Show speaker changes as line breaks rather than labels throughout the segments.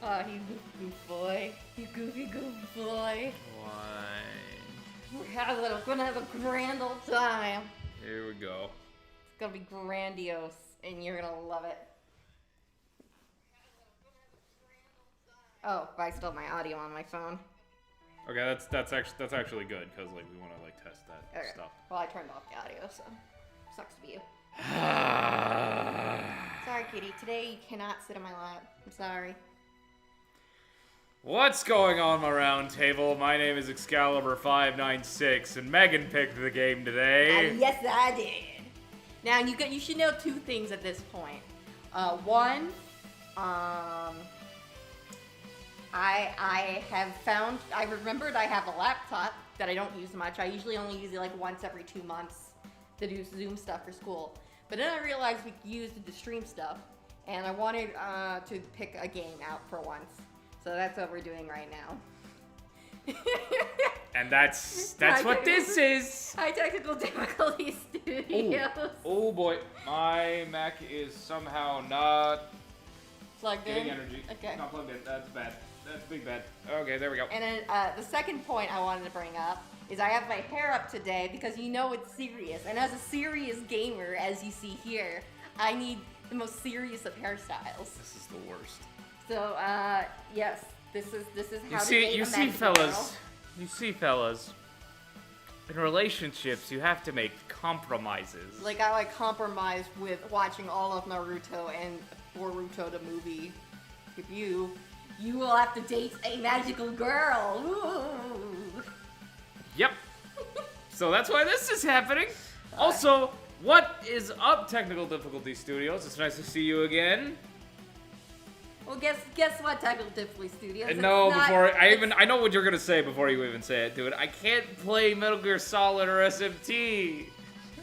Oh, you goofy boy. You goofy boy.
Why?
We're gonna have a grand old time.
Here we go.
It's gonna be grandiose, and you're gonna love it. Oh, I still have my audio on my phone.
Okay, that's actually good because like we want to like test that
Okay.
stuff.
Well, I turned off the audio, so sucks to be you. Sorry, kitty. Today you cannot sit on my lap. I'm sorry.
What's going on, my round table? My name is Excalibur596, and Megan picked the game today.
Yes, I did. Now you should know two things at this point. One, I remembered I have a laptop that I don't use much. I usually only use it like once every 2 months to do Zoom stuff for school. But then I realized we could use it to stream stuff, and I wanted to pick a game out for once. So that's what we're doing right now.
And that's what this is.
High Technical Difficulty Studios.
Oh boy, my Mac is somehow not
Plugged
getting
in?
energy.
Okay.
Not plugged in. That's bad. That's big bad. Okay, there we go.
And then the second point I wanted to bring up is I have my hair up today because you know it's serious. And as a serious gamer, as you see here, I need the most serious of hairstyles.
This is the worst.
So, yes, this is how
You see, fellas. In relationships, you have to make compromises.
Like, I compromised with watching all of Naruto and Boruto the movie. If you will have to date a magical girl. Ooh.
Yep. So that's why this is happening. Also, what is up, Technical Difficulty Studios? It's nice to see you again.
Well, guess what, Technical Difficulty Studios?
No, I know what you're gonna say before you even say it, dude. I can't play Metal Gear Solid or SMT.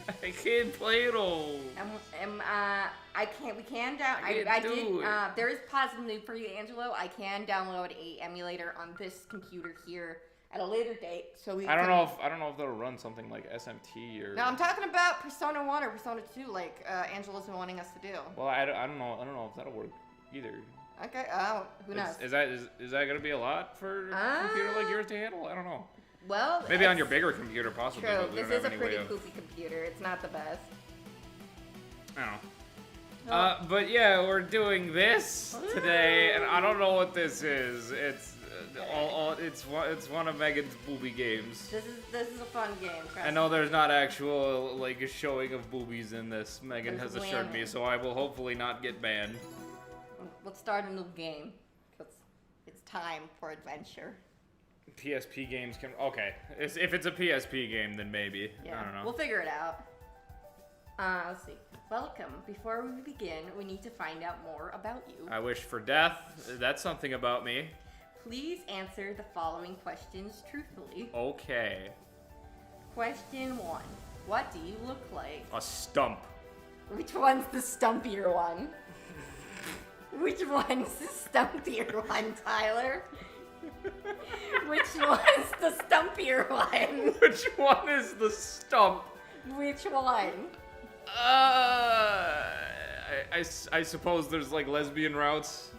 I can't play it all.
I can't. We can down. I did. There is positive news for you, Angelo. I can download a emulator on this computer here at a later date, so we.
I don't know if that'll run something like SMT or.
No, I'm talking about Persona 1 or Persona 2, like Angelo's been wanting us to do.
Well, I don't know if that'll work either.
Okay. Who knows?
Is that gonna be a lot for a computer like yours to handle? I don't know.
Well,
maybe on your bigger computer, possibly.
True.
But we
This
don't
is
have
a
any
pretty
way of...
poopy computer. It's not the best.
I don't know. But yeah, we're doing this today, and I don't know what this is. It's one of Megan's booby games.
This is a fun game.
I know there's not actual like a showing of boobies in this. Megan has assured me, so I will hopefully not get banned.
Let's start a new game, because it's time for adventure.
PSP games can... Okay. If it's a PSP game, then maybe.
Yeah,
I don't know.
We'll figure it out. Let's see. Welcome. Before we begin, we need to find out more about you.
I wish for death. That's something about me.
Please answer the following questions truthfully.
Okay.
Question 1. What do you look like?
A stump.
Which one's the stumpier one? Which one's the stumpier one, Tyler? Which one's the stumpier one?
Which one is the stump?
Which one?
I suppose there's like lesbian routes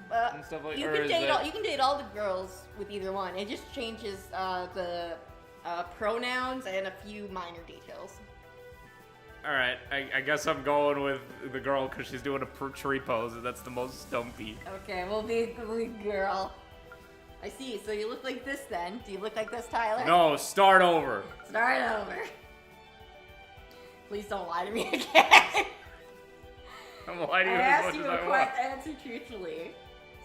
and stuff like that.
You can date all the girls with either one. It just changes the pronouns and a few minor details.
Alright, I guess I'm going with the girl because she's doing a tree pose and that's the most stumpy.
Okay, we'll be a girl. I see, so you look like this then. Do you look like this, Tyler?
No, start over.
Start over. Please don't lie to me again.
I'm lying to you
I
as
asked
much
you
as
a
I want.
answer truthfully.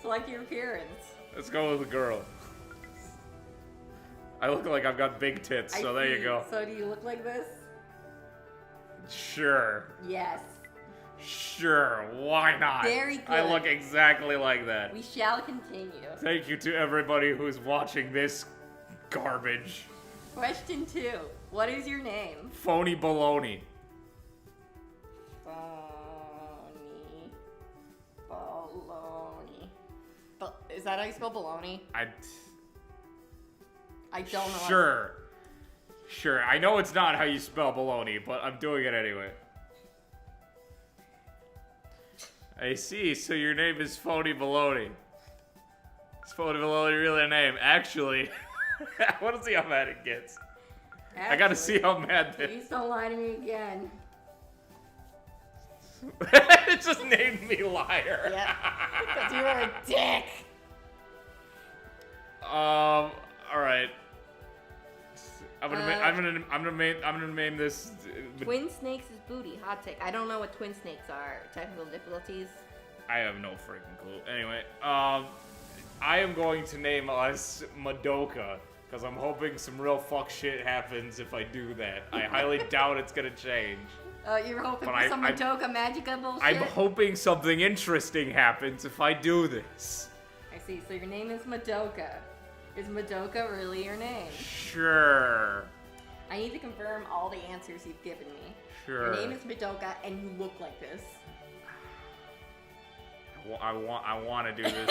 Select your appearance.
Let's go with the girl. I look like I've got big tits, so there you go.
So do you look like this?
Sure.
Yes.
Sure, why not?
Very good.
I look exactly like that.
We shall continue.
Thank you to everybody who's watching this garbage.
Question 2. What is your name?
Phony baloney.
Baloney. Is that how you spell baloney? I don't know.
Sure. I know it's not how you spell baloney, but I'm doing it anyway. I see. So your name is Phony Baloney. supposed to be a real name. Actually, I want to see how mad it gets. I gotta see how mad this.
Please don't lie to me again.
It just named me liar.
Yeah, because you were a dick.
All right. I'm gonna name this.
Twin snakes is booty. Hot take. I don't know what twin snakes are. Technical difficulties.
I have no freaking clue. Anyway, I am going to name us Madoka because I'm hoping some real fuck shit happens if I do that. I highly doubt it's gonna change.
You're hoping for some Madoka Magica bullshit?
I'm hoping something interesting happens if I do this.
I see. So your name is Madoka. Is Madoka really your name?
Sure.
I need to confirm all the answers you've given me.
Sure.
Your name is Madoka, and you look like this.
I want to do this.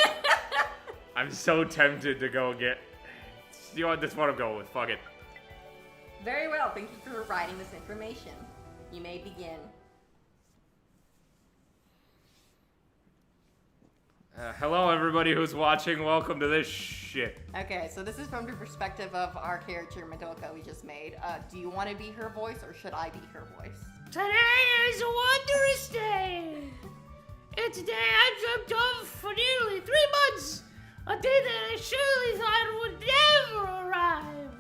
I'm so tempted to go get. You know what? This one I'm going with. Fuck it.
Very well. Thank you for providing this information. You may begin.
Hello, everybody who's watching. Welcome to this shit.
Okay, so this is from the perspective of our character Madoka we just made. Do you want to be her voice, or should I be her voice?
Today is a wondrous day. It's a day I dreamt of for nearly 3 months. A day that I surely thought would never arrive.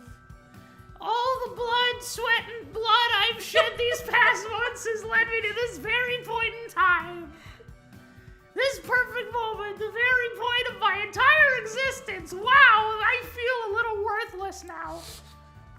All the blood, sweat, and blood I've shed these past months has led me to this very point in time. This perfect moment, the very point of my entire existence. Wow, I feel a little worthless now.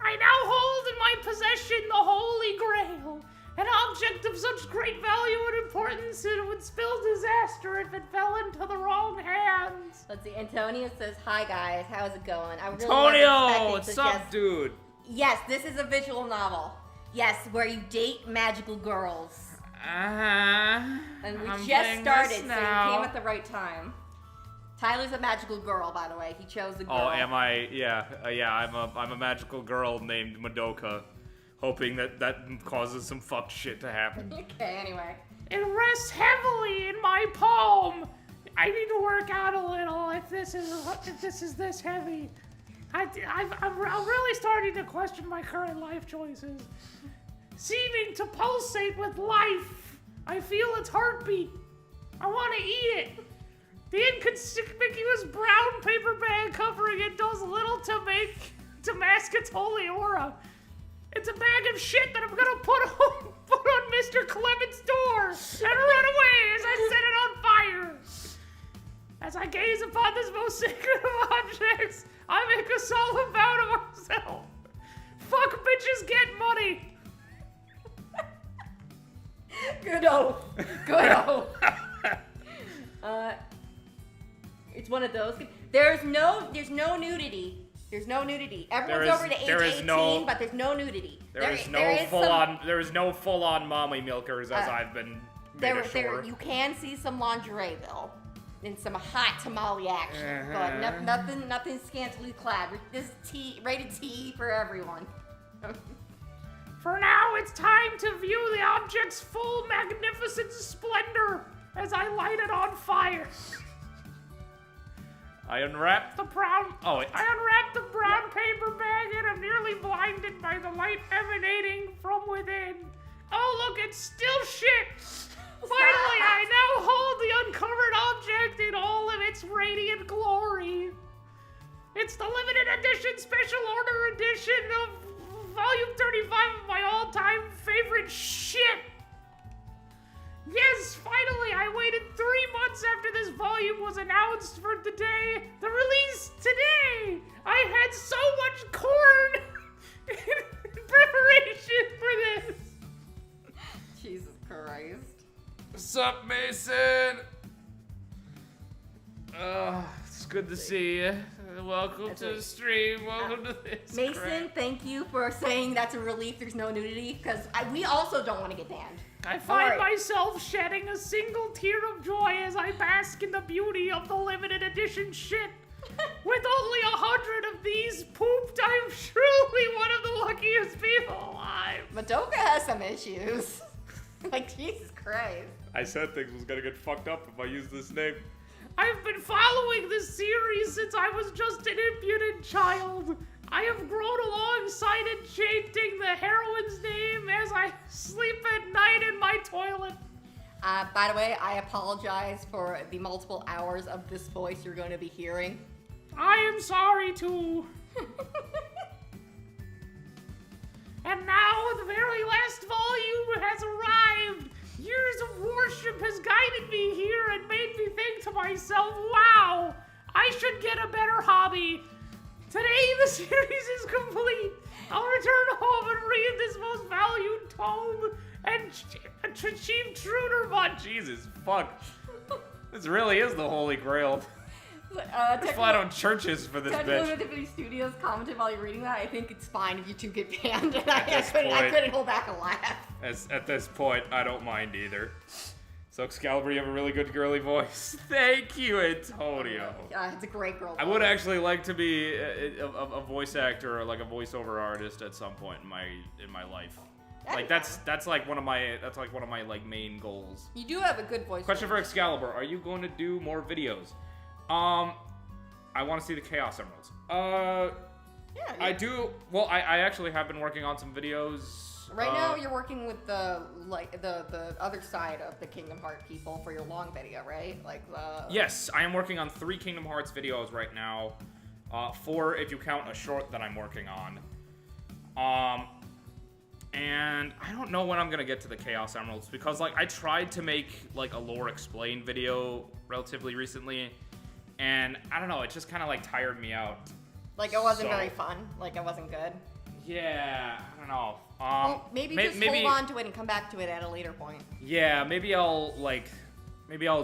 I now hold in my possession the Holy Grail, an object of such great value and importance that it would spell disaster if it fell into the wrong hands.
Let's see. Antonio says, "Hi guys, how's it going?" I really
Antonio,
wasn't expecting
what's up, dude?
Yes, this is a visual novel. Yes, where you date magical girls. And we just started, so you came at the right time. Tyler's a magical girl, by the way. He chose a girl.
Oh, am I? Yeah, I'm a magical girl named Madoka, hoping that causes some fuck shit to happen.
Okay, anyway.
It rests heavily in my palm. I need to work out a little if this is this heavy. I'm really starting to question my current life choices. Seeming to pulsate with life. I feel its heartbeat. I want to eat it. The inconspicuous brown paper bag covering it does little to mask its holy aura. It's a bag of shit that I'm gonna put on Mr. Clement's door and run away as I set it on fire. As I gaze upon this most sacred of objects, I make a solemn vow to myself. Fuck bitches, get money.
Good oath. Good oath. It's one of those. There's no nudity. There's no nudity. Everyone's over the age 18, but there's no nudity.
There is no full-on mommy milkers, as I've been made sure.
You can see some lingerie though, and some hot tamale action, but nothing scantily clad. This is rated T for everyone.
For now, it's time to view the object's full magnificent splendor as I light it on fire.
I unwrapped the brown
paper bag and am nearly blinded by the light emanating from within. Oh, look, it's still shit. Finally, I now hold the uncovered object in all of its radiant glory. It's the limited edition, special order edition of Volume 35 of my all-time favorite shit. Yes, finally, I waited 3 months after this volume was announced for the release today. I had so much corn in preparation for this.
Jesus Christ.
What's up, Mason? It's good to see you. Welcome to the stream. Welcome to this.
Mason,
crap.
thank you for saying that's a relief there's no nudity, because we also don't want to get banned.
I find myself shedding a single tear of joy as I bask in the beauty of the limited edition shit. With only 100 of these pooped, I'm truly one of the luckiest people alive.
Madoka has some issues. Like, Jesus Christ.
I said things was gonna get fucked up if I used this name.
I've been following this series since I was just an impudent child. I have grown alongside it, chanting the heroine's name as I sleep at night in my toilet.
By the way, I apologize for the multiple hours of this voice you're going to be hearing.
I am sorry too. And now the very last volume has arrived. Years of worship has guided me here and made me think to myself, wow, I should get a better hobby. Today the series is complete. I'll return home and read this most valued tome and achieve truder but
Jesus, fuck. This really is the Holy Grail. There's flat out churches for this bitch.
Technically, Studios commented while you're reading that. I think it's fine if you two get banned. And
At
I
this
couldn't
point-
hold back a laugh.
At this point, I don't mind either. So Excalibur, you have a really good girly voice. Thank you, Antonio.
It's a great girl.
I would actually like to be a voice actor or like a voiceover artist at some point in my life. Like that's like one of my like main goals.
You do have a good voice.
Question for Excalibur: are you going to do more videos? I want to see the Chaos Emeralds.
Yeah.
I do. Well, I actually have been working on some videos.
Right now, you're working with the other side of the Kingdom Hearts people for your long video, right? Like the.
Yes, I am working on 3 Kingdom Hearts videos right now. 4 if you count a short that I'm working on. And I don't know when I'm gonna get to the Chaos Emeralds because like I tried to make like a lore explain video relatively recently, and I don't know, it just kind of like tired me out.
Like it wasn't very fun. Like it wasn't good.
Yeah, I don't know.
Well, maybe hold on to it and come back to it at a later point.
Yeah, maybe I'll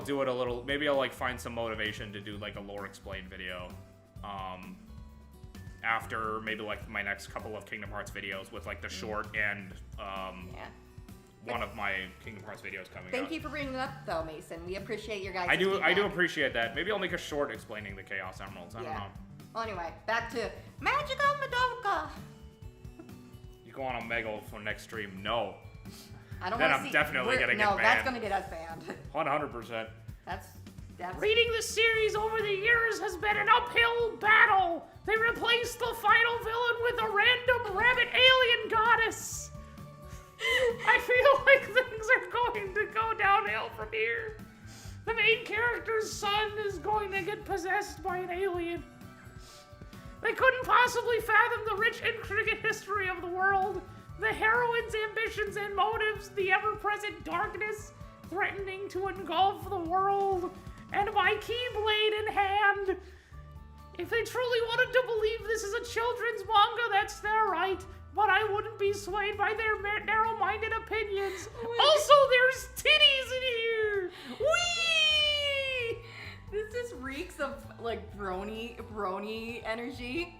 do it a little. Maybe I'll like find some motivation to do like a lore explain video. After maybe like my next couple of Kingdom Hearts videos with like the short and one of my Kingdom Hearts videos coming out.
Thank you for bringing it up though, Mason. We appreciate your guys'
I do
feedback.
appreciate that. Maybe I'll make a short explaining the Chaos Emeralds. I don't know.
Well, anyway, back to Magical Madoka.
You go on Omegle for next stream? No.
I don't
Then
wanna
I'm
see,
definitely gonna get
No, that's
banned.
gonna get us banned.
100%.
That's
Reading the series over the years has been an uphill battle. They replaced the final villain with a random rabbit alien goddess. I feel like things are going to go downhill from here. The main character's son is going to get possessed by an alien. They couldn't possibly fathom the rich, intricate history of the world, the heroine's ambitions and motives, the ever-present darkness threatening to engulf the world, and my keyblade in hand. If they truly wanted to believe this is a children's manga, that's their right, but I wouldn't be swayed by their narrow-minded opinions. Also, there's titties in here! Whee!
This just reeks of like brony energy.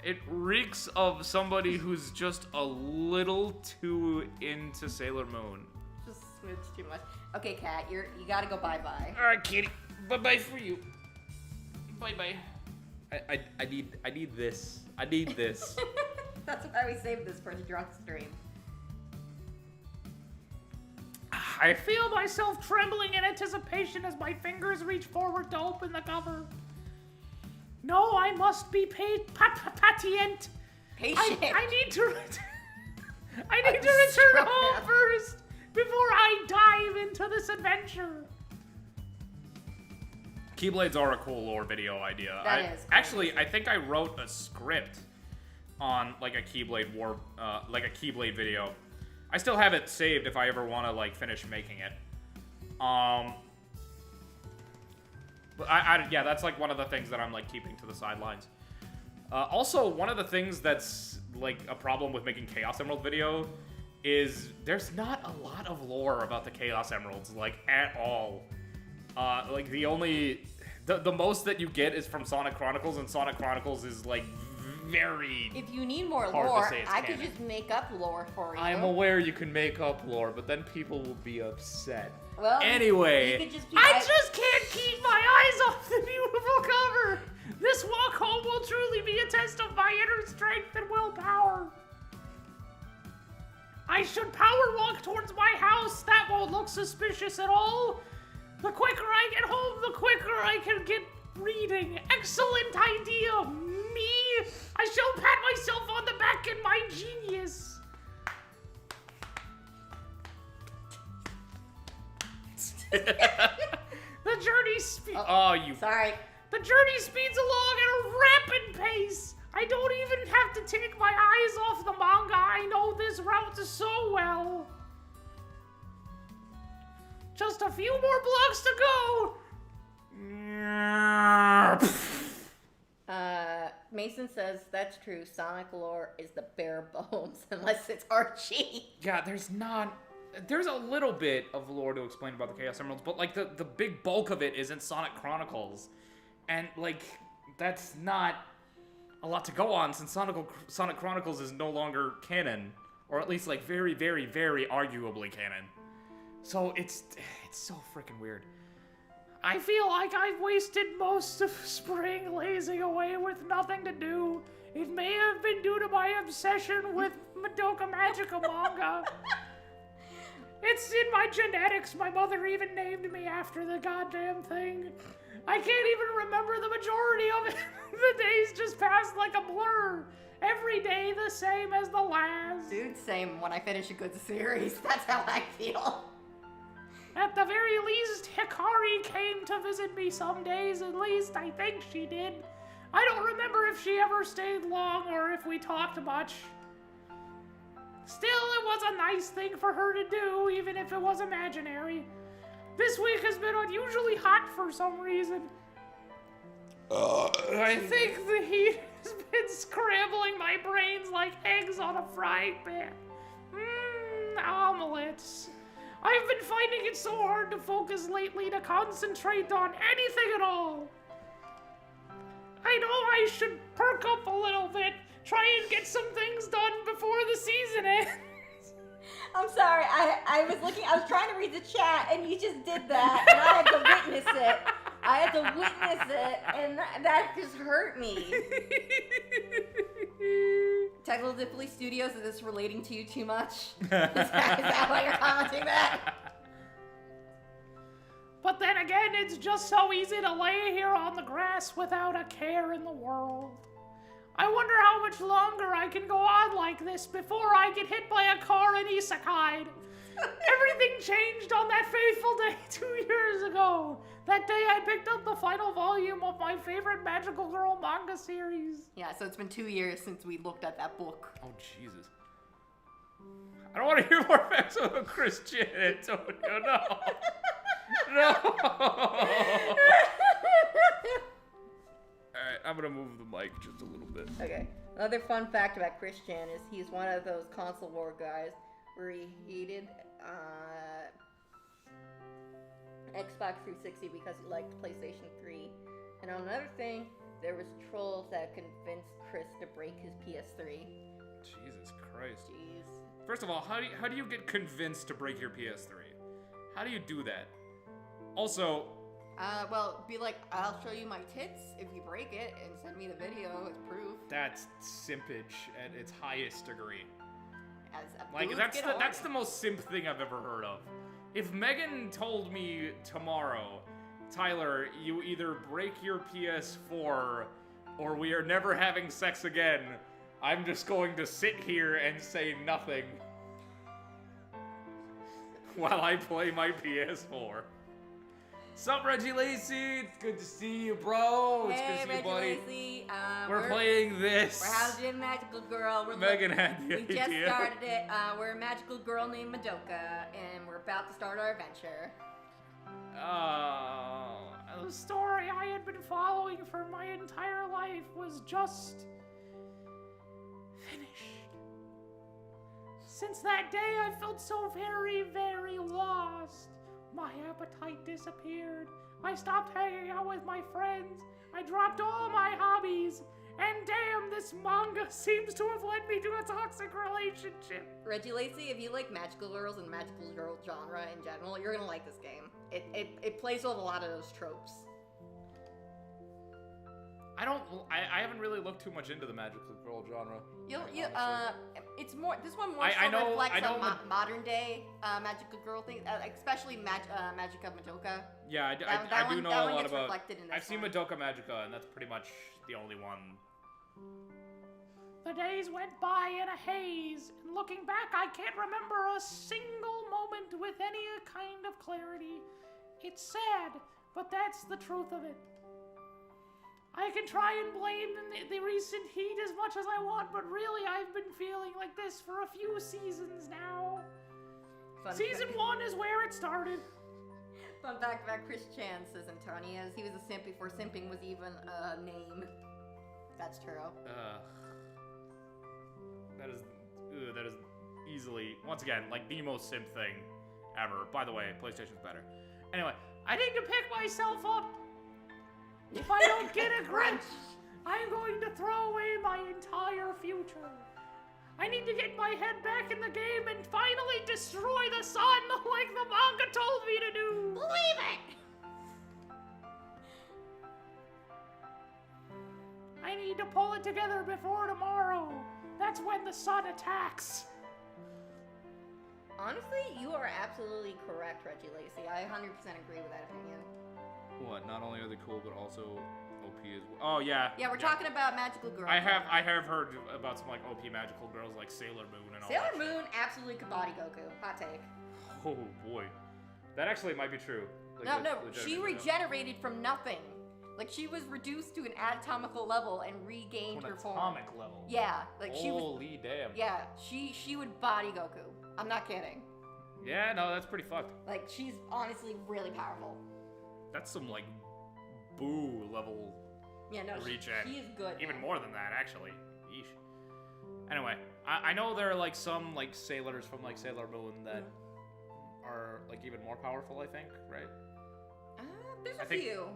It reeks of somebody who's just a little too into Sailor Moon.
Just smooch too much. Okay, Kat, you gotta go bye-bye.
All right, kitty. Bye-bye for you. Bye-bye. I need this. I need this.
That's why we saved this for the drunk stream.
I
Feel myself trembling in anticipation as my fingers reach forward to open the cover. No, I must be patient.
Patient.
I need to return home first before I dive into this adventure.
Keyblades are a cool lore video idea.
That is.
Actually, I think I wrote a script on like a Keyblade Keyblade video. I still have it saved if I ever want to like finish making it. But yeah, that's like one of the things that I'm like keeping to the sidelines. Also, one of the things that's like a problem with making Chaos Emerald video is there's not a lot of lore about the Chaos Emeralds, like at all. Like the most that you get is from Sonic Chronicles, and Sonic Chronicles is like very.
If you need more
hard to
lore,
say it's
I could
canon.
just make up lore for you.
I'm aware you can make up lore, but then people will be upset.
Well,
Anyway.
you could just be
I just can't keep my eyes off the beautiful cover. This walk home will truly be a test of my inner strength and willpower. I should power walk towards my house. That won't look suspicious at all. The quicker I get home, the quicker I can get reading. Excellent idea, me. I shall pat myself on the back in my genius. The journey speeds.
Oh, you.
Sorry.
The journey speeds along at a rapid pace. I don't even have to take my eyes off the manga. I know this route so well. Just a few more blocks to go.
Mason says that's true. Sonic lore is the bare bones, unless it's Archie.
Yeah, there's a little bit of lore to explain about the Chaos Emeralds, but like the big bulk of it is in Sonic Chronicles. And like, that's not a lot to go on since Sonic Chronicles is no longer canon. Or at least like very, very, very arguably canon. So it's so freaking weird.
I feel like I've wasted most of spring lazing away with nothing to do. It may have been due to my obsession with Madoka Magica manga. It's in my genetics. My mother even named me after the goddamn thing. I can't even remember the majority of it. The days just passed like a blur. Every day the same as the last.
Dude, same. When I finish a good series, that's how I feel.
At the very least, Hikari came to visit me some days, at least I think she did. I don't remember if she ever stayed long or if we talked much. Still, it was a nice thing for her to do, even if it was imaginary. This week has been unusually hot for some reason. I think the heat has been scrambling my brains like eggs on a frying pan. Omelets. I've been finding it so hard to focus lately to concentrate on anything at all. I know I should perk up a little bit, try and get some things done before the season ends.
I'm sorry, I was trying to read the chat, and you just did that, and I had to witness it, and that just hurt me. Technical Difficulty Studios, is this relating to you too much? Is that why you're commenting that?
But then again, it's just so easy to lay here on the grass without a care in the world. I wonder how much longer I can go on like this before I get hit by a car and isekai'd. Everything changed on that fateful day 2 years ago. That day I picked up the final volume of my favorite Magical Girl manga series.
Yeah, so it's been 2 years since we looked at that book.
Oh, Jesus. I don't want to hear more facts about Christian Antonio, no. No. Alright, I'm gonna move the mic just a little bit.
Okay. Another fun fact about Christian is he's one of those console war guys where he hated Xbox 360 because he liked PlayStation 3. And on another thing, there was trolls that convinced Chris to break his PS3.
Jesus Christ.
Jeez.
First of all, how do you get convinced to break your PS3? How do you do that? Also,
Well, be like, I'll show you my tits if you break it, and send me the video as proof.
that's simpage at its highest degree.
As a
Like,
booth,
that's the most simp thing I've ever heard of. If Megan told me tomorrow, Tyler, you either break your PS4 or we are never having sex again, I'm just going to sit here and say nothing while I play my PS4. Sup, Reggie Lacey? It's good to see you, bro. It's good to see you, buddy.
Lacey.
We're playing this.
We're housing Magical Girl.
Megan had the
We
idea.
just started it. We're a magical girl named Madoka, and we're about to start our adventure.
The story I had been following for my entire life was just finished. Since that day, I felt so very, very lost. My appetite disappeared. I stopped hanging out with my friends. I dropped all my hobbies. And damn, this manga seems to have led me to a toxic relationship.
Reggie Lacey, if you like magical girls and magical girl genre in general, you're gonna like this game. It plays with a lot of those tropes.
I haven't really looked too much into the magical girl genre.
It's more. This one more
I
so
know-
reflects
I know
on modern day magical girl thing, especially Magica Madoka.
Yeah, I
That
do
one-
know
that
a
one
lot
gets
about.
reflected in this
I've seen
one.
Madoka Magica, and that's pretty much the only one.
The days went by in a haze, and looking back, I can't remember a single moment with any kind of clarity. It's sad, but that's the truth of it. I can try and blame the recent heat as much as I want, but really I've been feeling like this for a few seasons now.
Fun
Season
fact.
1 is where it started.
Fun fact about Chris Chan, says Antonio, is he was a simp before simping was even a name. That's true.
That is easily, once again, like the most simp thing ever. By the way, PlayStation's better. Anyway,
I need to pick myself up. If I don't get a grip, I'm going to throw away my entire future. I need to get my head back in the game and finally destroy the sun like the manga told me to do.
Believe it!
I need to pull it together before tomorrow. That's when the sun attacks.
Honestly, you are absolutely correct, Reggie Lacey. I 100% agree with that opinion.
what? Not only are they cool, but also OP as well. Oh yeah.
Yeah, we're talking about magical girls.
I have heard about some like OP magical girls like Sailor Moon and all
Sailor
that shit.
Moon absolutely could body Goku. Hot take.
Oh boy, that actually might be true. Like,
No, she
legitimately,
regenerated from nothing. Like, she was reduced to an anatomical level and regained
To an
her form.
atomic level.
Yeah, like she was.
Holy damn.
Yeah, she would body Goku. I'm not kidding.
Yeah, no, that's pretty fucked.
Like, she's honestly really powerful.
That's some like boo level
Yeah, no,
reach
she is good.
Even
man.
more than that, actually. Yeesh. Anyway, I know there are like some like sailors from like Sailor Moon that are like even more powerful. I think, right?
There's
I
a
think-
few.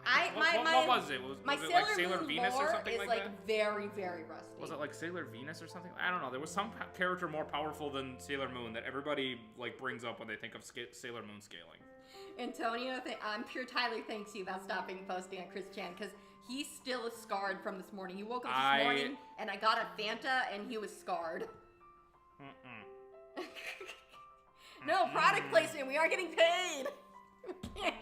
What was it?
My
Was it
Sailor
like Sailor
Moon
Venus or
lore
something
is
like
like
that?
very, very rusty.
Was it like Sailor Venus or something? I don't know. There was some character more powerful than Sailor Moon that everybody like brings up when they think of Sailor Moon scaling.
Antonio, Pure Tyler thanks you about stopping posting on Chris Chan because he still is scarred from this morning. He woke up this morning and I got a Fanta and he was scarred. No, product placement. We are getting paid. We can't.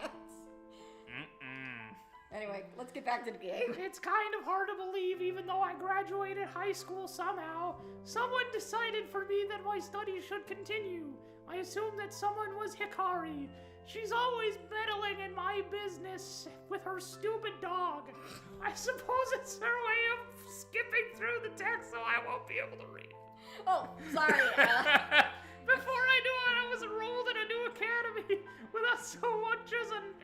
Anyway, let's get back to the game.
It's kind of hard to believe, even though I graduated high school somehow, someone decided for me that my studies should continue. I assumed that someone was Hikari. She's always meddling in my business with her stupid dog. I suppose it's her way of skipping through the text so I won't be able to read.
Oh, sorry.
Before I knew it, I was enrolled in a new academy without so much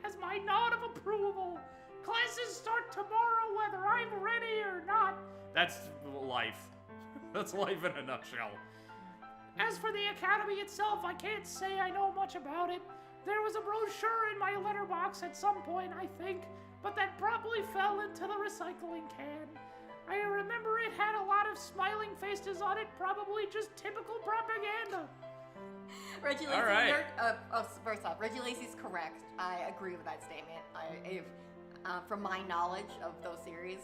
as my nod of approval. Classes start tomorrow whether I'm ready or not.
That's life. That's life in a nutshell.
As for the academy itself, I can't say I know much about it. There was a brochure in my letterbox at some point, I think, but that probably fell into the recycling can. I remember it had a lot of smiling faces on it, probably just typical propaganda.
Reggie Lacey,
All right.
First off, Reggie Lacey's correct. I agree with that statement. From my knowledge of those series.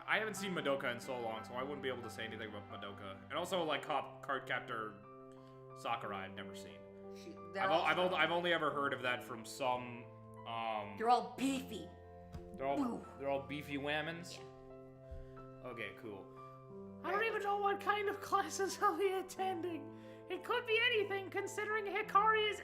I haven't seen Madoka in so long, so I wouldn't be able to say anything about Madoka. And also, like, Cardcaptor Sakura, I've never seen. I've only ever heard of that from some.
They're all beefy.
They're all beefy whammons. Okay, cool.
I don't even know what kind of classes I'll be attending. It could be anything, considering Hikari's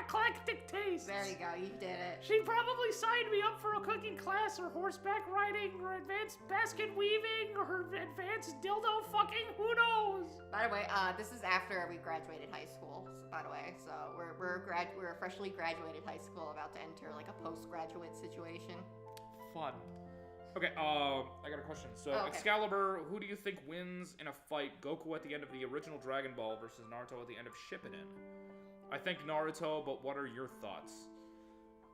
eclectic tastes.
There you go, you did it.
She probably signed me up for a cooking class, or horseback riding, or advanced basket weaving, or advanced dildo fucking, who knows?
By the way, this is after we graduated high school, by the way. So we're freshly graduated high school, about to enter like a postgraduate situation.
Fun. Okay, I got a question. So,
okay.
Excalibur, who do you think wins in a fight? Goku at the end of the original Dragon Ball versus Naruto at the end of Shippuden? I think Naruto, but what are your thoughts?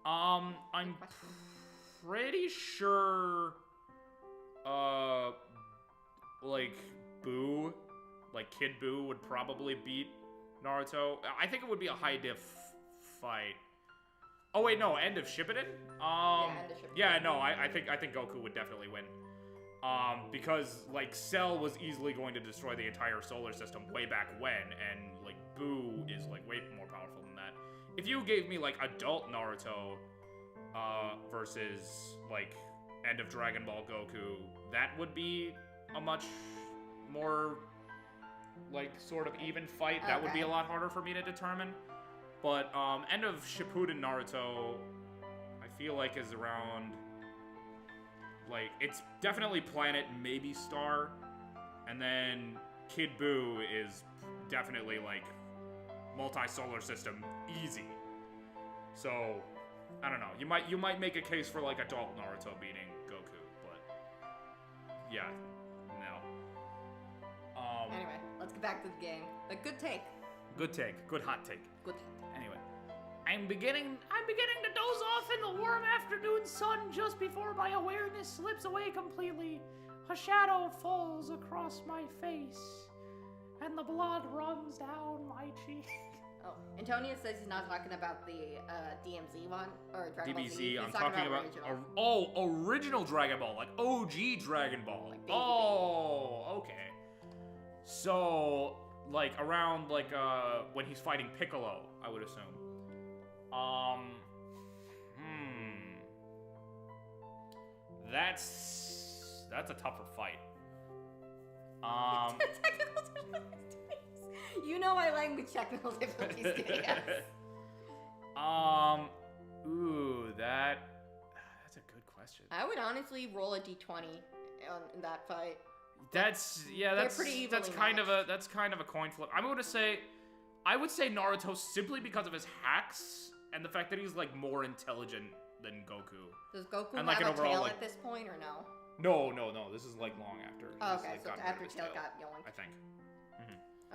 I'm pretty sure, like, Boo, like Kid Boo would probably beat Naruto. I think it would be a high diff fight. Oh wait, no, end of Shippuden?
End of Shippuden.
Yeah, no, I think Goku would definitely win. Because like Cell was easily going to destroy the entire solar system way back when, and like Boo is like way more powerful than that. if you gave me like adult Naruto versus like end of Dragon Ball Goku, that would be a much more like sort of even fight. That would be a lot harder for me to determine. But end of Shippuden Naruto, I feel like is around like it's definitely planet, maybe star, and then Kid Buu is definitely like multi-solar system easy. So I don't know. You might make a case for like adult Naruto beating Goku, but yeah, no.
Anyway, let's get back to the game. A good take.
Good take. Good hot take.
Good take.
Anyway,
I'm beginning to doze off in the warm afternoon sun just before my awareness slips away completely. A shadow falls across my face, and the blood runs down my cheek.
Oh, Antonio says he's not talking about the DMZ one or Dragon Ball Z.
DBZ.
He's
I'm talking about
original.
original Dragon Ball, like OG Dragon Ball.
Like baby
Okay. So like around like when he's fighting Piccolo, I would assume. That's a tougher fight.
Technical difficulties. You know my language technical difficulties, yes.
Ooh, that's a good question.
I would honestly roll a d20 in that fight.
That's
pretty
that's
evenly
kind
matched.
of a coin flip. I would say Naruto simply because of his hacks and the fact that he's like more intelligent than Goku.
Does Goku
And, like,
have
an
a
overall,
tail
like-
at this point or no?
No. This is like long after.
Oh,
he's,
okay,
like,
so
gotten
after
rid of his
tail got yoinked.
I think.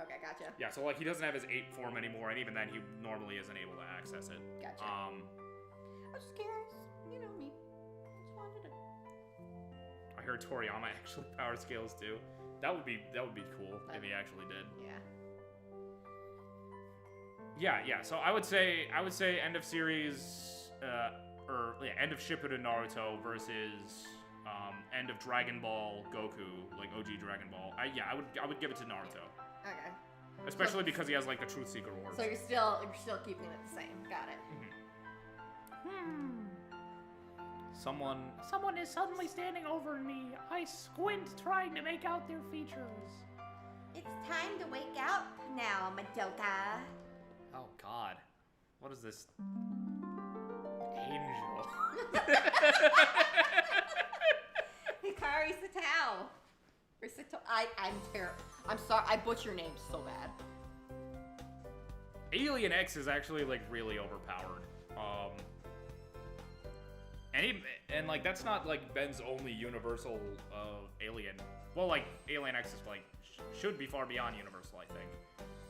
Okay, gotcha.
Yeah, so like he doesn't have his 8 form anymore, and even then he normally isn't able to access it.
Gotcha. I was just curious. You know me. Just wanted to.
I heard Toriyama actually power scales too. That would be cool if he actually did.
Yeah.
Yeah. So I would say end of series, end of Shippuden Naruto versus end of Dragon Ball Goku, like OG Dragon Ball. I would give it to Naruto,
Okay.
especially because he has like the Truth Seeker Wars.
So you're still keeping it the same. Got it.
Someone is suddenly standing over me. I squint, trying to make out their features.
It's time to wake up now, Madoka.
Oh God, what is this? Angel.
Hikari Satao. Or Sato. I'm terrible. I'm sorry. I butcher names so bad.
Alien X is actually like really overpowered. And like that's not like Ben's only universal alien. Well, like Alien X is like should be far beyond universal, I think,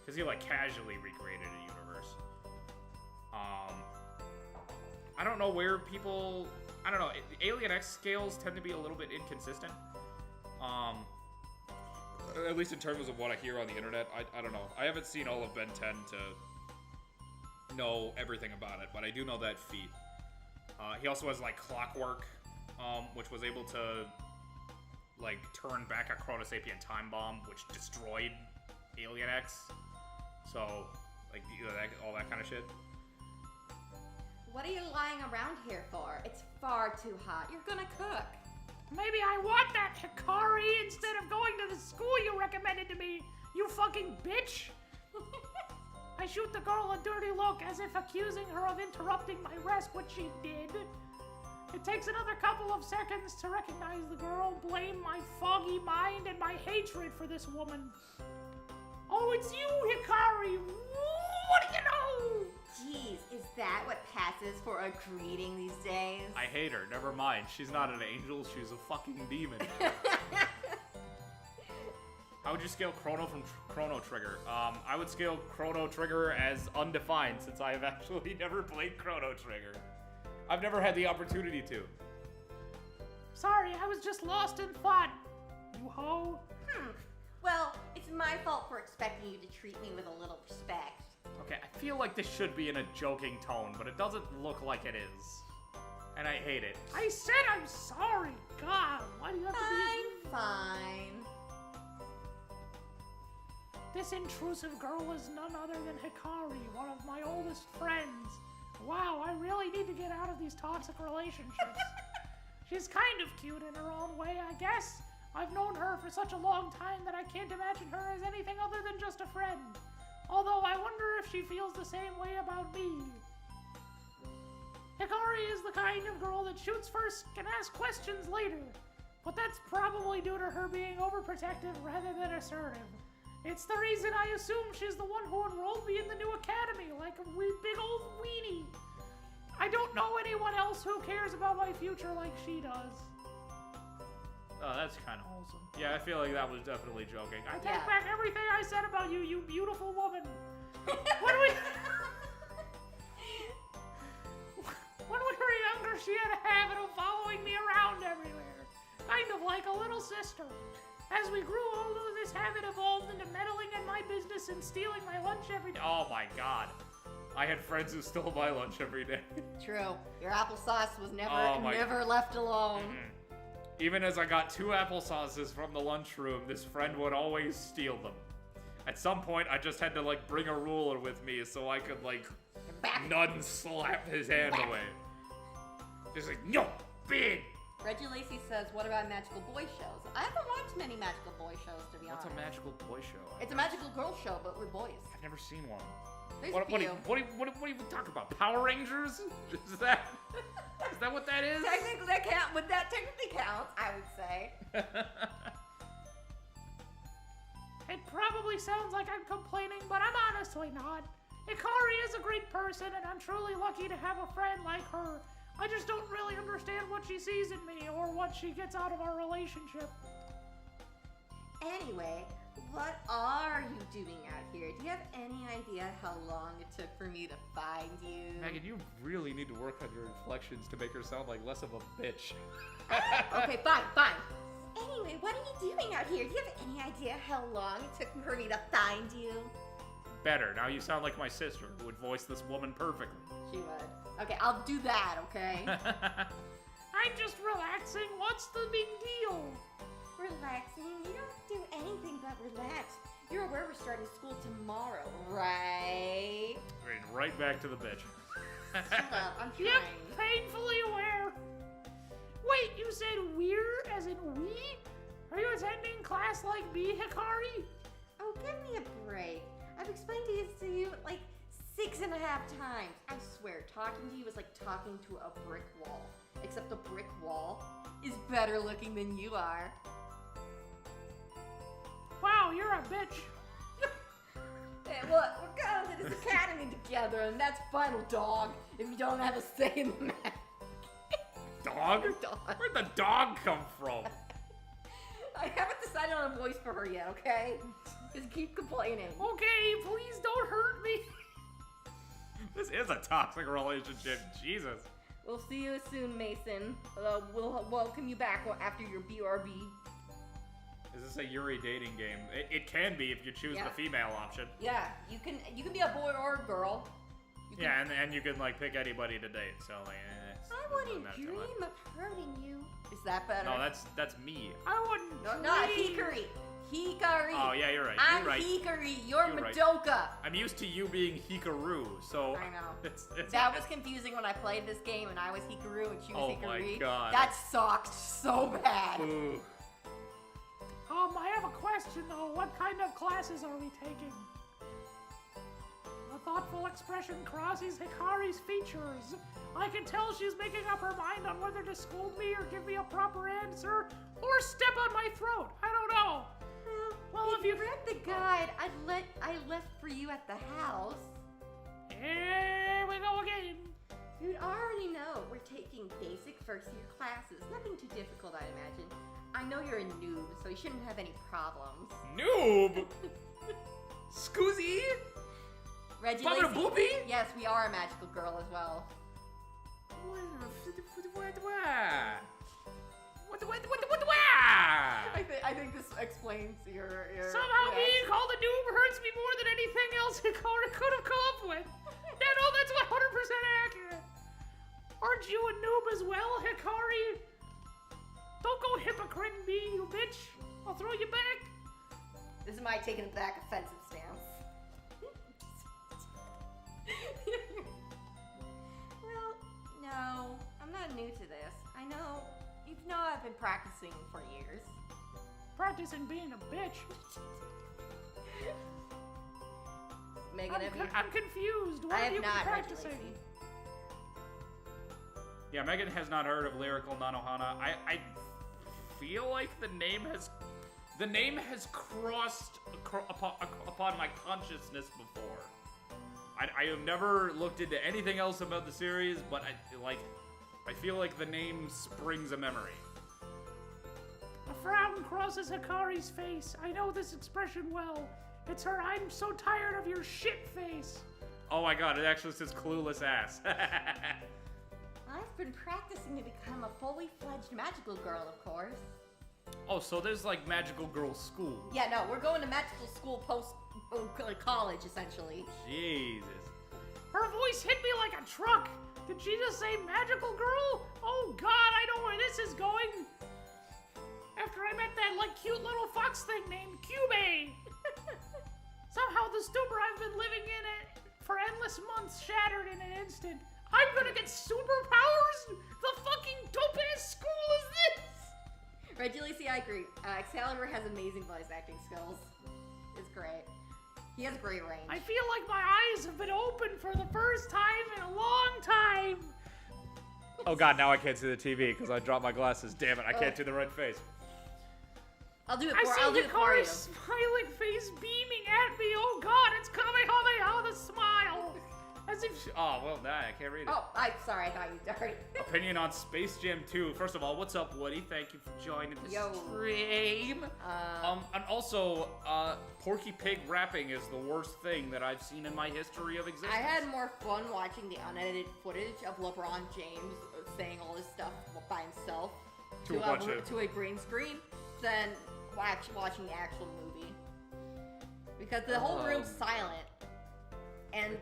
because he like casually recreated a universe. I don't know where people. I don't know. Alien X scales tend to be a little bit inconsistent. At least in terms of what I hear on the internet. I don't know. I haven't seen all of Ben 10 to know everything about it, but I do know that feat. He also has like Clockwork, which was able to like turn back a Chronosapien time bomb, which destroyed Alien X. So like all that kind of shit.
What are you lying around here for? It's far too hot. You're gonna cook.
Maybe I want that, Hikari, instead of going to the school you recommended to me, you fucking bitch! I shoot the girl a dirty look as if accusing her of interrupting my rest, which she did. It takes another couple of seconds to recognize the girl, blame my foggy mind and my hatred for this woman. Oh, it's you, Hikari! What do you know?
Jeez, is that what passes for a greeting these days?
I hate her. Never mind. She's not an angel. She's a fucking demon. How would you scale Chrono from Chrono Trigger? I would scale Chrono Trigger as undefined since I have actually never played Chrono Trigger. I've never had the opportunity to.
Sorry, I was just lost in thought. You hoe.
Well, it's my fault for expecting you to treat me with a little respect.
Okay, I feel like this should be in a joking tone, but it doesn't look like it is. And I hate it.
I said I'm sorry. God, why do you have to be...
I'm fine.
This This intrusive girl is none other than Hikari, one of my oldest friends. Wow, I really need to get out of these toxic relationships. She's kind of cute in her own way, I guess. I've known her for such a long time that I can't imagine her as anything other than just a friend. Although I wonder if she feels the same way about me. Hikari is the kind of girl that shoots first and asks questions later. But that's probably due to her being overprotective rather than assertive. It's the reason I assume she's the one who enrolled me in the new academy, like a big old weenie. I don't know anyone else who cares about my future like she does.
Oh, that's kind of wholesome. Yeah, I feel like that was definitely joking.
I take back everything I said about you, you beautiful woman. When we were younger, she had a habit of following me around everywhere, kind of like a little sister. As we grew older, this habit evolved into meddling in my business and stealing my lunch every day.
Oh my god. I had friends who stole my lunch every day.
True. Your applesauce was never
Oh my-
never left alone.
Even as I got 2 applesauces from the lunchroom, this friend would always steal them. At some point, I just had to, like, bring a ruler with me so I could, like,
Back.
nut and slap his hand
Whack.
away. Just like, no, big!
Reggie Lacey says, what about magical boy shows? I haven't watched many magical boy shows, to be
What's
honest.
a magical boy show?
It's a magical girl show, but with boys.
I've never seen one.
There's
What
a
do
few.
you talk about? Power Rangers? Is that what that is?
Technically, that technically counts, I would say.
It probably sounds like I'm complaining, but I'm honestly not. Hikari is a great person, and I'm truly lucky to have a friend like her. I just don't really understand what she sees in me or what she gets out of our relationship.
Anyway, what are you doing out here? Do you have any idea how long it took for me to find you?
Megan, you really need to work on your inflections to make her sound like less of a bitch.
Okay, fine. Anyway, what are you doing out here? Do you have any idea how long it took for me to find you?
Better. Now you sound like my sister, who would voice this woman perfectly.
She would. Okay, I'll do that, okay?
I'm just relaxing. What's the big deal?
Relaxing? You don't do anything but relax. You're aware we're starting school tomorrow, right?
Right back to the bitch.
Shut up, I'm
Yep,
trying.
painfully aware. Wait, you said we're as in we? Are you attending class like me, Hikari?
Oh, give me a break. I've explained this to you like 6.5 times. I swear, talking to you is like talking to a brick wall. Except the brick wall is better looking than you are.
Wow, you're a bitch.
Hey, look, we're going to this academy together, and that's final, dog. If you don't have a say in the matter.
Dog?
Dog.
Where'd the dog come from?
I haven't decided on a voice for her yet, okay? Just keep complaining.
Okay, please don't hurt me.
This is a toxic relationship. Jesus.
We'll see you soon, Mason. We'll welcome you back after your BRB.
Is this a Yuri dating game? It can be if you choose
Yeah.
the female option.
Yeah, you can be a boy or a girl. You can,
Yeah, and you can like pick anybody to date. So like,
I wouldn't dream of hurting you. Is that better?
No, that's me.
I wouldn't.
No, not
dream.
Hikari. Hikari.
Oh yeah, you're right.
I'm
You're right.
Hikari. You're
You're right.
Madoka.
I'm used to you being Hikaru, so
I know.
It's
That was confusing when I played this game and I was Hikaru and she was
Oh my
Hikari.
God.
That sucked so bad.
Ooh.
I have a question though. What kind of classes are we taking? A thoughtful expression crosses Hikari's features. I can tell she's making up her mind on whether to scold me or give me a proper answer or step on my throat. I don't know. Well,
if you read the guide I left for you at the house,
Here we go again.
you'd already know we're taking basic first-year classes. Nothing too difficult, I imagine. I know you're a noob, so you shouldn't have any problems.
Noob. Scoozy.
Reggie
Baba
Lacey-
Boopy?
Yes, we are a magical girl as well. I think this explains your
Somehow being called a noob hurts me more than anything else Hikari could have come up with. Yeah, no, that's 100% accurate. Aren't you a noob as well, Hikari? Don't go hypocrite me, you bitch. I'll throw you back.
This is my taking it back offensive stance. Well, no, I'm not new to this. I know, you know I've been practicing for years.
Practicing being a bitch.
Megan, have you...
I'm confused. What
I
have
have
you been
not,
practicing?
Reggie Lacey.
Yeah, Megan has not heard of lyrical Nanohana. I feel like the name has crossed upon my consciousness before. I have never looked into anything else about the series, but I feel like the name springs a memory.
A frown crosses Hikari's face. I know this expression well. It's her "I'm so tired of your shit" face.
Oh my god, it actually says clueless ass.
I've been practicing to become a fully fledged magical girl, of course.
Oh, so there's like magical girl school.
Yeah, no, we're going to magical school post college, essentially.
Jesus.
Her voice hit me like a truck. Did she just say magical girl? Oh god, I know where this is going. After I met that cute little fox thing named Cube. Somehow the stupor I've been living in it for endless months shattered in an instant. I'm gonna get superpowers? The fucking dope-ass school is this?
Reggie Lacey, I agree. Excalibur has amazing voice acting skills. It's great. He has great range.
I feel like my eyes have been open for the first time in a long time.
Oh god, now I can't see the TV because I dropped my glasses. Damn it, I can't do the red face.
I'll do it
I
for I'll do
see
it for you.
Hikari's smiling face beaming at me. Oh god, it's Kamehameha the smile. As if she...
Oh, well, nah, I can't read it.
Oh, I'm sorry, I thought you already.
Opinion on Space Jam 2. First of all, what's up, Woody? Thank you for joining the
Yo.
stream. And also, Porky Pig rapping is the worst thing that I've seen in my history of existence.
I had more fun watching the unedited footage of LeBron James saying all this stuff by himself to a green screen than watching the actual movie. Because the whole room's silent. And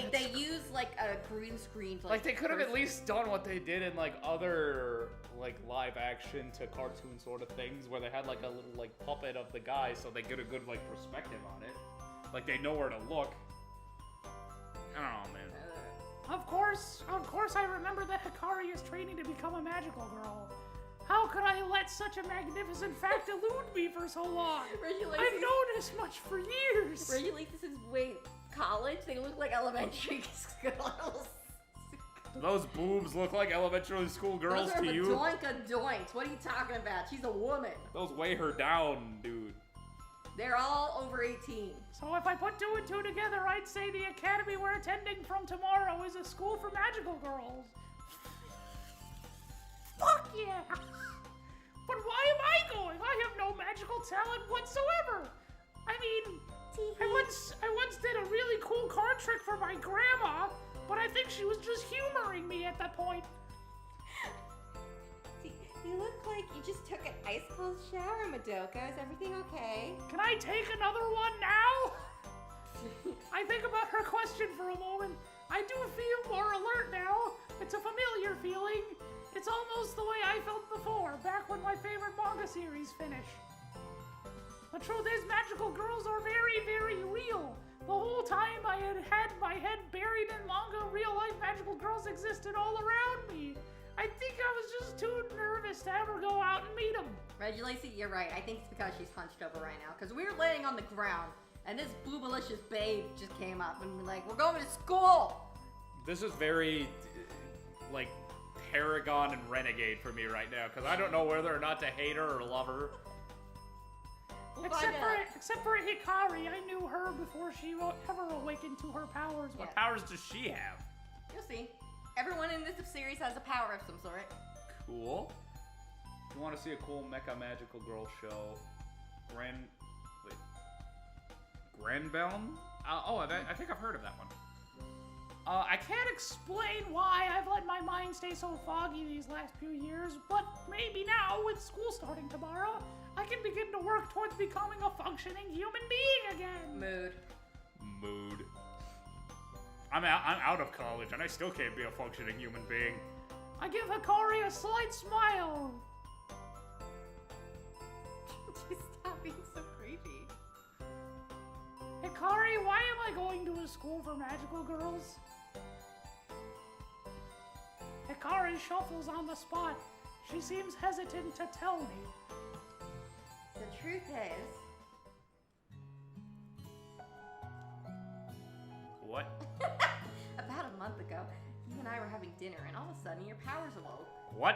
they use a green screen to
they could have at least done what they did in other live action to cartoon sort of things where they had a little puppet of the guy so they get a good perspective on it. They know where to look. I don't know, man.
Of course, I remember that Hikari is training to become a magical girl. How could I let such a magnificent fact elude me for so long? I've known as much for years.
Reggie Lacey wait, college? They look like elementary schools.
Do those boobs look like elementary school girls to you?
Those are doinks. What are you talking about? She's a woman.
Those weigh her down, dude.
They're all over 18.
So if I put 2 and 2 together, I'd say the academy we're attending from tomorrow is a school for magical girls. Fuck yeah! But why am I going? I have no magical talent whatsoever. I mean, I once did a really cool card trick for my grandma, but I think she was just humoring me at that point.
You look like you just took an ice cold shower, Madoka. Is everything okay?
Can I take another one now? I think about her question for a moment. I do feel more alert now. It's a familiar feeling. It's almost the way I felt before, back when my favorite manga series finished. The truth is, magical girls are very, very real. The whole time I had my head buried in manga, real-life magical girls existed all around me. I think I was just too nervous to ever go out and meet them.
Reggie Lacey, you're right. I think it's because she's hunched over right now. Because we were laying on the ground, and this boobalicious babe just came up and we're like, we're going to school!
This is very, Paragon and Renegade for me right now, because I don't know whether or not to hate her or love her.
Except for Hikari, I knew her before she ever awakened to her powers.
What powers does she have?
You'll see. Everyone in this series has a power of some sort.
Cool. If you want to see a cool mecha magical girl show, Granbelm? I think I've heard of that one.
I can't explain why I've let my mind stay so foggy these last few years, but maybe now, with school starting tomorrow, I can begin to work towards becoming a functioning human being again.
Mood. I'm out of college, and I still can't be a functioning human being.
I give Hikari a slight smile.
Stop being so creepy.
Why am I going to a school for magical girls? Hikari shuffles on the spot. She seems hesitant to tell me.
The truth is,
What?
about a month ago, you and I were having dinner, and all of a sudden your powers awoke.
What?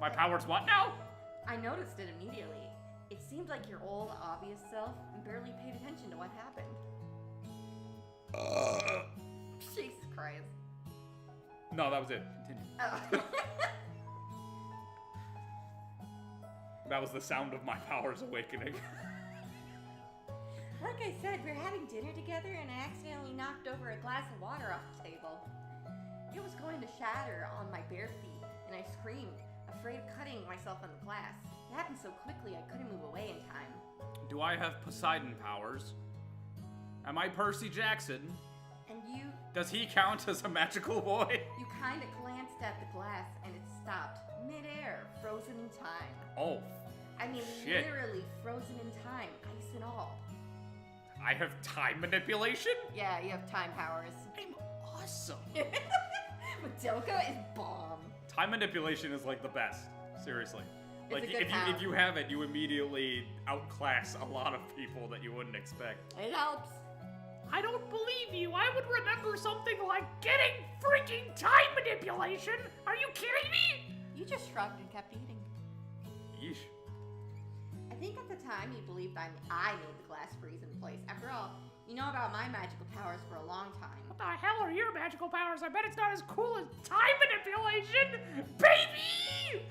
My powers what now?
I noticed it immediately. It seemed like your old, obvious self barely paid attention to what happened. Jesus Christ.
No, that was it. Continue.
Oh.
That was the sound of my powers awakening.
Like I said, we were having dinner together, and I accidentally knocked over a glass of water off the table. It was going to shatter on my bare feet, and I screamed, afraid of cutting myself on the glass. It happened so quickly I couldn't move away in time.
Do I have Poseidon powers? Am I Percy Jackson?
And you
Does he count as a magical boy?
kind of glanced at the glass, and it stopped midair, frozen in time.
Oh,
I mean,
shit.
literally frozen in time, ice and all.
I have time manipulation?
Yeah, you have time powers.
I'm awesome.
Madoka is bomb.
Time manipulation is like the best. Seriously.
It's
Like
a good
if you have it, you immediately outclass a lot of people that you wouldn't expect.
It helps.
I don't believe you. I would remember something like getting freaking time manipulation. Are you kidding me?
You just shrugged and kept eating.
Yeesh.
I think at the time you believed I made the glass freeze in place. After all, you know about my magical powers for a long time.
What the hell are your magical powers? I bet it's not as cool as time manipulation, baby!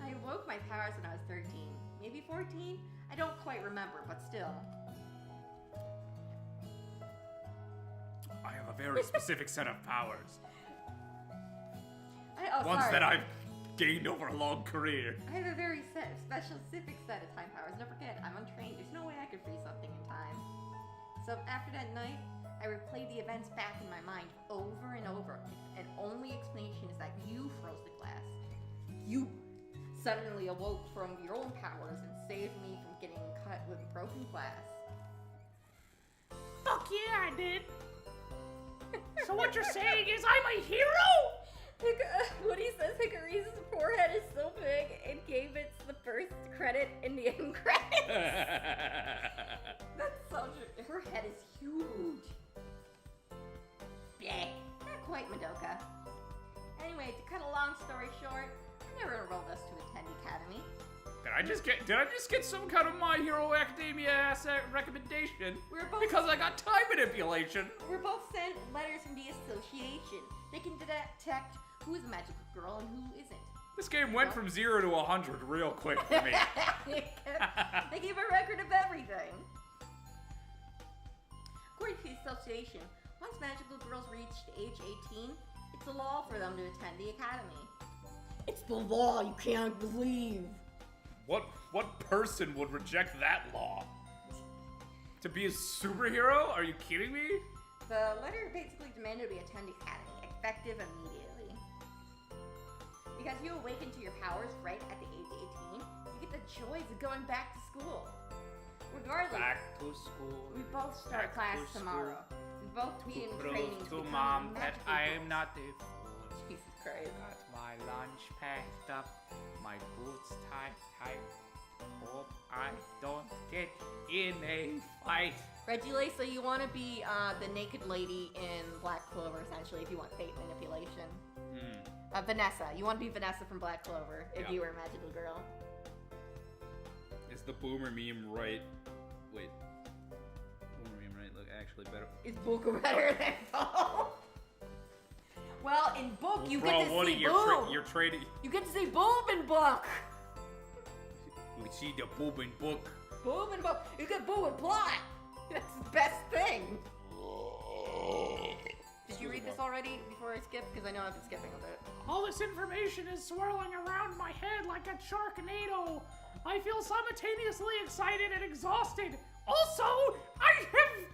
I awoke my powers when I was 13, maybe 14. I don't quite remember, but still.
I have a very specific set of powers.
Sorry.
That I've gained over a long career.
I have a very specific set of time powers. Don't forget, I'm untrained. There's no way I could freeze something in time. So after that night, I replayed the events back in my mind over and over. And only explanation is that you froze the glass. You suddenly awoke from your own powers and saved me from getting cut with broken glass.
Fuck yeah, I did. So what you're saying is I'm a hero?
What he says, Hikari's forehead is so big, it gave it the first credit in the end credits. That's so true. Her head is huge. Bleh. Not quite Madoka. Anyway, to cut a long story short, I never enrolled us to attend Academy.
Did I just get some kind of My Hero Academia ass recommendation?
We're both-
Because I got time manipulation.
We're both sent letters from the association. They can detect who is a magical girl and who isn't.
This game went from 0 to 100 real quick for me.
They keep a record of everything. According to the association, once magical girls reach age 18, it's a law for them to attend the academy. It's the law you can't believe.
What person would reject that law? To be a superhero? Are you kidding me?
The letter basically demanded we attend the academy, effective immediately. Because you awaken to your powers right at the age of 18, you get the joys of going back to school. Regardless,
Back to school.
we both start
Back
class
to
tomorrow. We both be in training
Prove
to
to
become
mom that
magical
I am
girls.
not a fool.
Jesus Christ.
Got my lunch packed up, my boots tight. Hope I don't get in a fight.
Reggie, so you want to be the naked lady in Black Clover, essentially, if you want fate manipulation. Vanessa. You want to be Vanessa from Black Clover if
Yeah.
you were a magical girl.
Is the boomer meme right? Wait. Boomer meme right? Look, actually better.
Is Book better than Bo? Well, in Book, you get to see boob.
You're trading.
You get to see boob in Book.
We see the boob in book.
Boob in Book. You get boob in plot. That's the best thing. Did you read this already before I skip? Because I know I've been skipping a bit.
All this information is swirling around my head like a Sharknado. I feel simultaneously excited and exhausted. Also, I have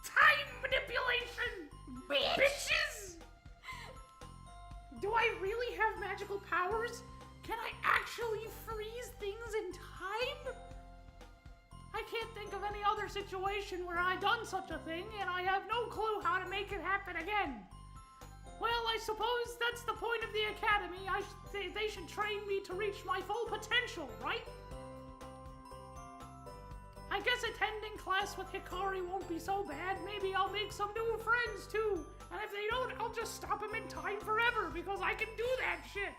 time manipulation. Bitches! Do I really have magical powers? Can I actually freeze things in time? I can't think of any other situation situation where I've done such a thing and I have no clue how to make it happen again. Well, I suppose that's the point of the academy. They should train me to reach my full potential, right? I guess attending class with Hikari won't be so bad. Maybe I'll make some new friends too. And if they don't, I'll just stop them in time forever because I can do that shit.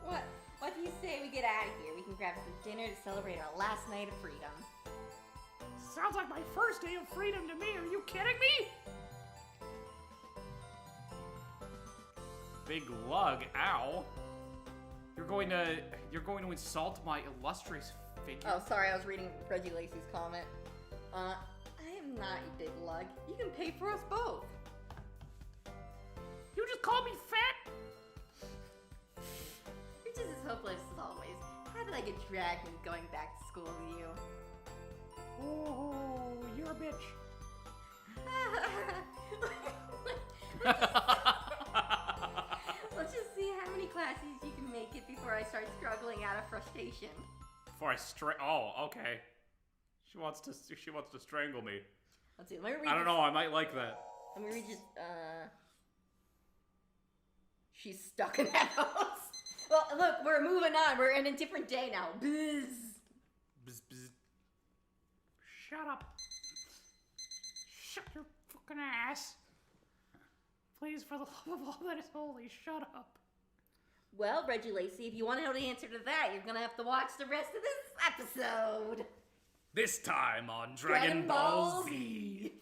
What do you say we get out of here? We can grab some dinner to celebrate our last night of freedom.
Sounds like my first day of freedom to me. Are you kidding me?
Big lug, ow. You're going to insult my illustrious figure.
Oh, sorry, I was reading Reggie Lacey's comment. I am not a big lug. You can pay for us both.
You just call me fat?
You're just as hopeless as always. How did I get dragged into going back to school with you?
Oh, you're a bitch.
Let's just see how many classes you can make it before I start struggling out of frustration.
Before I oh, okay. She wants to strangle me.
Let's see, let me read
I don't know, I might like that.
Let me read just, she's stuck in that house. Well, look, we're moving on. We're in a different day now. Bzz.
Bzz, bzz.
Shut up. Shut your fucking ass. Please, for the love of all that is holy, shut up.
Well, Reggie Lacey, if you want to know the answer to that, you're gonna have to watch the rest of this episode.
This time on Dragon Ball Z.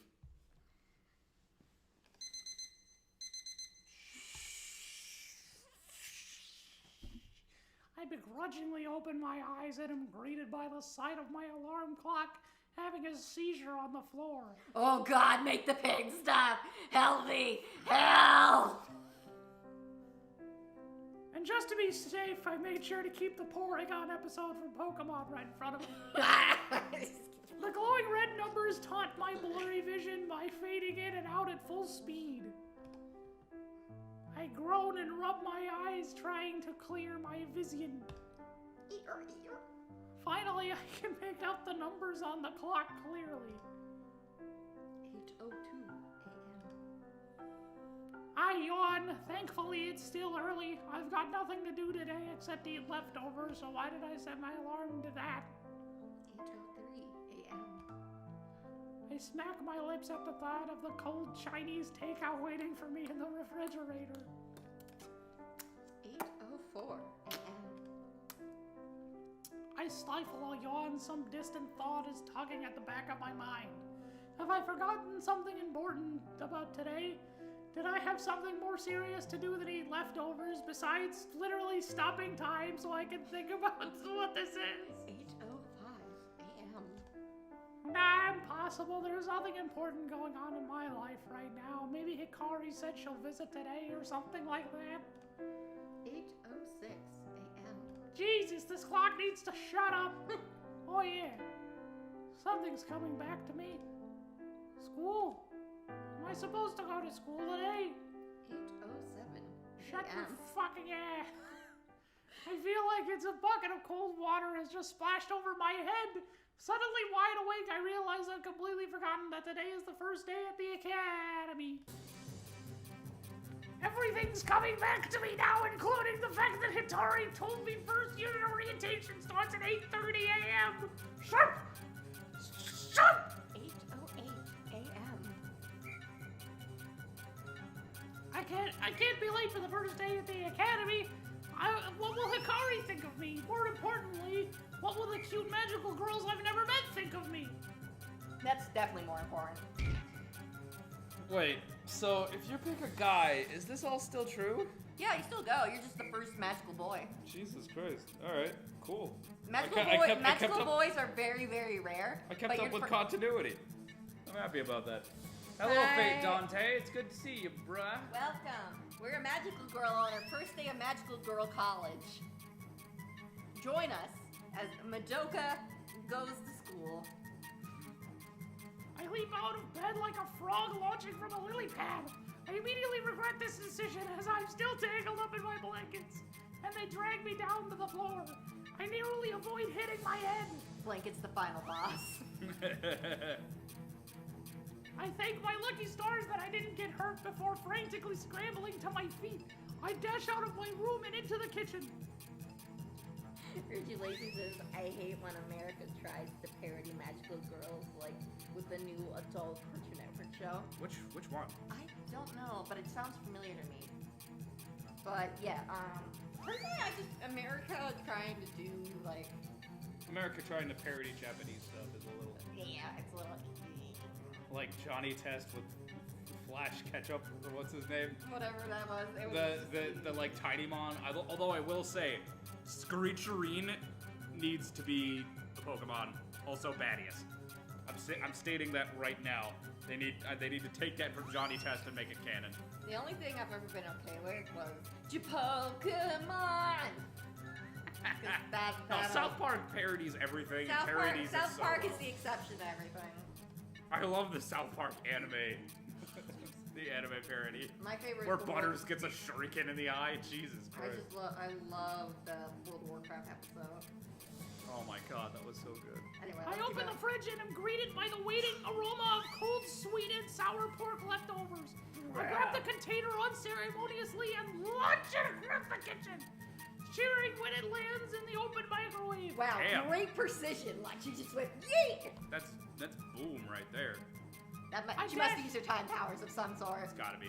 I begrudgingly open my eyes and am greeted by the sight of my alarm clock having a seizure on the floor.
Oh God, make the pig stop! Help me! Help!
And just to be safe, I made sure to keep the Porygon episode from Pokemon right in front of me. The glowing red numbers taunt my blurry vision by fading in and out at full speed. I groan and rub my eyes, trying to clear my vision. Finally, I can make out the numbers on the clock clearly.
8:02 a.m.
I yawn. Thankfully, it's still early. I've got nothing to do today except eat leftovers, so why did I set my alarm to that?
8:03 a.m.
I smack my lips at the thought of the cold Chinese takeout waiting for me in the refrigerator.
8:04 a.m.
I stifle a yawn. Some distant thought is tugging at the back of my mind. Have I forgotten something important about today? Did I have something more serious to do than eat leftovers besides literally stopping time so I can think about what this is?
8:05 a.m.
Nah, impossible. There's nothing important going on in my life right now. Maybe Hikari said she'll visit today or something like that.
8:06 a.m.
Jesus, this clock needs to shut up. Oh yeah. Something's coming back to me. School. Am I supposed to go to school today?
8:07
Shut your
a.m.
fucking ass. I feel like it's a bucket of cold water has just splashed over my head. Suddenly wide awake, I realize I've completely forgotten that today is the first day at the academy. Everything's coming back to me now, including the fact that Hitari told me first unit orientation starts at 8:30 a.m. Sharp! Sharp!
8:08 a.m.
I can't be late for the first day at the academy. What will Hikari think of me? More importantly, what will the cute magical girls I've never met think of me?
That's definitely more important.
Wait, so if you pick a guy, is this all still true?
Yeah, you still go. You're just the first magical boy.
Jesus Christ. Alright, cool.
Magical,
I kept up-
boys are very, very rare.
I kept
but
up
you're
with
the
continuity. I'm happy about that.
Hello,
Hi.
Fate Dante. It's good to see you, bruh.
Welcome. We're a magical girl on our first day of Magical Girl College. Join us as Madoka goes to school.
I leap out of bed like a frog launching from a lily pad. I immediately regret this decision as I'm still tangled up in my blankets, and they drag me down to the floor. I narrowly avoid hitting my head.
Blanket's the final boss.
I thank my lucky stars that I didn't get hurt before frantically scrambling to my feet. I dash out of my room and into the kitchen.
Richie Lacey says, I hate when America tries to parody magical girls, like with the new adult Cartoon Network show.
Which one?
I don't know, but it sounds familiar to me. But yeah, personally, I just America trying to do like,
America trying to parody Japanese stuff is a little
yeah, it's a little
like Johnny Test with Flash Ketchup or what's his name?
whatever that was. It was
The like Tinymon. Although I will say, Screecherine needs to be the Pokemon. Also Badius. I'm stating that right now. They need to take that from Johnny Test and make it canon.
the only thing I've ever been okay with was Pokemon.
No, South Park parodies everything.
South Park,
parodies it
South
so
Park
well.
is the exception to everything.
I love the South Park anime. The anime parody.
My favorite.
Where
is the
Butters gets a shuriken in the eye. Jesus Christ.
I love the World of Warcraft episode.
Oh my god, that was so good.
Anyway,
I
let's
open
keep
the
going.
fridge and am greeted by the waiting aroma of cold, sweet, and sour pork leftovers. I grab the container unceremoniously and launch it across the kitchen, cheering when it lands in the open microwave.
Wow,
Damn.
great precision! Like she just went yeet.
That's boom right there.
She must use her time powers of some sort.
It's gotta be.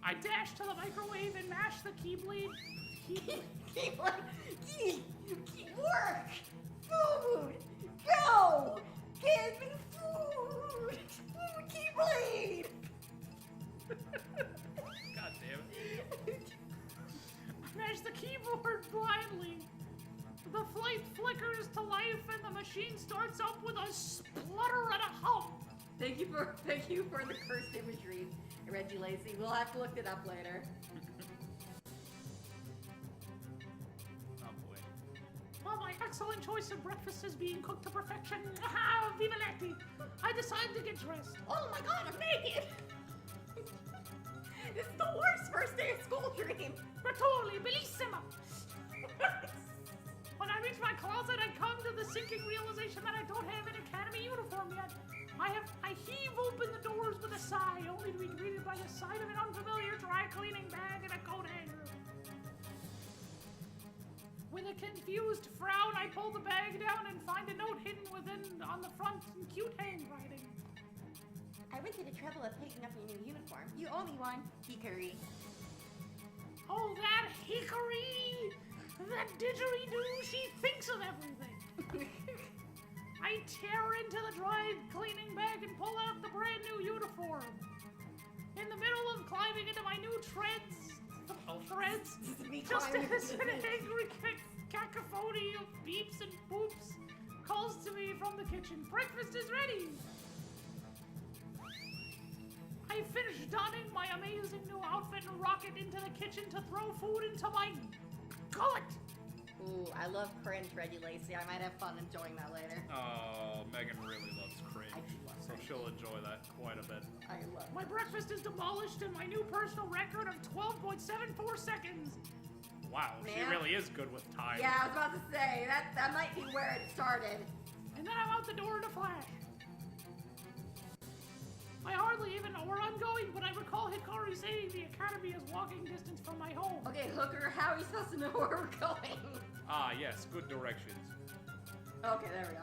I dash to the microwave and mash the keyblade.
Keep work! Food! Go! Give me food! Keyblade!
God damn it.
Mash the keyboard blindly. The flight flickers to life and the machine starts up with a splutter and a hump.
Thank you for the cursed imagery, Reggie Lacey. We'll have to look it up later.
Oh boy.
While my excellent choice of breakfast is being cooked to perfection, ah, viva lati, I decide to get dressed.
Oh my god, I'm naked! This is the worst first day of school dream.
Bertoli, bellissima. When I reach my closet, I come to the sinking realization that I don't have an academy uniform yet. I heave open the doors with a sigh, only to be greeted by the sight of an unfamiliar dry cleaning bag and a coat hanger. With a confused frown, I pull the bag down and find a note hidden on the front in cute handwriting.
I went to the trouble of picking up your new uniform. You owe me one, Hickory.
Oh, that Hickory! That didgeridoo, she thinks of everything. I tear into the dry cleaning bag and pull out the brand new uniform. In the middle of climbing into my new shreds,
This is me
just
climbing
as
into
an
the-
angry cacophony of beeps and boops calls to me from the kitchen, breakfast is ready. I finish donning my amazing new outfit and rocket into the kitchen to throw food into my gullet.
Ooh, I love cringe, Reggie Lacey. I might have fun enjoying that later.
Oh, Megan really loves cringe.
I do love
So
cringe.
she'll enjoy that quite a bit.
I love
My breakfast is demolished and my new personal record of 12.74 seconds.
Wow, she
Man.
really is good with time.
Yeah, I was about to say, that might be where it started.
And then I'm out the door in a flash. I hardly even know where I'm going, but I recall Hikari saying the academy is walking distance from my home.
Okay, Hooker, how are we supposed to know where we're going?
Ah, yes, good directions.
Okay, there we go.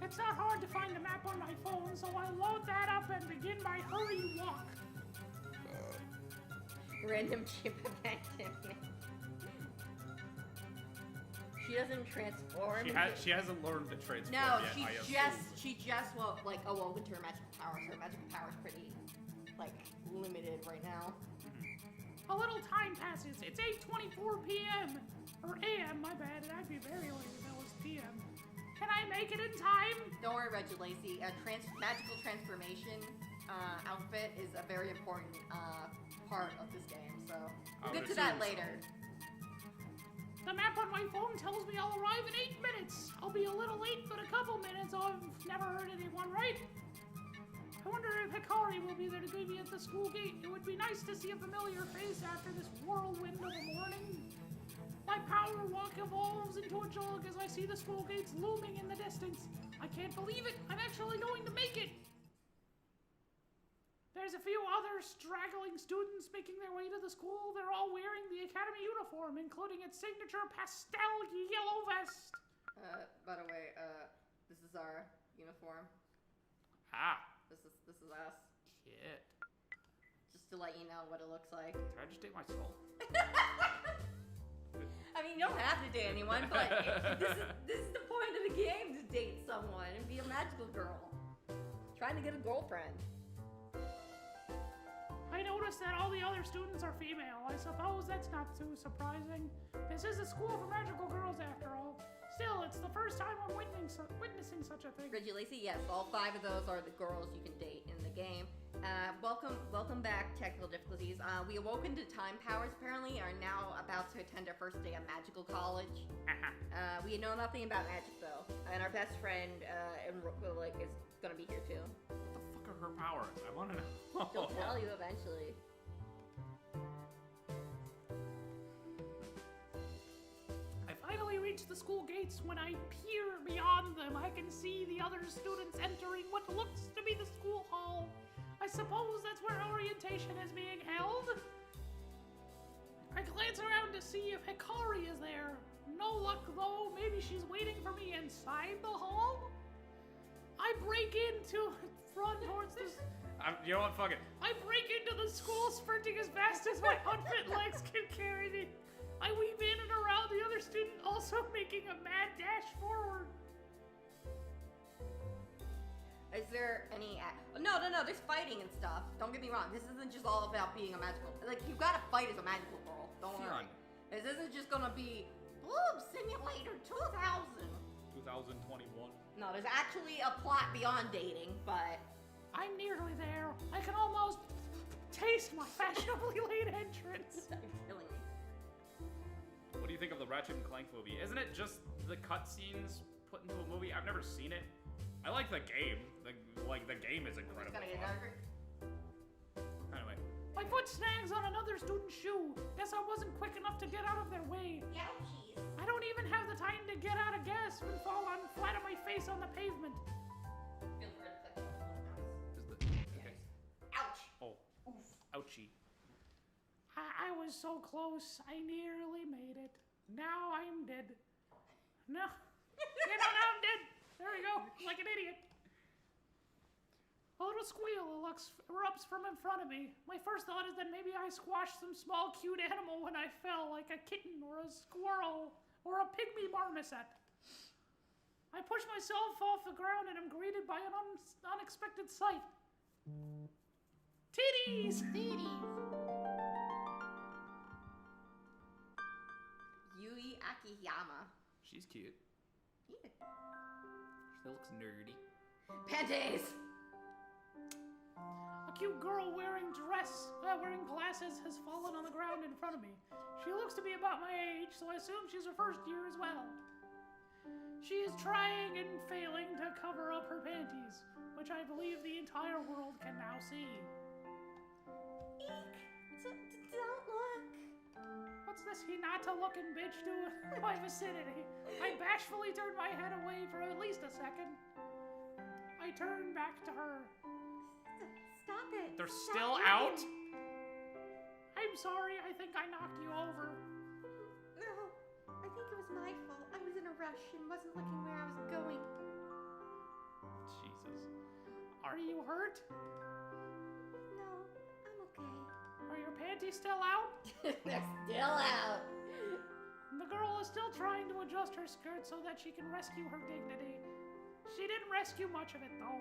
It's not hard to find the map on my phone, so I load that up and begin my hurry walk.
Random chip activity. She doesn't transform.
She hasn't learned to transform
No,
yet.
she just awoken to her magical powers. Her magical powers pretty, like, limited right now.
A little time passes. It's 8:24 p.m. Or a.m., my bad. I'd be very late if that was p.m. Can I make it in time?
Don't worry, Reggie Lacey. A magical transformation outfit is a very important part of this game. So we'll
I
get
would
to that
assume so.
later.
The map on my phone tells me I'll arrive in 8 minutes. I'll be a little late, but a couple minutes. I've never heard anyone, right? I wonder if Hikari will be there to greet me at the school gate. It would be nice to see a familiar face after this whirlwind of a morning. My power walk evolves into a jog as I see the school gates looming in the distance. I can't believe it. I'm actually going to make it. There's a few other straggling students making their way to the school. They're all wearing the academy uniform, including its signature pastel yellow vest.
By the way, this is our uniform.
Ah.
This is us.
Shit.
Just to let you know what it looks like.
Did I just date myself?
I mean, you don't have to date anyone, but this is the point of the game, to date someone and be a magical girl. Trying to get a girlfriend.
I noticed that all the other students are female. I suppose that's not too surprising. This is a school for magical girls after all. Still, it's the first time I'm witnessing such a thing.
Reggie Lacey, yes, all 5 of those are the girls you can date in the game. Welcome back, technical difficulties. We awoken to time powers, apparently, are now about to attend our first day of magical college. We know nothing about magic, though. And our best friend, is gonna be here, too.
What the fuck are her powers? I want to know.
She'll tell you eventually.
I finally reach the school gates. When I peer beyond them, I can see the other students entering what looks to be the school hall. I suppose that's where orientation is being held. I glance around to see if Hikari is there. No luck though, maybe she's waiting for me inside the hall? I break into, run towards the...
You know what, fuck it.
I break into the school sprinting as fast as my unfit legs can carry me. I weave in and around the other student, also making a mad dash forward.
Is there any... No, there's fighting and stuff. Don't get me wrong. This isn't just all about being a magical... Like, you've got to fight as a magical girl. Don't worry.
Fun.
This isn't just gonna be... Boob Simulator 2000.
2021.
No, there's actually a plot beyond dating, but...
I'm nearly there. I can almost taste my fashionably late entrance.
You're killing me.
What do you think of the Ratchet and Clank movie? Isn't it just the cutscenes put into a movie? I've never seen it. I like the game. The game is
It's
incredible.
gonna get darker.
Anyway.
My foot snags on another student's shoe. Guess I wasn't quick enough to get out of their way.
Ouchies.
I don't even have the time to get out of gas and fall on flat on my face on the pavement.
Feel free to click on
Is the, okay.
Ouch.
Oh.
Oof.
Ouchie.
I was so close. I nearly made it. Now I'm dead. No. Now I'm dead. There we go. Like an idiot. A little squeal erupts from in front of me. My first thought is that maybe I squashed some small cute animal when I fell, like a kitten or a squirrel or a pygmy marmoset. I push myself off the ground and am greeted by an unexpected sight. Titties!
Yui Akiyama.
She's cute.
Yeah.
She looks nerdy.
Panties!
A cute girl wearing glasses has fallen on the ground in front of me. She looks to be about my age, so I assume she's her first year as well. She is trying and failing to cover up her panties, which I believe the entire world can now see.
Eek! Don't look!
What's this Hinata-looking bitch doing in my vicinity? I bashfully turn my head away for at least a second. I turn back to her.
Stop it!
They're
Stop
still
looking.
out?
I'm sorry, I think I knocked you over.
No, I think it was my fault. I was in a rush and wasn't looking where I was going.
Jesus.
Are you hurt?
No, I'm okay.
Are your panties still out?
They're still out.
The girl is still trying to adjust her skirt so that she can rescue her dignity. She didn't rescue much of it, though.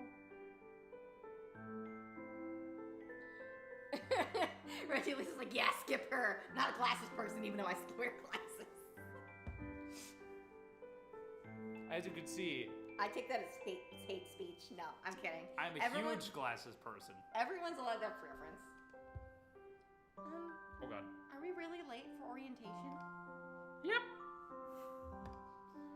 Reggie was just like, yeah, skip her. Not a glasses person, even though I still wear glasses.
As you can see,
I take that as hate speech. No, I'm kidding.
I'm a huge glasses person.
Everyone's allowed their preference.
Oh god.
Are we really late for orientation?
Yep.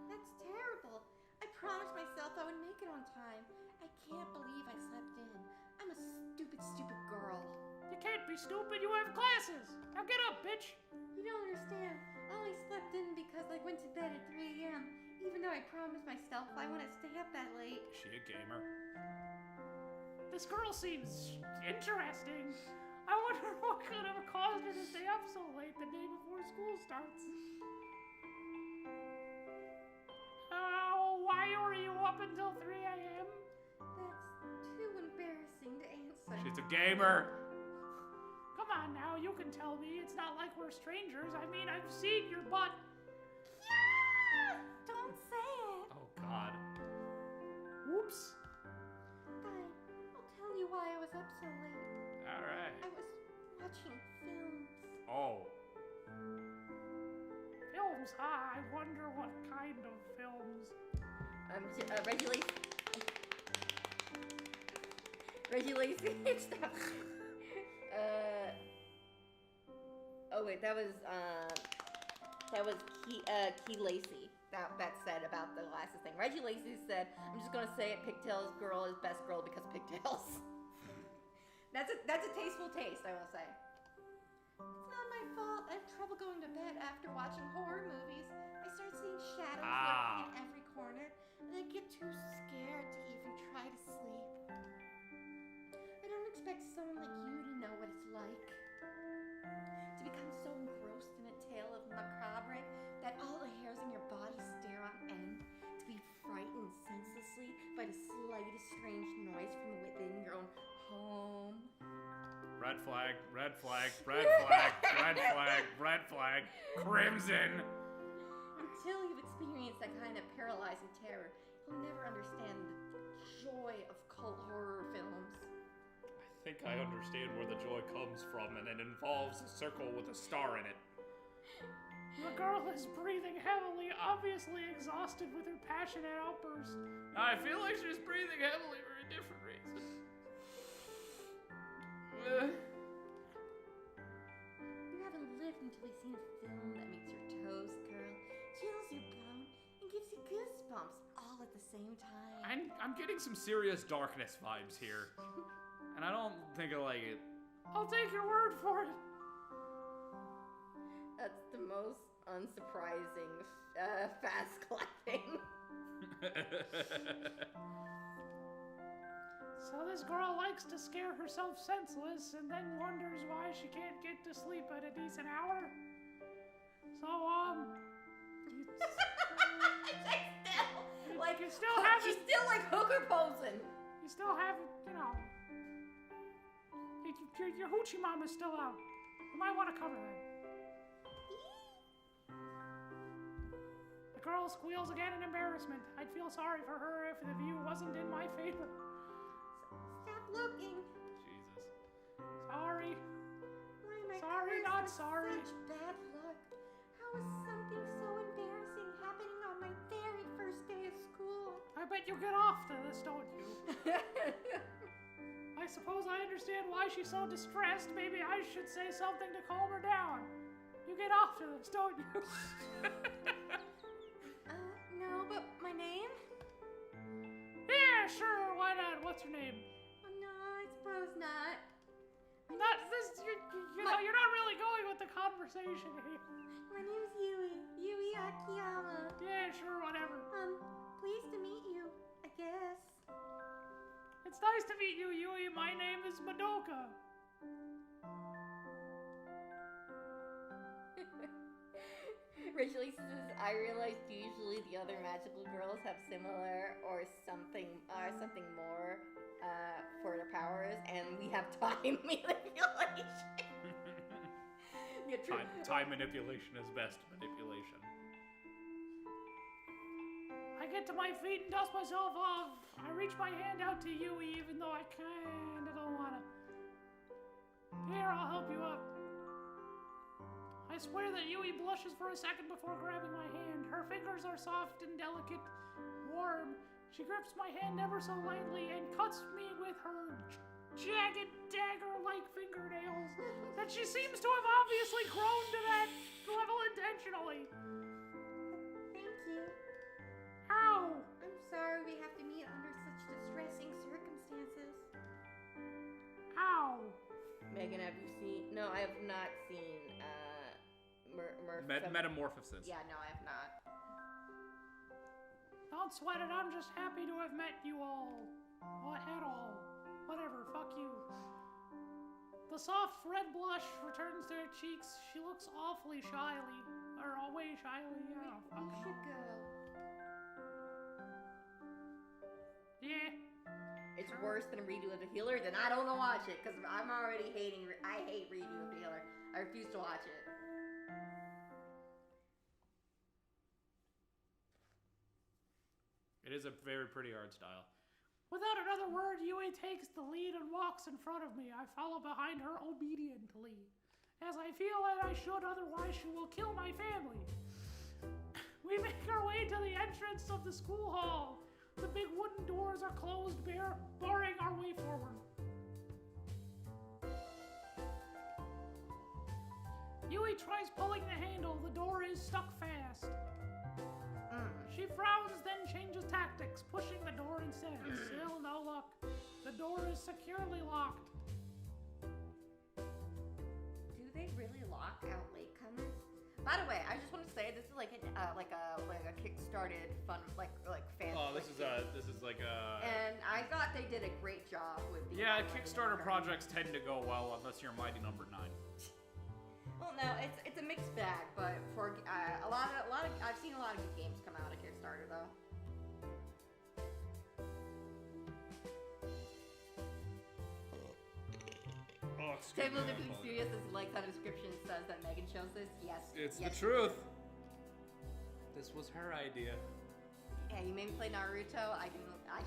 That's terrible. I promised myself I would make it on time. I can't believe I slept in. I'm a stupid, stupid girl.
You can't be stupid, you have glasses. Now get up, bitch.
You don't understand. I only slept in because I went promise myself I wouldn't stay up that late.
Is she a gamer?
This girl seems interesting. I wonder what could have caused her to stay up so late the day before school starts. Why were you up until 3 a.m.?
That's too embarrassing to answer.
She's a gamer.
Come on now, you can tell me. It's not like we're strangers. I mean, I've seen your butt.
Yeah! Don't say it.
Oh God.
Whoops.
Fine. I'll tell you why I was up so late.
All right.
I was watching films.
Oh.
Films, huh? I wonder what kind of films.
Reggie stop. Oh wait, that was Key Lacey. That said about the glasses thing. Reggie Lacey said, "I'm just gonna say it. Pigtails girl is best girl because pigtails." That's a tasteful taste, I will say. It's not my fault. I have trouble going to bed after watching horror movies. I start seeing shadows lurking in every corner, and I get too scared to even try to sleep. I don't expect someone like you to know what it's like. To become so engrossed in a tale of macabre that all the hairs in your body stare on end. To be frightened senselessly by the slightest strange noise from within your own home.
Red flag, red flag, red flag, red flag, red flag, crimson.
Until you've experienced that kind of paralyzing terror, you'll never understand the joy of cult horror films.
I think I understand where the joy comes from, and it involves a circle with a star in it.
The girl is breathing heavily, obviously exhausted with her passionate outburst.
I feel like she's breathing heavily for a different reason.
You haven't lived until you've seen a film that makes your toes curl, chills your bone, and gives you goosebumps all at the same time.
I'm getting some serious darkness vibes here, and I don't think I like it.
I'll take your word for it.
That's the most unsurprising fast clapping.
So this girl likes to scare herself senseless and then wonders why she can't get to sleep at a decent hour. So,
She's still like hooker posing.
You still have, you know, your hoochie mama's still out. You might want to cover that. The girl squeals again in embarrassment. I'd feel sorry for her if the view wasn't in my favor.
Stop looking.
Jesus.
Sorry.
Why am I
Sorry,
cursed
not
with
sorry.
Such bad luck. How is something so embarrassing happening on my very first day of school?
I bet you get off to this, don't you? I suppose I understand why she's so distressed. Maybe I should say something to calm her down. You get off to this, don't you?
No, but my name?
Yeah, sure, why not? What's your name?
Oh, no, I suppose not.
Not this. You know, you're not really going with the conversation here.
My name's Yui Akiyama.
Yeah, sure, whatever.
Pleased to meet you, I guess.
It's nice to meet you, Yui. My name is Madoka.
Originally says, I realized usually the other magical girls have similar or something more for their powers, and we have time manipulation. Yeah, true.
Time manipulation is best manipulation.
I get to my feet and dust myself off. I reach my hand out to Yui, even though I kinda don't wanna. Here, I'll help you up. I swear that Yui blushes for a second before grabbing my hand. Her fingers are soft and delicate, warm. She grips my hand ever so lightly and cuts me with her jagged, dagger-like fingernails that she seems to have obviously grown to that level intentionally.
Thank you.
Ow!
I'm sorry we have to meet under such distressing circumstances.
Ow!
Megan, have you seen? No, I have not seen,
Metamorphosis.
Yeah, no, I have not.
Don't sweat it, I'm just happy to have met you all. What at all? Whatever, fuck you. The soft red blush returns to her cheeks. She looks awfully shyly. Or always shyly, yeah.
We should go.
Yeah.
It's worse than a redo of the healer, then I don't want to watch it, because I'm already hating, I hate redo of the healer. I refuse to watch it.
It is a very pretty art style.
Without another word, Yui takes the lead and walks in front of me. I follow behind her obediently, as I feel that I should, otherwise she will kill my family. We make our way to the entrance of the school hall. The big wooden doors are closed, barring our way forward. Yui tries pulling the handle. The door is stuck fast. She frowns, then changes tactics, pushing the door instead. Still no luck. The door is securely locked.
Do they really lock out latecomers? By the way, I just want to say this is like a kickstarted fun fan.
Oh, this is like a.
And I thought they did a great job with the.
Yeah, Kickstarter projects tend to go well unless you're Mighty Number 9.
Well, no, it's a mixed bag, but for a lot of I've seen a lot of good games come out of Kickstarter though.
Oh,
Table of Dipping Studios is like the description says that Megan chose this. Yes.
It's
yes,
the
she
truth.
did.
This was her idea.
Yeah, you made me play Naruto. I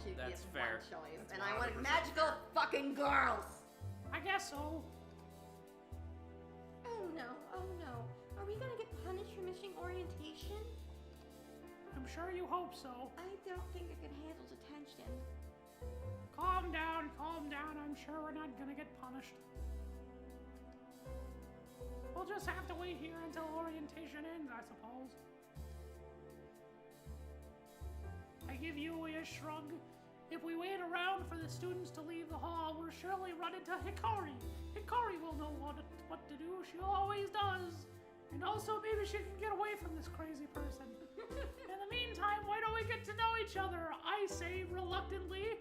should
That's
get
fair.
one choice,
That's
and I wanted
100%
magical
fair.
fucking girls.
I guess so.
Oh no! Are we gonna get punished for missing orientation?
I'm sure you hope so.
I don't think I can handle detention.
Calm down, calm down. I'm sure we're not gonna get punished. We'll just have to wait here until orientation ends, I suppose. I give Yui a shrug. If we wait around for the students to leave the hall, we'll surely run into Hikari. Hikari will know what to do. She always does. And also, maybe she can get away from this crazy person. In the meantime, why don't we get to know each other? I say reluctantly.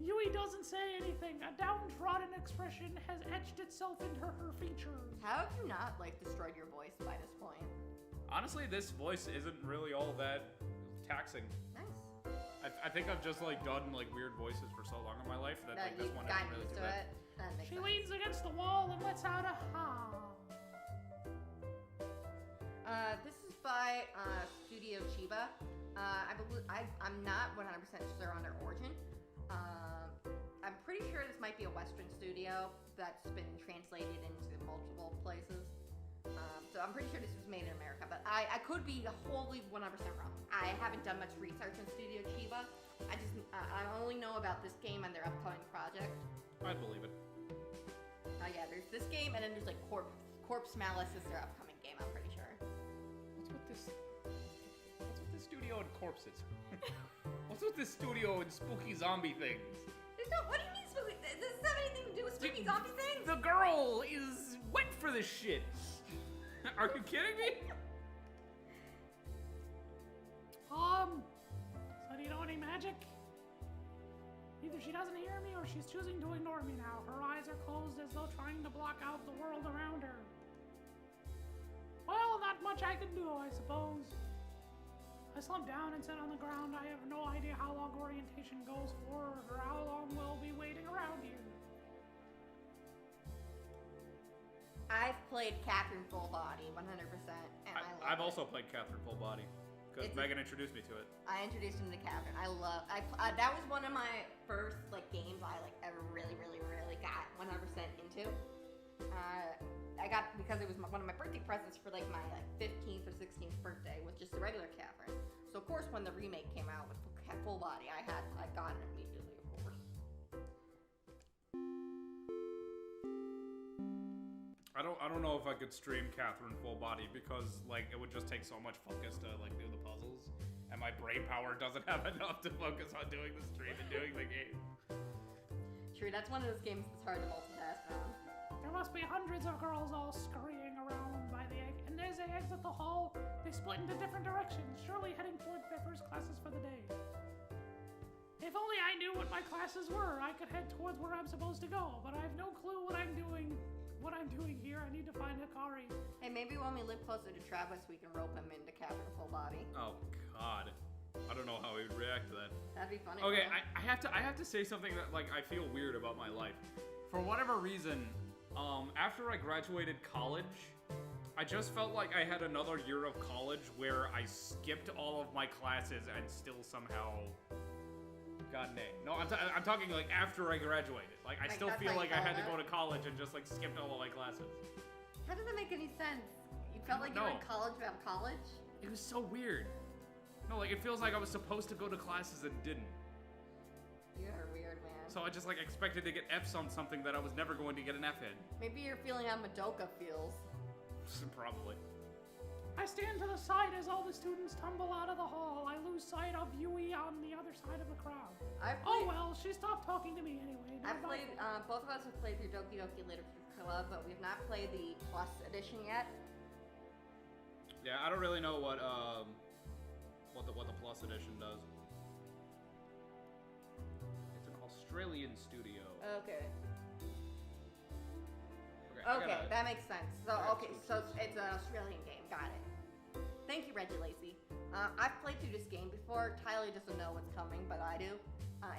Yui doesn't say anything. A downtrodden expression has etched itself into her features.
How have you not destroyed your voice by this point?
Honestly, this voice isn't really all that taxing.
Nice.
I think I've just done weird voices for so long in my life that this
You've
one
gotten
hasn't really
used
too
to
bad.
it. That makes
She
sense.
leans against the wall and lets out a ha.
This is by Studio Chiba. I'm not 100% sure on their origin. I'm pretty sure this might be a Western studio that's been translated into multiple places. So I'm pretty sure this was made in America, but I could be wholly 100% wrong. I haven't done much research on Studio Chiba. I only know about this game and their upcoming project.
I'd believe it.
Yeah, there's this game, and then there's Corpse Malice is their upcoming game. I'm pretty sure.
What's with this studio and corpses? What's with this studio and spooky zombie things?
What do you mean spooky? Does this have anything to do with spooky zombie things?
The girl is wet for this shit. Are you kidding me?
So do you know any magic? Either she doesn't hear me or she's choosing to ignore me now. Her eyes are closed as though trying to block out the world around her. Well, not much I can do, I suppose. I slump down and sit on the ground. I have no idea how long orientation goes for or how long we'll be waiting around here.
I've played Catherine Full Body 100%, and I love
I've
it.
also played Catherine Full Body because Megan introduced me to it.
I introduced him to Catherine. That was one of my first games I ever really got 100% into. I got because it was one of my birthday presents for my 15th or 16th birthday was just a regular Catherine. So of course when the remake came out with Full Body, I got it immediately, of course.
I don't know if I could stream Catherine Full Body because it would just take so much focus to do the puzzles, and my brain power doesn't have enough to focus on doing the stream and doing the game.
True, that's one of those games that's hard to multitask on.
There must be hundreds of girls all scurrying around by the and as they exit the hall, they split into different directions, surely heading toward their first classes for the day. If only I knew what my classes were, I could head towards where I'm supposed to go, but I have no clue what I'm doing here. I need to find Hikari.
Hey, maybe when we live closer to Travis, we can rope him into Captain Full Body.
Oh God, I don't know how he would react to that.
That'd be funny.
Okay,
bro.
I have to say something that like I feel weird about my life. For whatever reason, after I graduated college, I just felt like I had another year of college where I skipped all of my classes and still somehow got an A. No, I'm talking like after I graduated. Like I
Like,
still
that's
feel
like
like I had to
all
go
that?
to college and just like skipped all of my classes.
How does that make any sense? You felt like you were in
No.
college without college?
It was so weird. No, like it feels like I was supposed to go to classes and didn't.
You're weird, man.
So I just like expected to get F's on something that I was never going to get an F in.
Maybe you're feeling how Madoka feels.
Probably.
I stand to the side as all the students tumble out of the hall. I lose sight of Yui on the other side of the crowd.
I've
Oh
played,
well, she stopped talking to me anyway.
I've played, both of us have played through Doki Doki Literature Club, but we've not played the Plus edition yet.
Yeah, I don't really know what the Plus edition does. It's an Australian studio.
Okay.
I
Okay,
gotta-
that makes sense. So,
I gotta
okay,
switch
so
this.
it's an Australian game. Got it. Thank you, Reggie Lacey. I've played through this game before. Tyler doesn't know what's coming, but I do.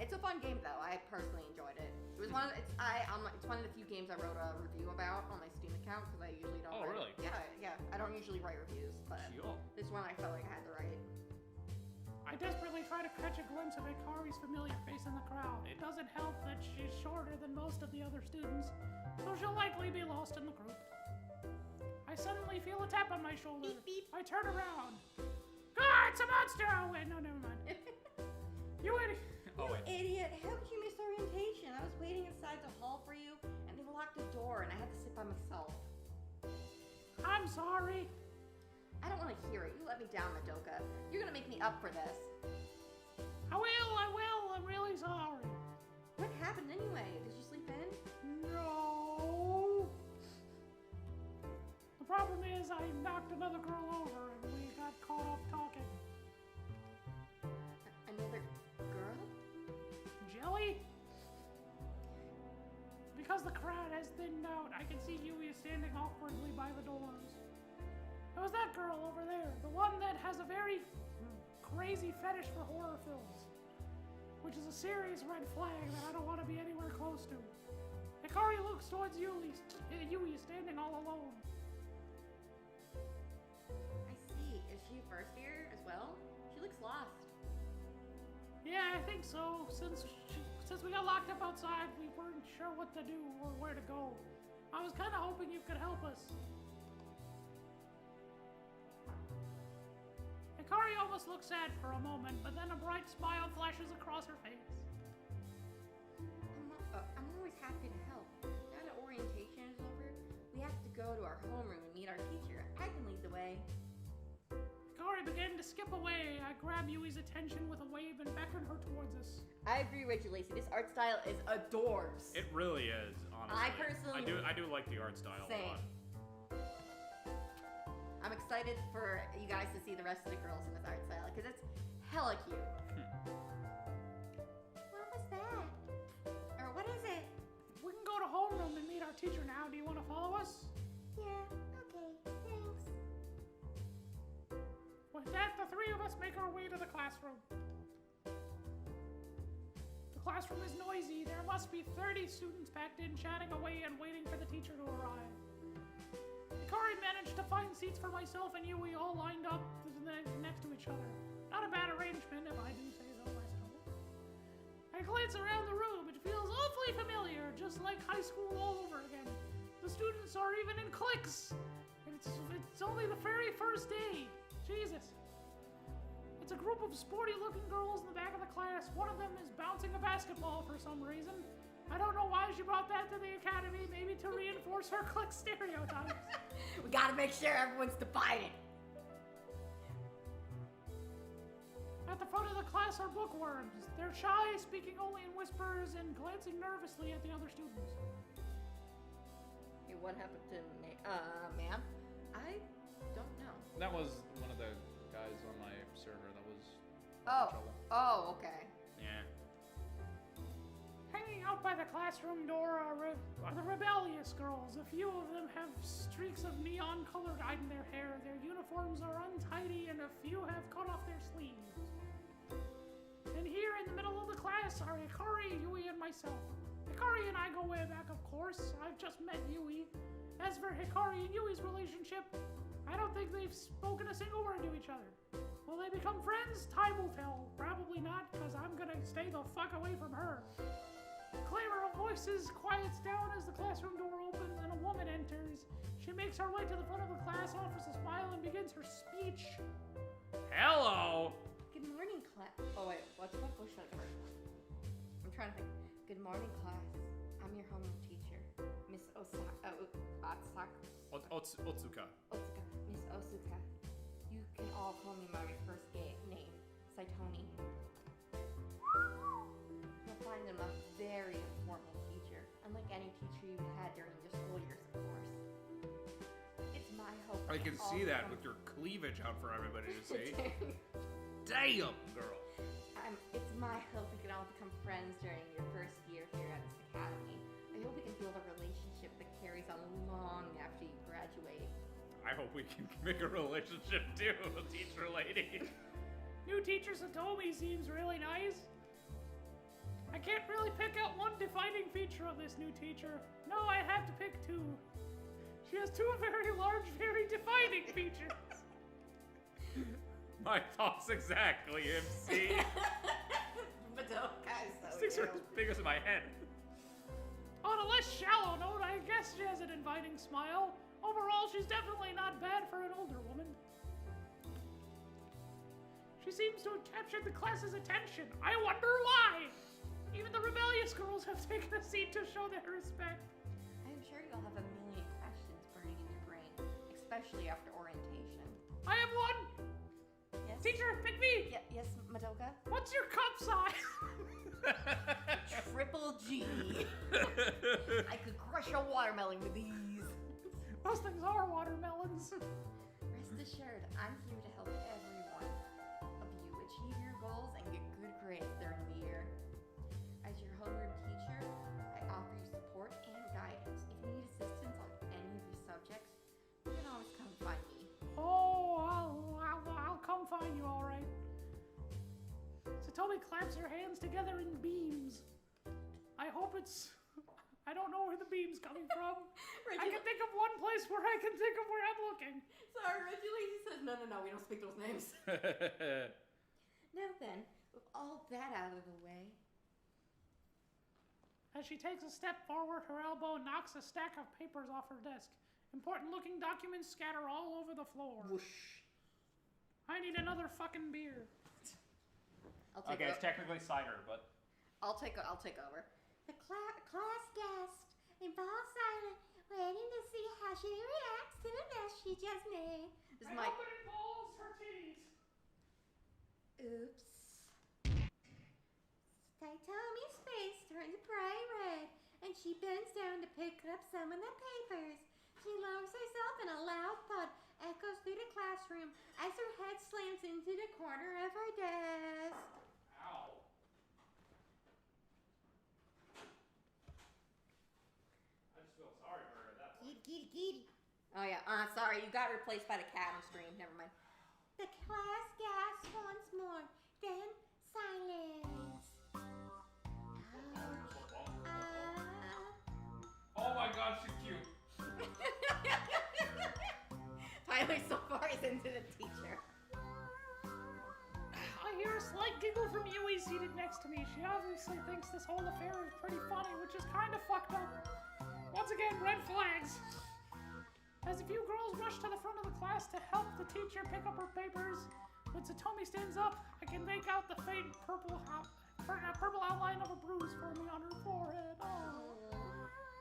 It's a fun game, though. I personally enjoyed it. It was one of it's one of the few games I wrote a review about on my Steam account because I usually don't.
Oh,
write-
really?
Yeah. I don't usually write reviews, but
Cool.
this one I felt like I had to write.
I desperately try to catch a glimpse of Hikari's familiar face in the crowd. It doesn't help that she's shorter than most of the other students, so she'll likely be lost in the group. I suddenly feel a tap on my shoulder.
Beep, beep.
I turn around. Ah, it's a monster! Oh, wait, no, never mind. You idiot!
Oh wait.
Idiot! How did you miss orientation? I was waiting inside the hall for you, and they locked the door, and I had to sit by myself.
I'm sorry.
I don't want to hear it. You let me down, Madoka. You're gonna make me up for this.
I will. I'm really sorry.
What happened anyway? Did you sleep in?
No. The problem is I knocked another girl over and we got caught up talking.
Another girl?
Jelly? Because the crowd has thinned out, I can see Yui standing awkwardly by the doors. It was that girl over there, the one that has a very crazy fetish for horror films, which is a serious red flag that I don't want to be anywhere close to. Hikari looks towards Yui standing all alone.
I see. Is she first year as well? She looks lost.
Yeah, I think so. Since we got locked up outside, we weren't sure what to do or where to go. I was kind of hoping you could help us. Hikari almost looks sad for a moment, but then a bright smile flashes across her face.
I'm always happy to help. Now that orientation is over, we have to go to our homeroom and meet our teacher. I can lead the way.
Hikari began to skip away. I grabbed Yui's attention with a wave and beckoned her towards us.
I agree, Reggie Lacey. This art style is adorbs.
It really is, honestly.
I personally-
I do like the art style a
Same.
lot.
I'm excited for you guys to see the rest of the girls in this art style because it's hella cute. What was that? Or what is it?
We can go to homeroom and meet our teacher now. Do you want to follow us?
Yeah, okay, thanks.
With that, the three of us make our way to the classroom. The classroom is noisy. There must be 30 students packed in, chatting away and waiting for the teacher to arrive. Hikari managed to find seats for myself and Yui all lined up next to each other. Not a bad arrangement, if I do say so myself. I glance around the room. It feels awfully familiar, just like high school all over again. The students are even in cliques. And it's only the very first day. Jesus. It's a group of sporty-looking girls in the back of the class. One of them is bouncing a basketball for some reason. I don't know why she brought that to the academy, maybe to reinforce her clique stereotypes.
We gotta make sure everyone's divided.
At the front of the class are bookworms. They're shy, speaking only in whispers and glancing nervously at the other students.
Hey, what happened to me? Ma'am? I
That was one of the guys on my server that was in
Oh.
trouble.
Oh, okay.
Yeah.
Hanging out by the classroom door are the rebellious girls. A few of them have streaks of neon-colored dye in their hair. Their uniforms are untidy, and a few have cut off their sleeves. And here in the middle of the class are Hikari, Yui, and myself. Hikari and I go way back, of course. I've just met Yui. As for Hikari and Yui's relationship, I don't think they've spoken a single word to each other. Will they become friends? Time will tell. Probably not, because I'm gonna stay the fuck away from her. Clamor of voices quiets down as the classroom door opens and a woman enters. She makes her way to the front of the class, offers a smile, and begins her speech.
Hello.
Good morning, class. Oh wait, what should I first? I'm trying to think. Good morning, class. I'm your homeroom teacher, Miss Osaka.
Otsuka.
Otsuka. Miss Osuka. You can all call me my first name, Saitoni. You'll find them a very informal teacher, unlike any teacher you've had during your school years, of course. It's my hope.
I
we
can
all
see that
become-
with your cleavage out for everybody to see. Damn, girl.
It's my hope we can all become friends during your first year here at this academy. I hope we can build a relationship that carries on long after you graduate.
I hope we can make a relationship too, teacher lady.
New teacher Satomi seems really nice. I can't really pick out one defining feature of this new teacher. No, I have to pick two. She has two very large, very defining features.
My thoughts exactly, MC.
Madoka is so
Sticks are as
cute.
big as my head.
On a less shallow note, I guess she has an inviting smile. Overall, she's definitely not bad for an older woman. She seems to have captured the class's attention. I wonder why. Even the rebellious girls have taken a seat to show their respect.
I'm sure you'll have a million questions burning in your brain, especially after orientation.
I have one.
Yes?
Teacher, pick me.
Yes, Madoka?
What's your cup size?
Triple G. I could crush a watermelon with these.
Those things are watermelons.
Rest assured, I'm here to help every one of you achieve your goals and get good grades during the year. As your homeroom teacher, I offer you support and guidance. If you need assistance on any of your subjects, you can always come find me.
Oh, I'll come find you, all right. Satomi claps her hands together in beams. I hope it's... I don't know where the beam's coming from. I can think of one place where I can think of where I'm looking.
Sorry, Reggie Lazy says, no, we don't speak those names. Now then, with all that out of the way,
As she takes a step forward, her elbow knocks a stack of papers off her desk. Important-looking documents scatter all over the floor.
whoosh.
I need another fucking beer.
I'll take
Okay, it's
over.
technically cider, but
I'll take over. The class guest involves silent, waiting to see how she reacts to the mess she just made. This is
I
my...
hope it involves her titties.
Oops. Saitomi's face turns bright red, and she bends down to pick up some of the papers. She lowers herself, and a loud thud echoes through the classroom as her head slams into the corner of her desk.
ow. I just feel sorry for her at that point.
Kitty. Oh yeah, sorry, you got replaced by the cat on stream. Never mind. The class gasps once more, then silence.
Oh my god, she's cute.
Tyler so far is into the teacher.
I hear a slight giggle from Yui seated next to me. She obviously thinks this whole affair is pretty funny, which is kind of fucked up. Once again, red flags. As a few girls rush to the front of the class to help the teacher pick up her papers, when Satomi stands up, I can make out the faint purple outline of a bruise forming on her forehead. Oh.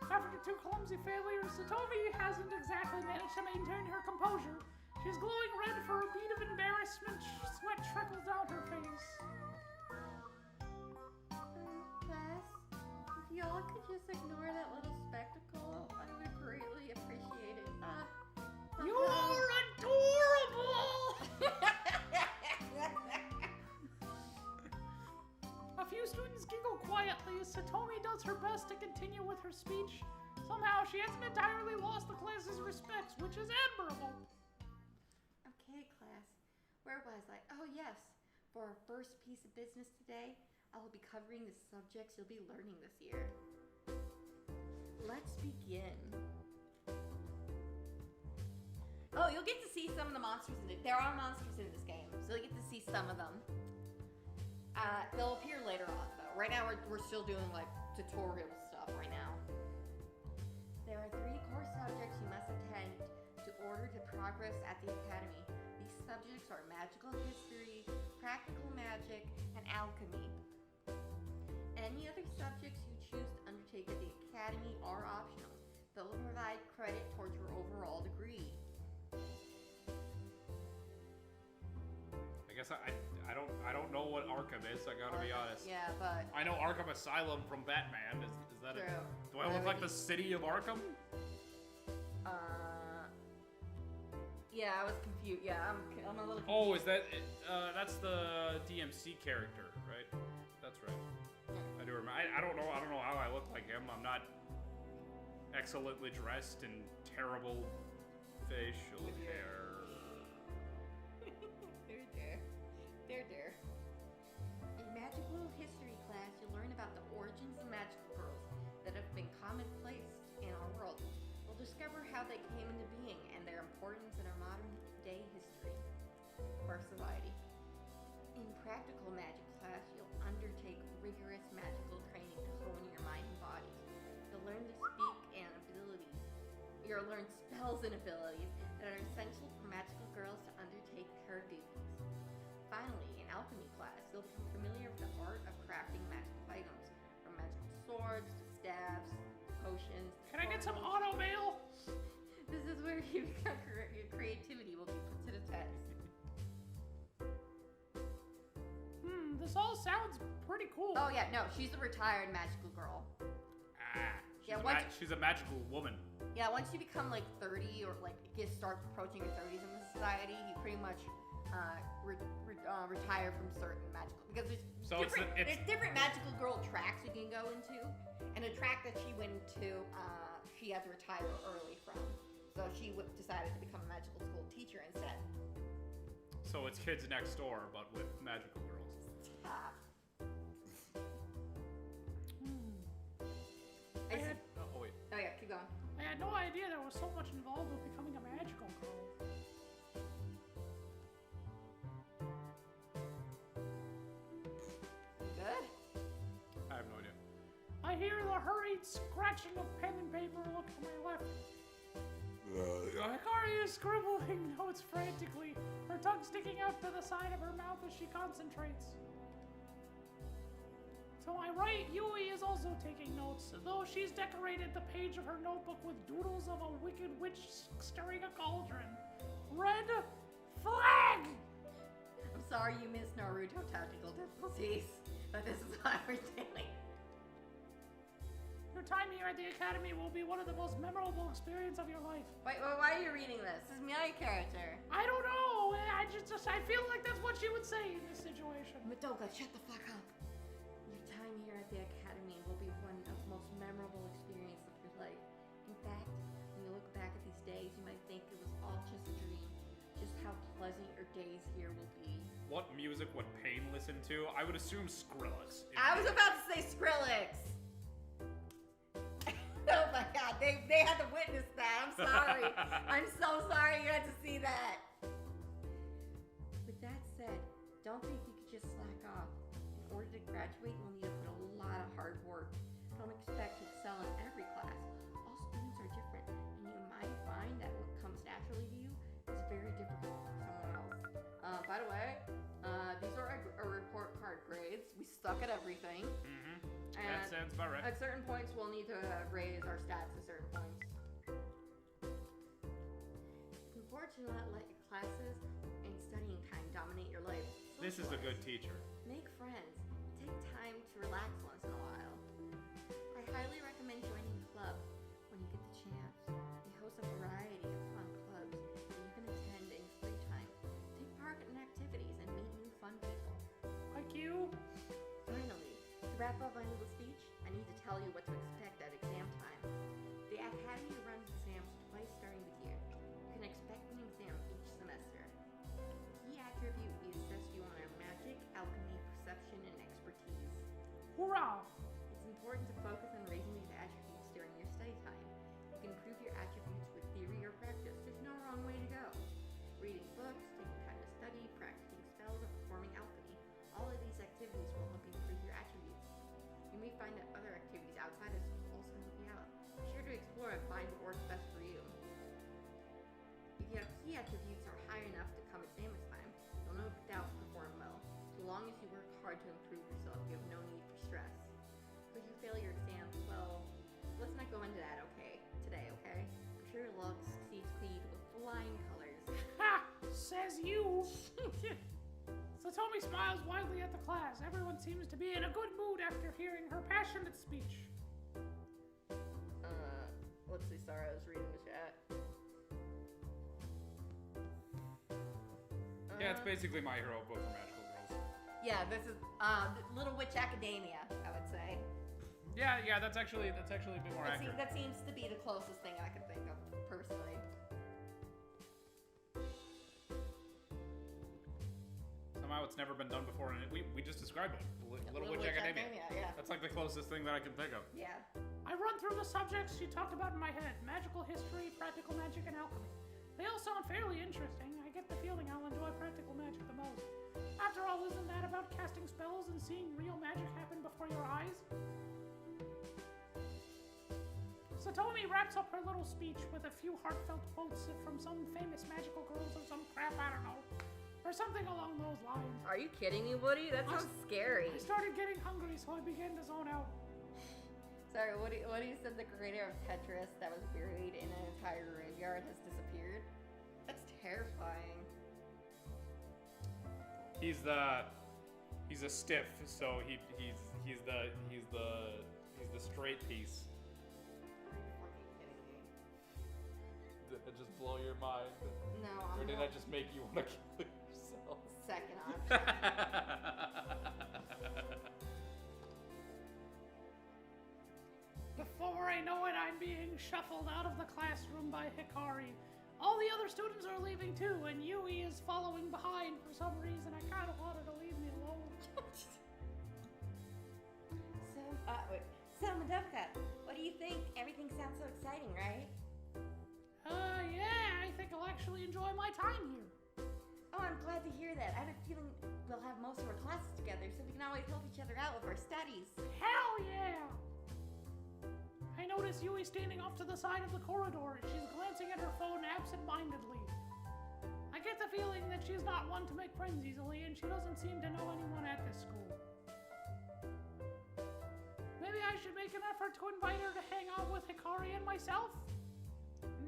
After two clumsy failures, Satomi hasn't exactly managed to maintain her composure. She's glowing red for a bead of embarrassment. Sweat trickles down her face.
Class, if y'all could just ignore that little spectacle, I would greatly appreciate it.
You are adorable! with her speech. Somehow, she hasn't entirely lost the class's respects, which is admirable.
Okay, class. Where was I? Oh, yes. For our first piece of business today, I will be covering the subjects you'll be learning this year. Let's begin. Oh, you'll get to see some of the monsters in it. There are monsters in this game, so you'll get to see some of them. They'll appear later on, though. Right now, we're still doing, like, tutorial stuff right now. There are 3 core subjects you must attend to order to progress at the academy. These subjects are magical history, practical magic, and alchemy. Any other subjects you choose to undertake at the academy are optional. They'll provide credit towards your overall degree.
I guess I don't know what Arkham is. I gotta be honest.
Yeah, but
I know Arkham Asylum from Batman. Is that it?
True.
Do I look like the city of Arkham?
yeah, I was confused. Yeah, I'm a little confused.
Oh, is that that's the DMC character, right? That's right. I do remember. I don't know how I look like him. I'm not excellently dressed in terrible facial hair.
There. In magical history class, you'll learn about the origins of magical girls that have been commonplace in our world. We'll discover how they came into being and their importance in our modern day history of our society. In practical magic class, you'll undertake rigorous magical training to hone your mind and body. You'll learn to speak and abilities. You'll learn spells and abilities that are essential for magical girls to undertake her duties. Finally, in alchemy class, you'll become familiar with the art of crafting magical items, from magical swords to staves, potions.
Can I get some
portals.
auto mail?
This is where your creativity will be put to the test.
This all sounds pretty cool.
Oh yeah, no, she's a retired magical girl.
She's a magical woman.
Yeah, once you become like 30 or like start approaching your 30s in the society, you pretty much retire from certain magical, because there's different magical girl tracks you can go into, and a track that she went into, she had to retire early from, so she decided to become a magical school teacher instead.
So it's Kids Next Door, but with magical girls. Oh wait.
Oh yeah, keep going.
I had no idea there was so much involved with becoming a magical girl.
Good.
I have no idea.
I hear the hurried scratching of pen and paper. Look to my left. Hikari is scribbling notes frantically, her tongue sticking out to the side of her mouth as she concentrates. To my right, Yui is also taking notes, though she's decorated the page of her notebook with doodles of a wicked witch stirring a cauldron. Red flag!
I'm sorry you missed Naruto technical difficulties, but this is what we're doing.
Your time here at the academy will be one of the most memorable experiences of your life.
Wait, why are you reading this? This is my character.
I don't know. I feel like that's what she would say in this situation.
Madoka, shut the fuck up. Your time here at the academy will be one of the most memorable experiences of your life. In fact, when you look back at these days, you might think it was all just a dream. Just how pleasant your days here will be.
What music would Pain listen to? I would assume Skrillex.
I was about to say Skrillex. Oh my god, they had to witness that. I'm sorry. I'm so sorry you had to see that. With that said, don't think you could just slack off. In order to graduate, you'll need to put a lot of hard work. Don't expect to excel in every class. All students are different, and you might find that what comes naturally to you is very difficult for someone else. By the way, these are our report card grades. We suck at everything.
Mm-hmm.
And
that sounds about right.
at certain points, we'll need to raise our stats at certain points. It's important to not let your classes and studying time dominate your life.
This is a good
Socialize.
teacher.
Make friends. Take time to relax once in a while. I highly recommend joining a club when you get the chance. We host a variety of fun clubs that you can attend in your free time. Take part in activities and meet new fun people.
Like you?
Finally, to wrap up my little speech, I need to tell you what to expect at exam into that today, okay? I'm sure your looks exceeds creed with flying colors.
Ha! Says you. Satomi smiles widely at the class. Everyone seems to be in a good mood after hearing her passionate speech.
Let's see, sorry, I was reading the chat.
Yeah, it's basically My Hero book for magical girls.
Yeah, this is Little Witch Academia, I would say.
Yeah, that's actually a bit more accurate.
That seems to be the closest thing I could think of, personally.
Somehow it's never been done before, and we just described it. Little Witch Academia.
Yeah.
That's like the closest thing that I can think of.
Yeah.
I run through the subjects she talked about in my head. Magical history, practical magic, and alchemy. They all sound fairly interesting. I get the feeling I'll enjoy practical magic the most. After all, isn't that about casting spells and seeing real magic happen before your eyes? Satomi wraps up her little speech with a few heartfelt quotes from some famous magical girls or some crap, I don't know. Or something along those lines.
Are you kidding me, Woody? That sounds scary.
I started getting hungry, so I began to zone out.
Sorry, Woody said the creator of Tetris that was buried in an entire graveyard has disappeared. That's terrifying.
He's a stiff, so he's the straight piece.
Are you fucking kidding me?
Did it just blow your mind?
No,
Or
I'm
did
not.
I just make you want to kill yourself?
Second option.
Before I know it, I'm being shuffled out of the classroom by Hikari. All the other students are leaving too, and Yui is following behind for some reason. I kind of wanted to leave me alone.
So Madoka, what do you think? Everything sounds so exciting, right?
Yeah, I think I'll actually enjoy my time here.
Oh, I'm glad to hear that. I have a feeling we'll have most of our classes together, so we can always help each other out with our studies.
Hell yeah! I notice Yui standing off to the side of the corridor. She's glancing at her phone absent-mindedly. I get the feeling that she's not one to make friends easily, and she doesn't seem to know anyone at this school. Maybe I should make an effort to invite her to hang out with Hikari and myself?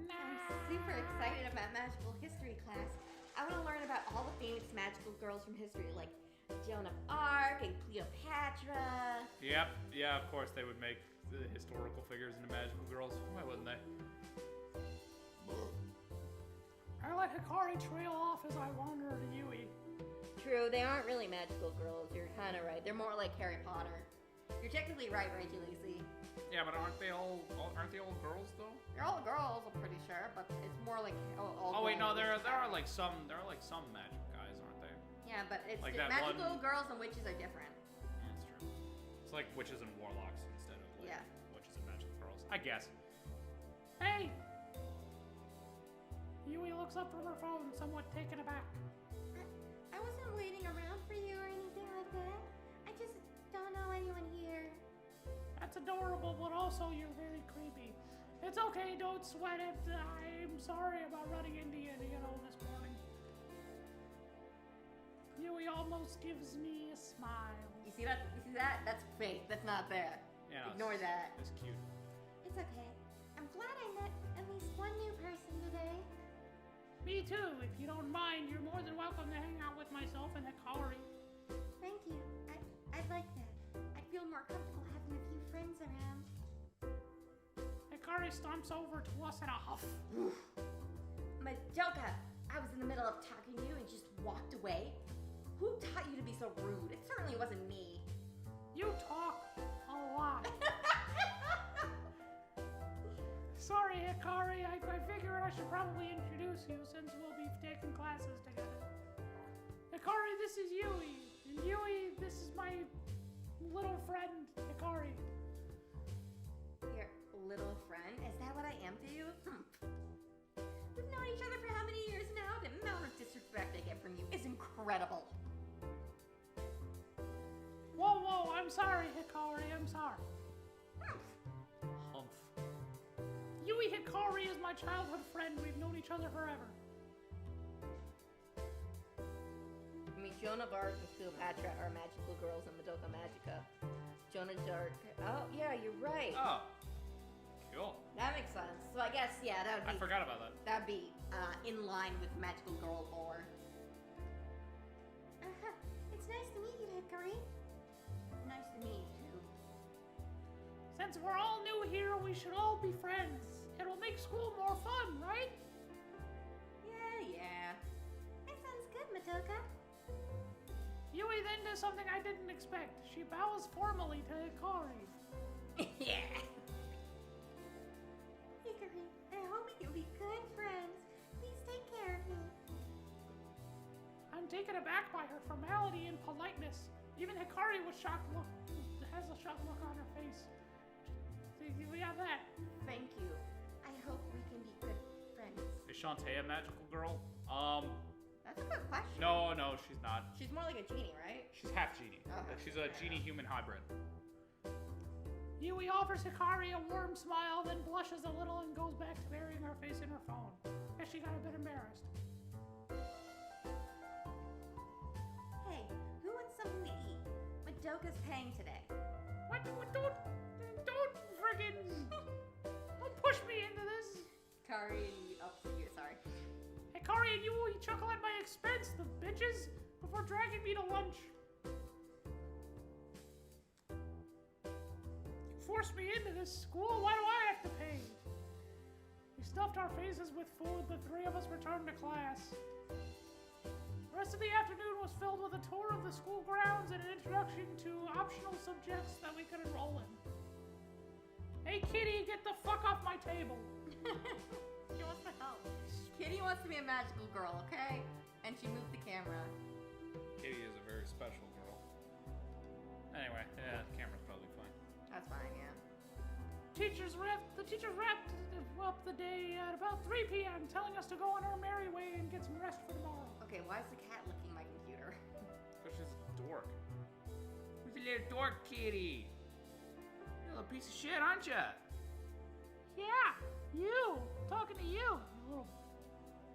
Nah.
I'm super excited about magical history class. I want to learn about all the famous magical girls from history, like Joan of Arc and Cleopatra.
Yep, yeah, of course they would make the historical figures into magical girls. Why wouldn't they?
I let Hikari trail off as I wander to Yui.
True, they aren't really magical girls. You're kind of right. They're more like Harry Potter. You're technically right, Reggie Lacey.
Yeah, but aren't they all girls though?
They're all girls, I'm pretty sure, but it's more like all
Oh wait, no,
girls.
there are like some magic guys, aren't they?
Yeah, but it's
Like that
magical
one-
girls and witches are different.
Yeah, that's true. It's like witches and warlocks instead of like
Yeah.
witches and magical girls. I guess.
Hey! Yui looks up from her phone, somewhat taken aback.
I wasn't waiting around for you or anything like that. I just don't know anyone here.
That's adorable, but also you're very creepy. It's okay, don't sweat it. I'm sorry about running into you, this morning. Yui almost gives me a smile.
You see that? That's fake. That's not there.
Yeah, no,
Ignore that.
It's cute.
It's okay. I'm glad I met at least one new person today.
Me too. If you don't mind, you're more than welcome to hang out with myself and Hikari.
Thank you. I'd like that. I'd feel more comfortable having a few friends around.
Hikari stomps over to us in a huff.
Madoka, I was in the middle of talking to you and just walked away. Who taught you to be so rude? It certainly wasn't me.
You talk a lot. Sorry, Hikari. I figured I should probably introduce you since we'll be taking classes together. Hikari, this is Yui. And Yui, this is my little friend, Hikari.
Your little friend? Is that what I am to you? We've known each other for how many years now? The amount of disrespect I get from you is incredible.
Whoa, I'm sorry, Hikari. I'm sorry.
Humph.
Yui Hikari is my childhood friend. We've known each other forever.
I mean, Joan of Arc and Cleopatra are magical girls in Madoka Magica. Joan of Arc. Oh, yeah, you're right.
Oh. Cool.
That makes sense. So I guess, yeah, that would
I
be,
forgot about that.
that'd be in line with magical girl lore. It's nice to meet you, Hickory. Nice to meet you, too.
Since we're all new here, we should all be friends. It'll make school more fun, right?
Yeah. That sounds good, Madoka.
Yui then does something I didn't expect. She bows formally to Hikari.
Yeah. Hickory, I hope we can be good friends. Please take care of me.
I'm taken aback by her formality and politeness. Even Hikari has a shocked look on her face. We have that.
Thank you. I hope we can be good friends.
Is Shantae a magical girl?
That's a good question.
No, she's not.
She's more like a genie, right?
She's half genie.
Oh,
She's a
fair
genie-human hybrid.
Yui offers Hikari a warm smile, then blushes a little and goes back to burying her face in her phone. Guess she got a bit embarrassed.
Hey, who wants something to eat? Madoka's paying today.
What? Don't friggin' don't push me into this.
Kari and you, sorry.
Hikari and Yui chuckle at my expense, the bitches, before dragging me to lunch. You forced me into this school. Why do I have to pay? We stuffed our faces with food. The three of us returned to class. The rest of the afternoon was filled with a tour of the school grounds and an introduction to optional subjects that we could enroll in. Hey, Kitty, get the fuck off my table.
She wants to help. Kitty wants to be a magical girl, okay? And she moved the camera.
Kitty is a very special girl.
Anyway, yeah, the camera's probably fine.
That's fine, yeah.
The teachers wrapped up the day at about 3 p.m., telling us to go on our merry way and get some rest for tomorrow.
Okay, why is the cat licking my computer?
Because she's a dork.
Who's a little dork, Kitty? You're a little piece of shit, aren't ya?
Yeah, you. Talking to you, you little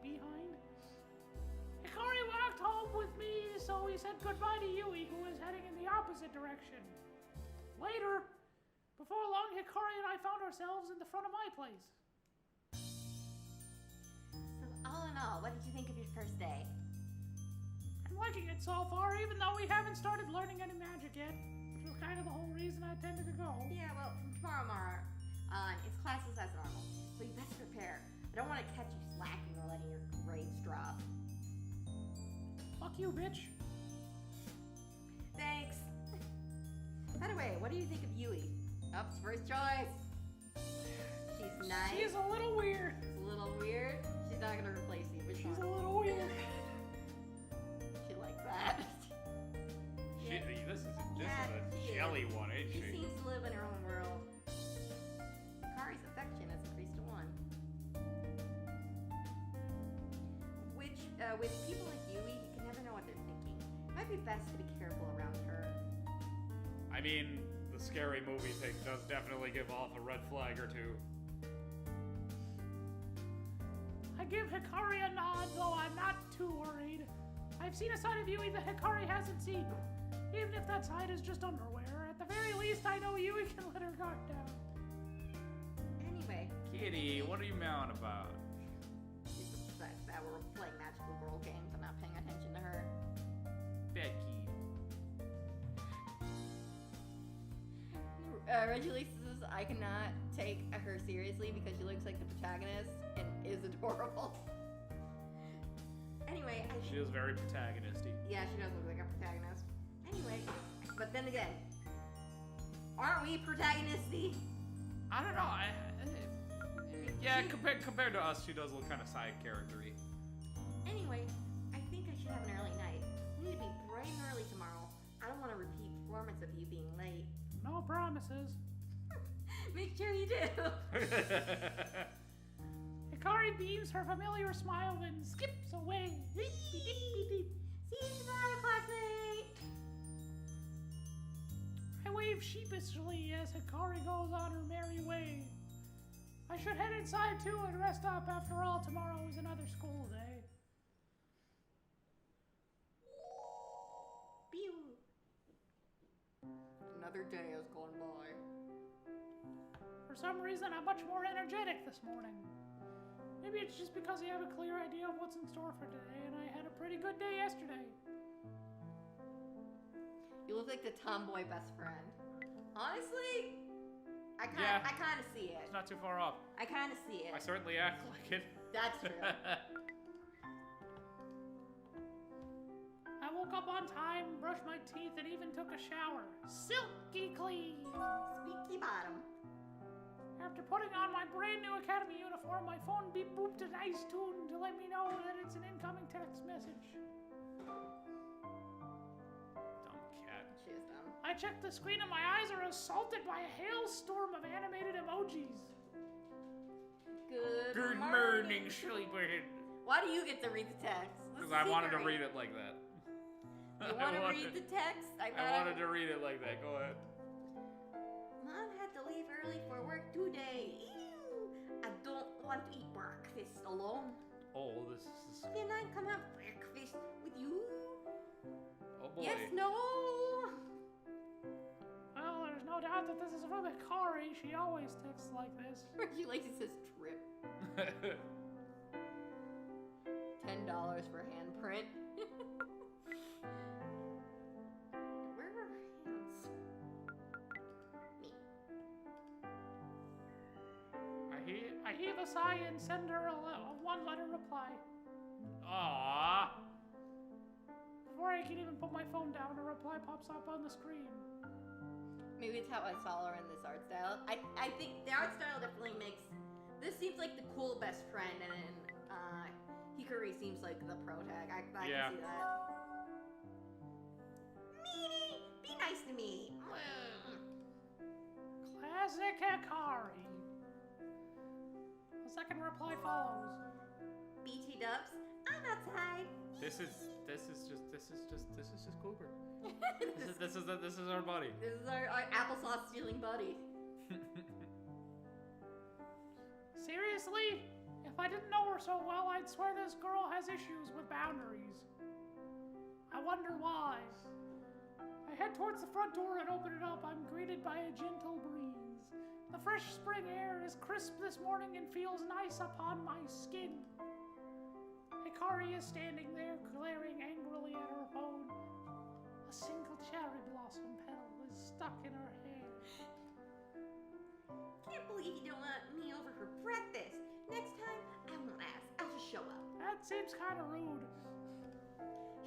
behind. Hikari walked home with me, so we said goodbye to Yui, who was heading in the opposite direction. Later, before long, Hikari and I found ourselves in the front of my place.
So, all in all, what did you think of your first day?
I'm liking it so far, even though we haven't started learning any magic yet, which was kind of the whole reason I tended to go.
Yeah, well, from tomorrow on, it's classes as normal, so you best prepare. I don't want to catch you slacking or letting your grades drop.
Fuck you, bitch.
Thanks. By the way, what do you think of Yui? Ups, first choice. She's nice.
She's a little weird.
She's a little weird. She's not gonna replace you, but
She's a little weird.
she like that.
This is
Yeah,
a
she
jelly
is.
one, ain't
She
she?
seems to live in her own world. Kari's affection has increased to 1. Which, with people like Yui, you can never know what they're thinking. It might be best to be careful around her.
I mean, the scary movie thing does definitely give off a red flag or two.
I give Hikari a nod, though I'm not too worried. I've seen a side of Yui that Hikari hasn't seen. Even if that side is just underwear, at the very least I know Yui can let her guard down.
Anyway,
Kitty, what are you mowing about?
she's upset that we're playing magical girl games and not paying attention to her.
Becky.
Reggie says I cannot take her seriously because she looks like the protagonist and is adorable. Anyway, I think...
She is very protagonisty.
Yeah, she does look like a protagonist. Anyway, but then again, aren't we protagonisty?
I don't know. Yeah, compared to us, she does look kind of side character-y.
Anyway, I think I should have an early night. We need to be bright and early tomorrow. I don't want a repeat performance of you being late.
No promises.
Make sure you do.
Hikari beams her familiar smile and skips away. Deep, deep, deep, deep.
See you tomorrow, classmate.
I wave sheepishly as Hikari goes on her merry way. I should head inside too and rest up. After all, tomorrow is another school day.
Pew. Another day has gone by.
For some reason, I'm much more energetic this morning. Maybe it's just because I have a clear idea of what's in store for today, and I had a pretty good day yesterday.
You look like the tomboy best friend. Honestly, I
Yeah.
kind of see it.
It's not too far off.
I kind of see
I
it.
certainly act like it.
That's true.
I woke up on time, brushed my teeth, and even took a shower. Silky clean!
Squeaky bottom.
After putting on my brand new academy uniform, my phone beep booped a nice tune to let me know that it's an incoming text message.
Dumb cat.
She is dumb.
I checked the screen and my eyes are assaulted by a hailstorm of animated emojis.
Good
morning, sleepyhead.
Why do you get to read the text?
Because I wanted to read it like that.
You want to read the text?
I wanted to read it like that. Go ahead.
Mom had to leave early for work today. Ew! I don't want to eat breakfast alone.
Oh, this is.
Can I come have breakfast with you?
Oh boy.
Yes, no.
Well, there's no doubt that this is from Hikari. She always texts like this.
She likes it says trip. $10 for handprint. Where are her hands? Me.
I heave a sigh and send her a one-letter reply.
Aww.
Before I can even put my phone down, a reply pops up on the screen.
Maybe it's how I saw her in this art style. I think the art style definitely makes. This seems like the cool best friend, and then Hikari seems like the pro tag. I
Yeah.
can see that. Meanie, be nice to me.
Classic Hikari. A second reply follows.
BT dubs, I'm outside.
This is just Cooper. This is our buddy.
This is our applesauce stealing buddy.
Seriously? If I didn't know her so well, I'd swear this girl has issues with boundaries. I wonder why. I head towards the front door and open it up. I'm greeted by a gentle breeze. The fresh spring air is crisp this morning and feels nice upon my skin. Hikari is standing there, glaring angrily at her phone. A single cherry blossom petal is stuck in her hair.
Can't believe you don't want me over for breakfast. Next time, I won't ask. I'll just show up.
That seems kind of rude.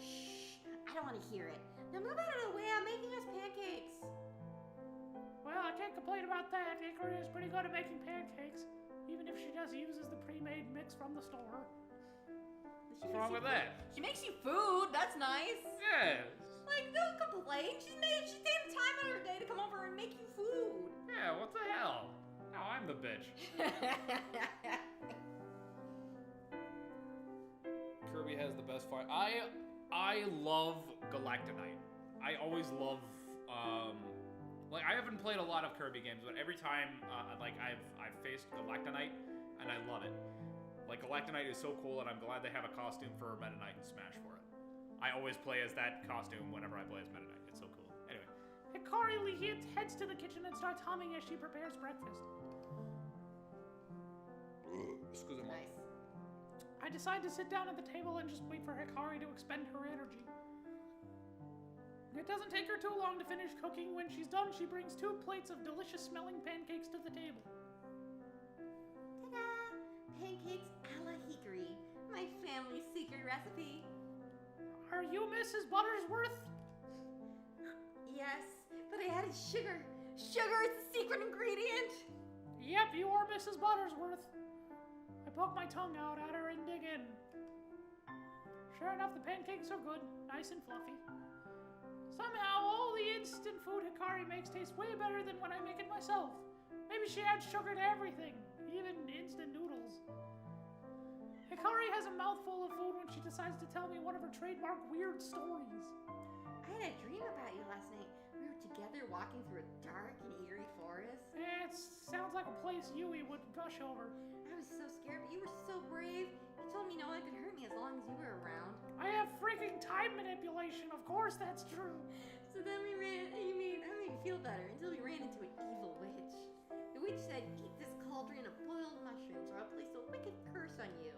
Shh, I don't want to hear it. Now move out of the way. I'm making us pancakes.
Well, I can't complain about that. Hikari is pretty good at making pancakes, even if she just uses the pre-made mix from the store.
What's
wrong with that?
She makes you food. That's nice.
Yeah.
Like, don't complain. She's taking time out of her day to come over and make you food.
Yeah. What the hell? Now I'm the bitch.
Kirby has the best fight.
I love Galactonite. I always love like I haven't played a lot of Kirby games, but every time like I've faced Galactonite and I love it. Like Galactonite is so cool, and I'm glad they have a costume for Meta Knight and Smash for it. I always play as that costume whenever I play as Meta Knight. It's so cool. Anyway.
Hikari heads to the kitchen and starts humming as she prepares breakfast.
Excuse me.
Nice.
I decide to sit down at the table and just wait for Hikari to expend her energy. It doesn't take her too long to finish cooking. When she's done, she brings 2 plates of delicious-smelling pancakes to the table.
Ta-da! Pancakes a la Hikari. My family's secret recipe.
Are you Mrs. Buttersworth?
Yes, but I added sugar. Sugar is the secret ingredient.
Yep, you are Mrs. Buttersworth. I poke my tongue out at her and dig in. Sure enough, the pancakes are good, nice and fluffy. Somehow, all the instant food Hikari makes tastes way better than when I make it myself. Maybe she adds sugar to everything, even instant noodles. Hikari has a mouthful of food when she decides to tell me one of her trademark weird stories.
I had a dream about you last night. We were together walking through a dark and eerie forest.
It sounds like a place Yui would gush over.
I was so scared, but you were so brave. You told me no one could hurt me as long as you were around.
I have freaking time manipulation, of course that's true.
So then we ran, I made you feel better until we ran into an evil witch. The witch said, eat this cauldron of boiled mushrooms or I'll place a wicked curse on you.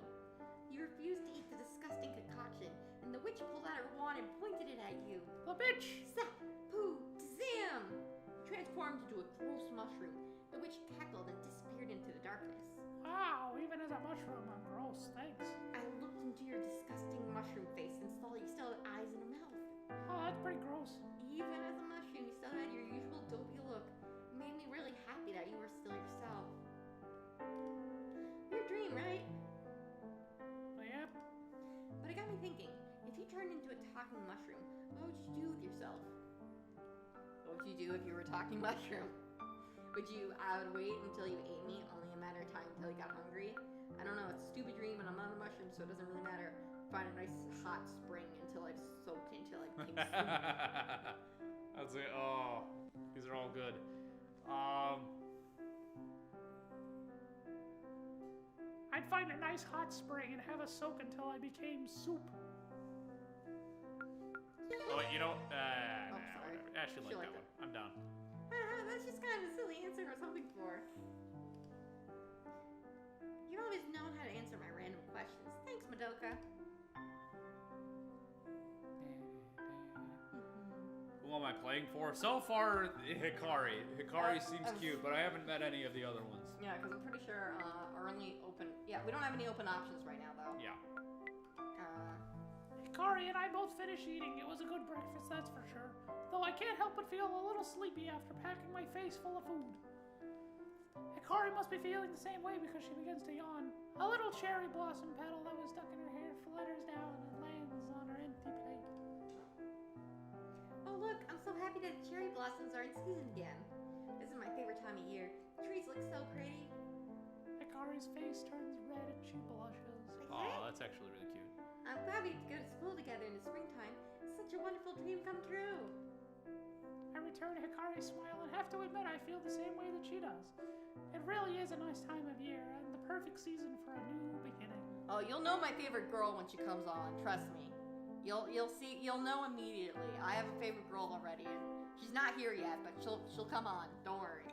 You refused to eat the disgusting concoction, and the witch pulled out her wand and pointed it at you.
The bitch!
Zap! Pooh! Zam! Transformed into a gross mushroom. The witch cackled and disappeared into the darkness.
Wow, even as a mushroom, I'm gross. Thanks.
I looked into your disgusting mushroom face and saw you still had eyes and a mouth.
Oh, that's pretty gross.
Even as a mushroom, you still had your usual dopey look. It made me really happy that you were still yourself. Your dream, right?
Yep.
But it got me thinking, if you turned into a talking mushroom, what would you do with yourself? What would you do if you were a talking mushroom? I would wait until you ate me, only a matter of time until you got hungry. I don't know, it's a stupid dream and I'm not a mushroom, so it doesn't really matter. Find a nice hot spring until I've soaked until I became soup.
I'd say, oh, these are all good.
I'd find a nice hot spring and have a soak until I became soup.
Oh, you know,
sorry.
whatever. Ashley
She
like
liked
that
it.
one. I'm down.
That's just kind of a silly answer I was hoping for. You've always known how to answer my random questions. Thanks, Madoka.
Who am I playing for? So far, Hikari. Hikari seems cute, but I haven't met any of the other ones.
Yeah, because I'm pretty sure our only open... Yeah, we don't have any open options right now, though.
Yeah.
Hikari and I both finished eating. It was a good breakfast, that's for sure. Though I can't help but feel a little sleepy after packing my face full of food. Hikari must be feeling the same way because she begins to yawn. A little cherry blossom petal that was stuck in her hair flutters down and lands on her empty plate.
Oh, look, I'm so happy that the cherry blossoms are in season again. This is my favorite time of year. The trees look so pretty.
Hikari's face turns red and she blushes.
Oh, that's actually really cute.
I'm glad we get to go to school together in the springtime. It's such a wonderful dream come true.
I return Hikari's smile and have to admit I feel the same way that she does. It really is a nice time of year and the perfect season for a new beginning.
Oh, you'll know my favorite girl when she comes on. Trust me. You'll know immediately. I have a favorite girl already, and she's not here yet, but she'll come on. Don't worry.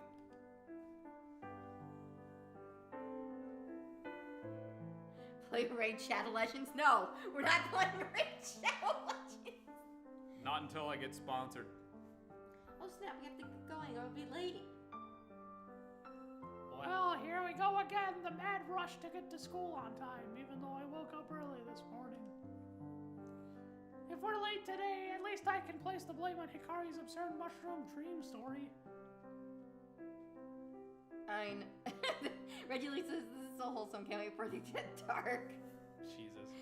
Play Raid Shadow Legends? No, we're not playing Raid Shadow Legends.
Not until I get sponsored.
Oh snap! We have to get going. Or we'll be late.
Well, here we go again, the mad rush to get to school on time, even though I woke up early this morning. If we're late today, at least I can place the blame on Hikari's absurd mushroom dream story.
Reggie Lee says this is so wholesome. Can't wait for it to get dark.
Jesus.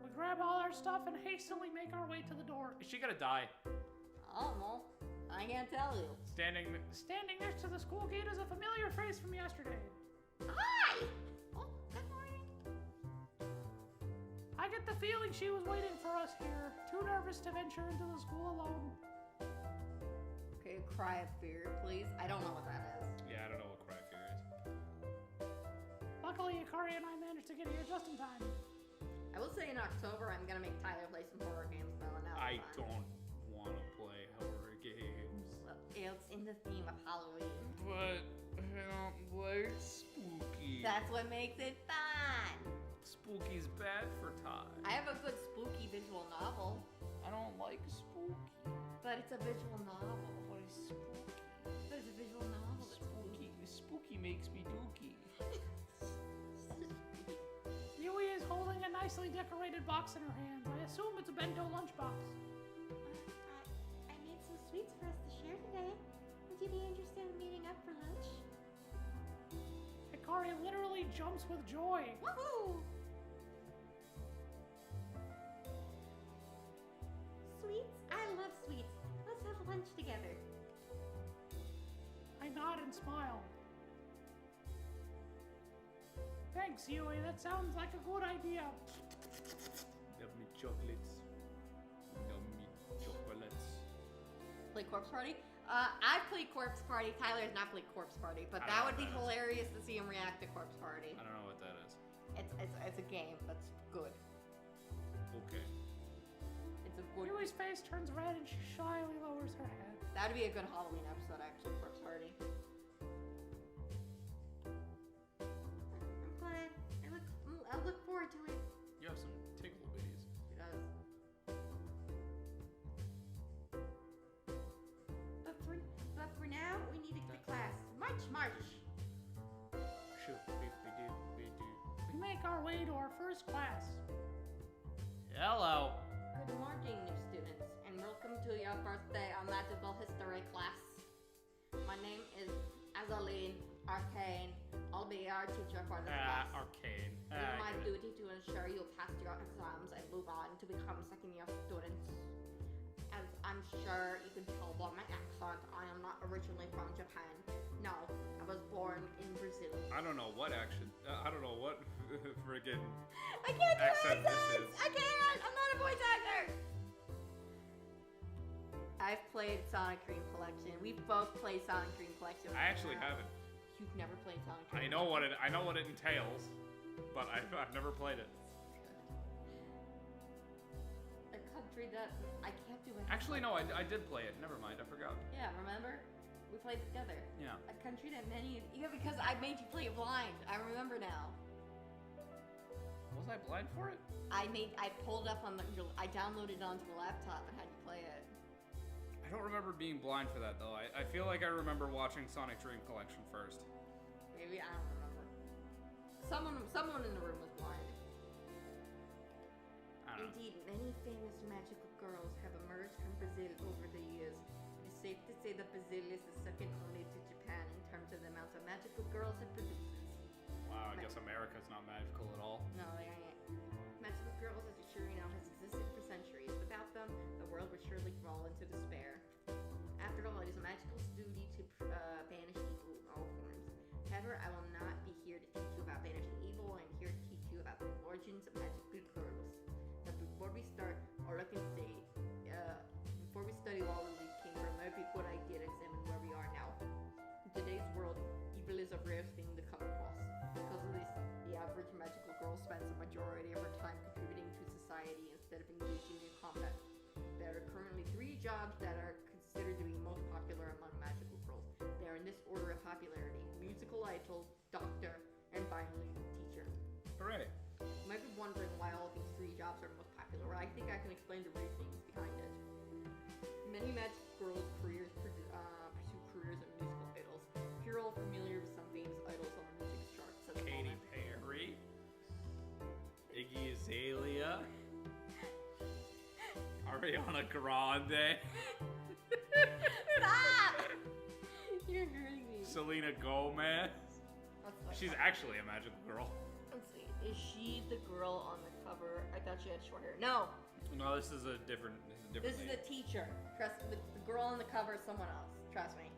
We grab all our stuff and hastily make our way to the door.
Is she gonna die?
Oh well, I can't tell you.
Standing
Next to the school gate is a familiar face from yesterday.
Hi. Oh, good morning.
I get the feeling she was waiting for us here, too nervous to venture into the school alone.
Okay, cry of fear, please. I don't know what that is.
Yeah, I don't know what cry fear is.
Luckily, Hikari and I managed to get here just in time.
I will say in October I'm gonna make Tyler play some horror games though, and
I
that's fun.
don't want to play horror games.
Well, it's in the theme of Halloween.
But I don't like spooky.
That's what makes it fun.
Spooky's bad for Todd.
I have a good spooky visual novel,
I don't like spooky.
but it's a visual novel.
What is spooky?
But it's a visual novel. That's spooky.
Spooky makes me dookie.
Yui is holding a nicely decorated box in her hands. I assume it's a bento lunchbox.
I made some sweets for us to share today. Would you be interested in meeting up for lunch?
Hikari literally jumps with joy.
Woohoo! Sweets? I love sweets. Let's have lunch together.
I nod and smile. Thanks, Yui. That sounds like a good idea.
Love me chocolates. Love me chocolates.
Play Corpse Party? I've played Corpse Party. Tyler has not played Corpse Party, but
I
that
don't
would
know
be
what that is.
hilarious to see him react to Corpse Party.
I don't know what that is.
It's a game that's good.
Okay.
It's a good.
Yui's face turns red and she shyly lowers her head.
That'd be a good Halloween episode, actually, for a party. I'm glad. I look forward to it.
You have some tickle bitties.
She does. But for now, we need to get to class. March.
Shoot, we do.
We make our way to our first class.
Hello.
Good morning, new students, and welcome to your first day of magical history class. My name is Azaleen Arcane. I'll be our teacher for this class.
Arcane.
It is my duty to ensure you pass your exams and move on to become second-year students. As I'm sure you can tell by my accent, I am not originally from Japan. No, I was born in Brazil.
I don't know what action. I don't know what friggin'
I can't do
accent this
accents!
is.
I can't! I'm not a voice actor! I've played Sonic Dream Collection. We've both played Sonic Dream Collection.
I actually haven't.
You've never played Sonic Dream
I know what it entails, but I've never played it.
A country that I can't do it.
Actually, no, I did play it. Never mind, I forgot.
Yeah, remember? We played together.
Yeah.
A country that because I made you play it blind. I remember now.
Was I blind for it?
I pulled up on I downloaded it onto the laptop and had you play it.
I don't remember being blind for that though. I feel like I remember watching Sonic Dream Collection first.
Maybe, I don't remember. Someone in the room was blind.
I don't know.
Indeed, many famous magical girls have emerged from Brazil over the years. It is safe to say that Brazil is the second only to Japan in terms of the amount of magical girls it produces.
Wow, I guess America's not magical at all.
No, they ain't. Magical girls, as you surely know, has existed for centuries. Without them, the world would surely fall into despair. After all, it is a magical's duty to banish evil in all forms. However, I will not be here to teach you about banishing evil. I'm here to teach you about the origins of magical girls. But before we start, all I can say, before we study all where we came from, it would be a good idea to examine where we are now. In today's world, evil is a rare thing to come across. Because of this, the average magical girl spends the majority of her time contributing to society instead of engaging in combat. There are currently 3 jobs that are considered to be most popular among magical girls. They are in this order of popularity: musical idol, doctor, and finally, teacher.
Hooray.
You might be wondering why all of these 3 jobs are most popular. Well, I think I can explain the reasonings behind it. Many magical girls' careers pursue careers in musical idols. If you're all familiar with some famous idols on the music charts at the
Katy
moment.
Perry, Iggy Azalea, Ariana Grande,
Stop! You're hurting me.
Selena Gomez.
She's actually a magical girl.
Let's see. Is she the girl on the cover? I thought she had short hair. No,
No, this is a different.
this is the teacher. Trust me, the girl on the cover is someone else. Trust me.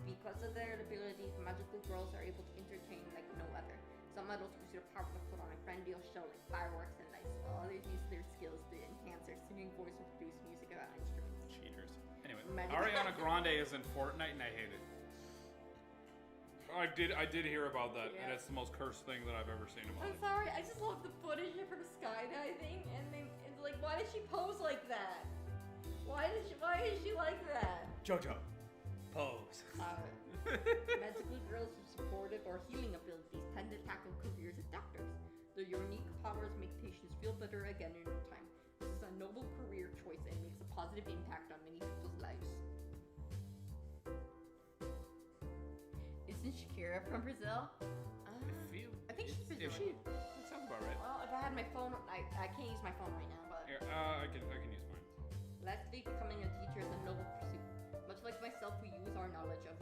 Because of their ability, magical girls are able to entertain like no other. Some idols use their power to put on a grandiose show like fireworks and lights, while others use their skills to enhance their singing voice and produce music about instruments.
Cheaters.
Anyway,
Magic-
Ariana Grande is in Fortnite, and I hate it. I did hear about that, and
Yeah.
it's the most cursed thing that I've ever seen in my
I'm
life.
sorry, I just love the footage of her skydiving, and then it's like, why did she pose like that? Why is she like that?
JoJo, pose.
Magical girls with supportive or healing abilities tend to tackle careers as doctors. Their unique powers make patients feel better again in no time. This is a noble career choice and makes a positive impact on many people's lives. Isn't Shakira from Brazil? I think she's Brazilian.
That sounds about right.
Well, if I had my phone, I can't use my phone right now, but
Here, I can use mine.
lastly, becoming a teacher is a noble pursuit. Much like myself, we use our knowledge of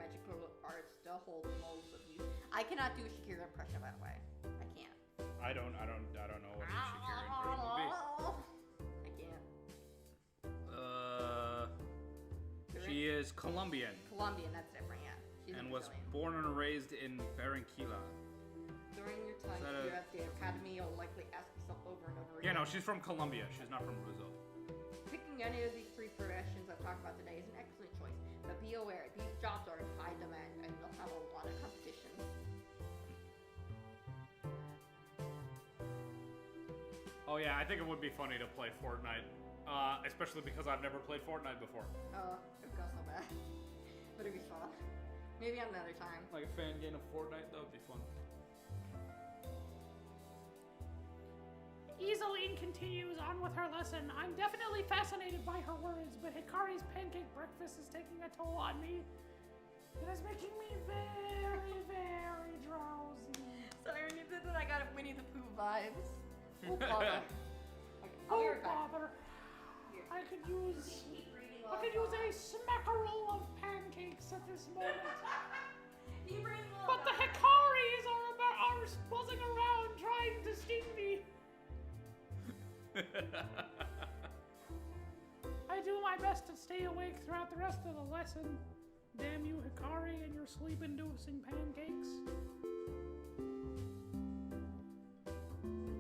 magical arts to hold molds of youth. I cannot do a Shakira impression, by the way. I can't.
I don't know what a Shakira impression would be.
I can't.
She is Colombian
Colombian, that's different, yeah. She's
and
a
was
Brazilian.
born and raised in Barranquilla.
During your time
Is that
here
a-
at the academy, you'll likely ask yourself over and over
Yeah,
again.
no, she's from Colombia. She's not from Brazil.
Picking any of these 3 professions I've talked about today is an excellent choice, but be aware, these jobs are in high demand and you'll have a lot of competition.
Oh yeah, I think it would be funny to play Fortnite. Especially because I've never played Fortnite before.
Oh, it would go so bad. But it'd be fun. Maybe another time.
Like a fan game of Fortnite, that would be fun.
Iseline continues on with her lesson. I'm definitely fascinated by her words, but Hikari's pancake breakfast is taking a toll on me. It is making me very, very drowsy.
Sorry, when you did that, I got Winnie the Pooh vibes. Oh, bother. Okay, I'll be
Oh,
right back.
bother.
Here.
I could use
Keep reading
I
while
could use
I'm
a smackerel of pancakes at this moment.
Keep reading while
But the
I'm gone.
Hikaris are buzzing around trying to sting me. I do my best to stay awake throughout the rest of the lesson. Damn you, Hikari, and your sleep-inducing pancakes.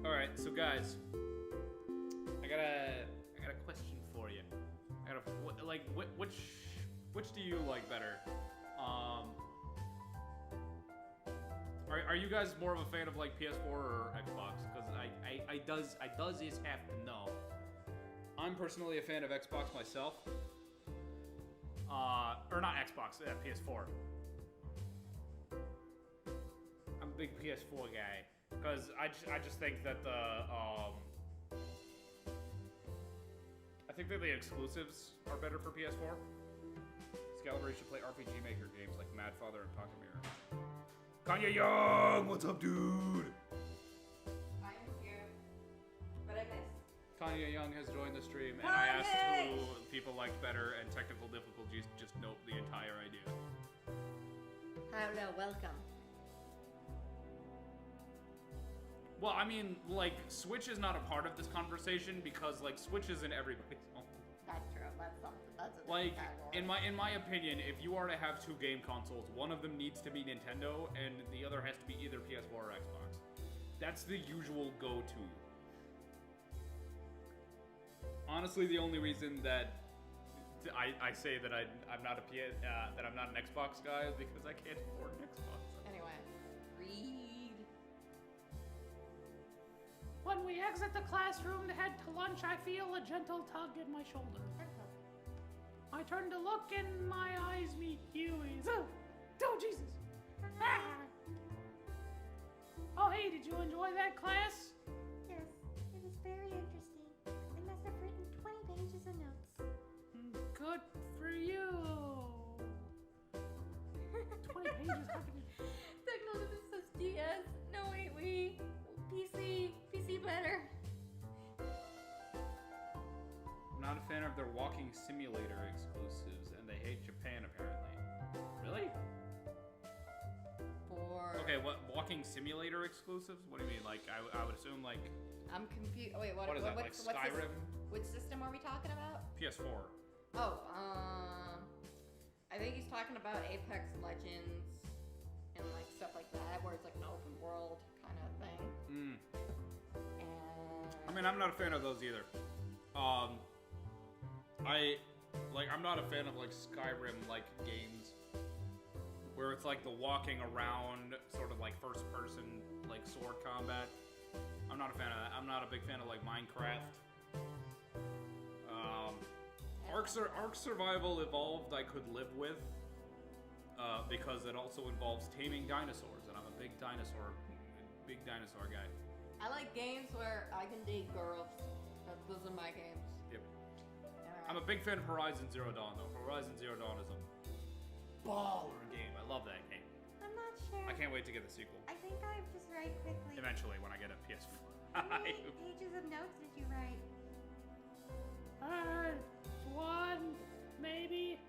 All right, so guys, I got a question for you. Which do you like better? Are you guys more of a fan of like PS4 or Xbox? Because I does is have to know. I'm personally a fan of Xbox myself.
Or not Xbox, PS4. I'm a big PS4 guy. Because I just think that I think that the exclusives are better for PS4.
Excalibur should play RPG Maker games like Mad Father and Pocket Mirror.
Kanye Young, what's up, dude?
I'm here. But I missed.
Kanye Young has joined the stream,
And I
Kanye!
asked who people liked better, and technical difficulties just note the entire idea.
Hello, welcome.
Well, I mean, like, Switch is not a part of this conversation because, like, Switch is in everybody's home.
That's true. That's something. That's a
Like,
category.
in my opinion, if you are to have two game consoles, one of them needs to be Nintendo, and the other has to be either PS4 or Xbox. That's the usual go-to. Honestly, the only reason that I say that I'm not that I'm not an Xbox guy is because I can't afford an Xbox.
Anyway, read.
When we exit the classroom to head to lunch, I feel a gentle tug at my shoulder. I turn to look and my eyes meet Huey's. Oh, Jesus. Ah. Oh, hey, did you enjoy that class?
Yes, it was very interesting. I must have written 20 pages of notes.
Good for you. 20 pages, how can you...
Technology says DS. No, wait, we. PC better.
I'm not a fan of their walking simulator exclusives, and they hate Japan apparently. Really?
For.
Okay, what walking simulator exclusives? What do you mean? Like, I would assume like
I'm confused. Wait, what?
What is that,
what's
like
this-
Skyrim?
Which system are we talking about?
PS4.
Oh, I think he's talking about Apex Legends and like stuff like that, where it's like an open world kind of thing.
Mm.
And
I mean, I'm not a fan of those either. I'm not a fan of like Skyrim like games where it's like the walking around sort of like first person like sword combat. I'm not a fan of that. I'm not a big fan of like Minecraft. Ark Survival Evolved I could live with because it also involves taming dinosaurs, and I'm a big dinosaur guy.
I like games where I can date girls. Those are my games.
Yep.
Anyway.
I'm a big fan of Horizon Zero Dawn though. Horizon Zero Dawn is a baller game. I love that game.
I'm not sure.
I can't wait to get the sequel.
I think I'll just write quickly.
Eventually, when I get a PS4.
How many pages of notes did you write?
One, maybe.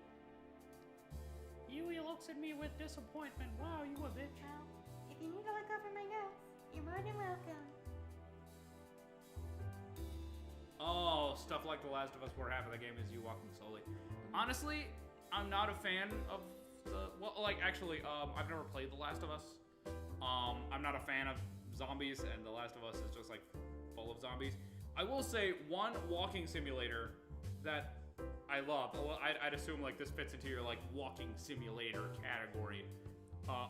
Yui looks at me with disappointment. Wow, you a bitch.
Well, if you need to look over my notes, you're more than welcome.
Oh, stuff like The Last of Us where half of the game is you walking slowly. Honestly, I'm not a fan of I've never played The Last of Us. I'm not a fan of zombies, and The Last of Us is just like full of zombies. I will say one walking simulator that I love. Well, I'd assume like this fits into your like walking simulator category.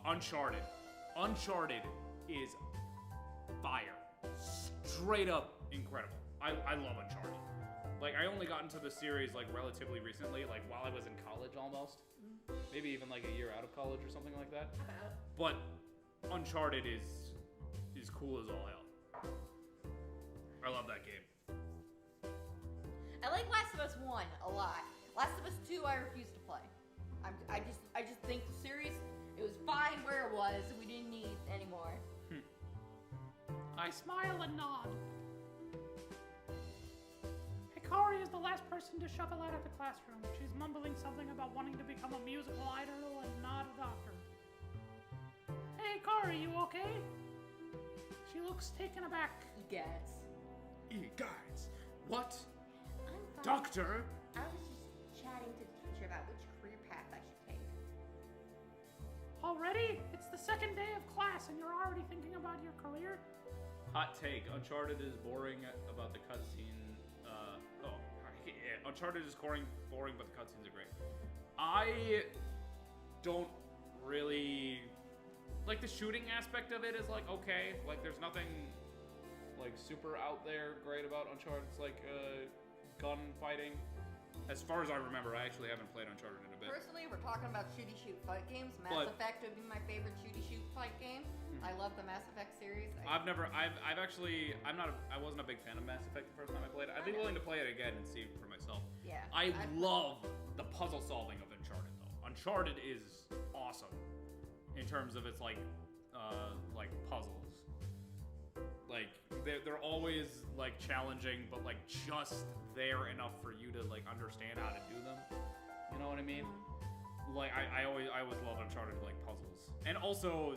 Uncharted. Uncharted is fire. Straight up incredible. I love Uncharted. Like, I only got into the series, like, relatively recently, like, while I was in college almost. Maybe even, like, a year out of college or something like that. But Uncharted is cool as all hell. I love that game.
I like Last of Us 1 a lot. Last of Us 2 I refuse to play. I just think the series, it was fine where it was. We didn't need any more.
I smile and nod. Hikari is the last person to shuffle out of the classroom. She's mumbling something about wanting to become a musical idol and not a doctor. Hey, Hikari, you okay? She looks taken aback.
Egads.
Guys, what?
I'm fine.
Doctor?
I was just chatting to the teacher about which career path I should take.
Already? It's the second day of class and you're already thinking about your career?
Hot take. Uncharted is boring about the cutscene. Uncharted is boring, but the cutscenes are great. I don't really like the shooting aspect of it. Is like okay, like there's nothing like super out there great about Uncharted's like gunfighting. As far as I remember, I actually haven't played Uncharted in a bit.
Personally, we're talking about shooty shoot fight games. Mass
But-
Effect would be my favorite shooty shoot fight game. I love the Mass Effect series.
I wasn't a big fan of Mass Effect the first time I played it. I'd be willing to play it again and see for myself.
Yeah.
I love the puzzle solving of Uncharted though. Uncharted is awesome in terms of its like puzzles. Like they're always like challenging, but like just there enough for you to like understand how to do them. You know what I mean? Like I always love Uncharted like puzzles, and also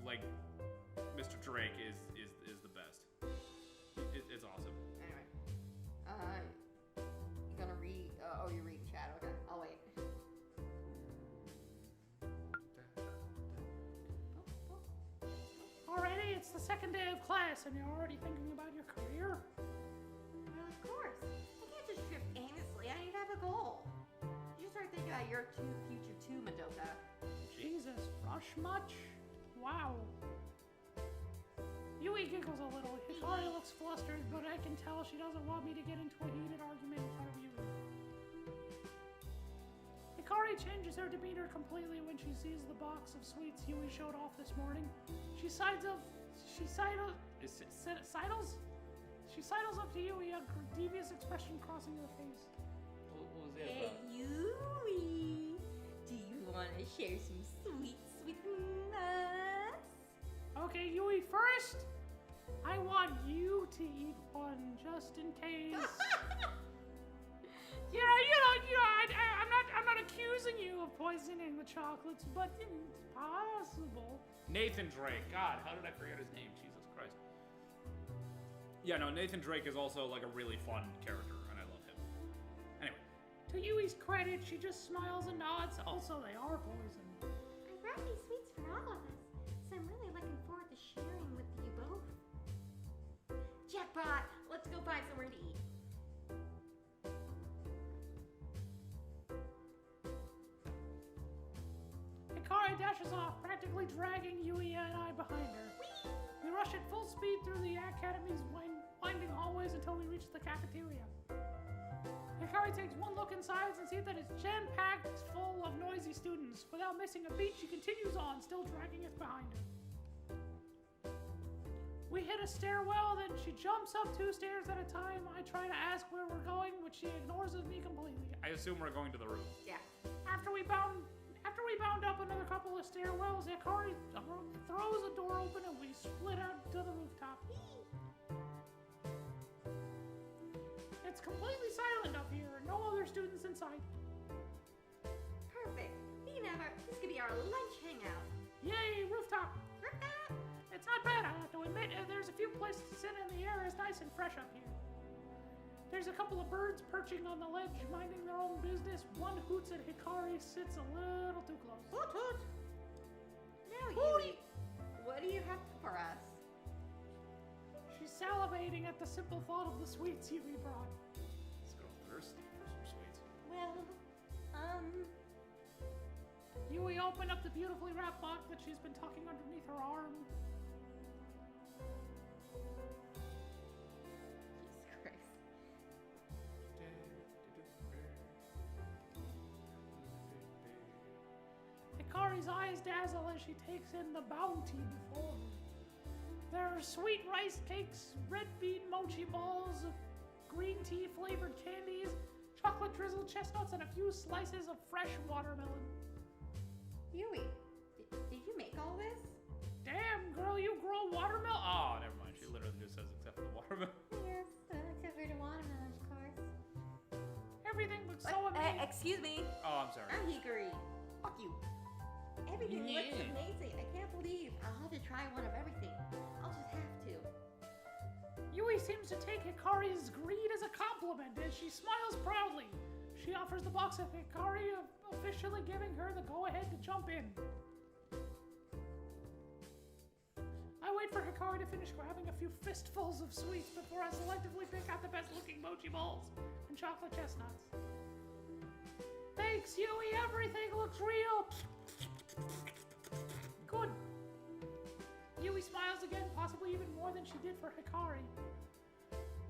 like Mr. Drake is the best. It's awesome.
Anyway, you gonna read? You're reading chat. Okay, I'll wait.
Alrighty, it's the second day of class and you're already thinking about your career?
Well, of course. I can't just drift aimlessly. I need to have a goal. You should start thinking about your future too, Madoka.
Jesus, rush much? Wow. Yui giggles a little. Hikari looks flustered, but I can tell she doesn't want me to get into a heated argument in front of Yui. Hikari changes her demeanor completely when she sees the box of sweets Yui showed off this morning. She sidles up to Yui, a devious expression crossing her face.
What was that
Hey,
about?
Yui. Do you want to share some sweets with us?
Okay, Yui, first, I want you to eat one just in case. I'm not accusing you of poisoning the chocolates, but it's possible.
Nathan Drake. God, how did I forget his name? Jesus Christ. Yeah, no, Nathan Drake is also like a really fun character, and I love him. Anyway.
To Yui's credit, she just smiles and nods. Also, they are poison.
I brought these sweets for all of us, so I'm really looking forward to sharing with you both.
Jackpot! Let's go find somewhere to eat.
Hikari dashes off, practically dragging Yui and I behind her. We rush at full speed through the academy's winding hallways until we reach the cafeteria. Hikari takes one look inside and sees that it's jam-packed full of noisy students. Without missing a beat, she continues on, still dragging us behind her. We hit a stairwell, then she jumps up 2 stairs at a time. I try to ask where we're going, which she ignores me completely.
I assume we're going to the roof.
Yeah.
After we bound up another couple of stairwells, Hikari throws a door open and we split out to the rooftop. It's completely silent up here, no other students in sight.
Perfect. This could be our lunch hangout.
Yay, rooftop!
Rooftop!
It's not bad, I have to admit. There's a few places to sit and the air is nice and fresh up here. There's a couple of birds perching on the ledge, minding their own business. One hoots at Hikari, sits a little too close.
Hoot hoot! Now, Yui, what do you have for us?
She's salivating at the simple thought of the sweets Yui brought.
Let's go thirsty for some sweets.
Well,
Yui opened up the beautifully wrapped box that she's been tucking underneath her arm. Hikari's eyes dazzle as she takes in the bounty before her. There are sweet rice cakes, red bean mochi balls, green tea flavored candies, chocolate drizzled chestnuts, and a few slices of fresh watermelon.
Yui, did you make all this?
Damn, girl, you grow watermelon?
Oh, never mind. She literally just says except for the watermelon.
Yes, except for the watermelon, of course.
Everything looks so amazing.
Excuse me.
Oh, I'm sorry.
I'm Hikari. Fuck you. Everything looks
Yeah.
amazing. I can't believe I'll have to try one of everything. I'll just have to.
Yui seems to take Hikari's greed as a compliment as she smiles proudly. She offers the box of Hikari, officially giving her the go-ahead to jump in. I wait for Hikari to finish grabbing a few fistfuls of sweets before I selectively pick out the best-looking mochi balls and chocolate chestnuts. Thanks, Yui. Everything looks real. Good. Yui smiles again, possibly even more than she did for Hikari.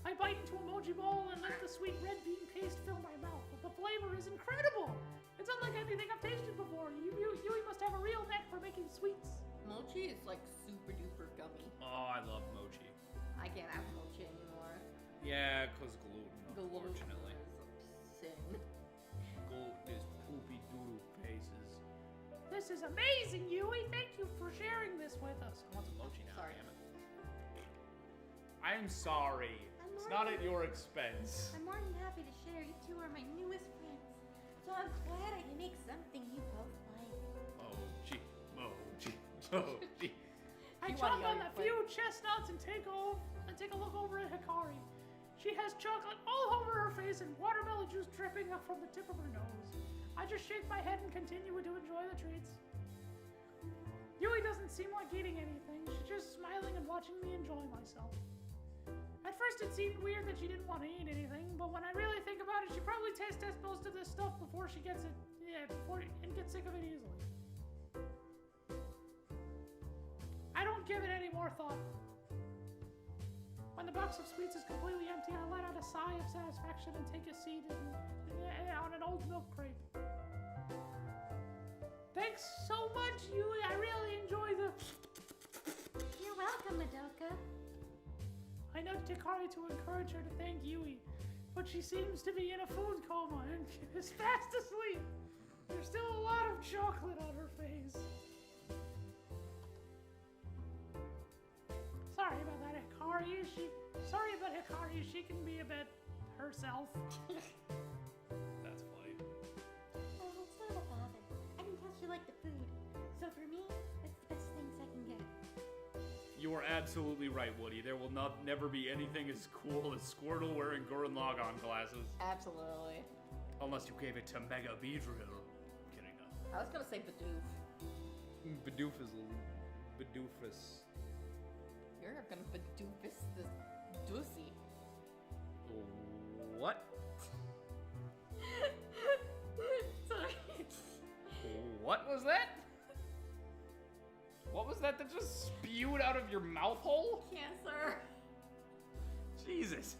I bite into a mochi ball and let the sweet red bean paste fill my mouth. The flavor is incredible. It's unlike anything I've tasted before. Yui must have a real knack for making sweets.
Mochi is like super duper gummy.
Oh, I love mochi.
I can't have mochi anymore.
Yeah, cause gluten,
Gluten
unfortunately.
is a sin.
Gluten is poopy doodle faces.
This is amazing, Yui. Thank you for sharing this with us.
I want some mochi now,
Sorry.
damn it. I'm sorry.
I'm
It's
more
not at your expense.
I'm more than happy to share. You two are my newest friends. So I'm glad I can make something you both like.
Mochi, mochi, mochi.
I
You
chomp
wanna
on
yell,
a few chestnuts and take a look over at Hikari. She has chocolate all over her face and watermelon juice dripping up from the tip of her nose. I just shake my head and continue to enjoy the treats. Yui doesn't seem like eating anything. She's just smiling and watching me enjoy myself. At first it seemed weird that she didn't want to eat anything, but when I really think about it, she probably tests most of this stuff before she gets it, and gets sick of it easily. I don't give it any more thought. When the box of sweets is completely empty, I let out a sigh of satisfaction and take a seat on an old milk crate. Thanks so much, Yui. I really enjoy the...
You're welcome, Madoka.
I nudged Hikari to encourage her to thank Yui, but she seems to be in a food coma and is fast asleep. There's still a lot of chocolate on her face. Sorry about that, Hikari. Sorry about Hikari. She can be a bit herself.
That's funny.
Oh, it's not a bother. I can tell you like the food. So for me, it's the best things I can get.
You are absolutely right, Woody. There will never be anything as cool as Squirtle wearing Gurren Lagann glasses.
Absolutely.
Unless you gave it to Mega Beedrill. I'm kidding, no.
I was gonna say Bidoof.
Bedoofus.
You're gonna Bidoofus this doozy.
What?
Sorry.
What was that? What was that just spewed out of your mouth hole?
Cancer.
Jesus.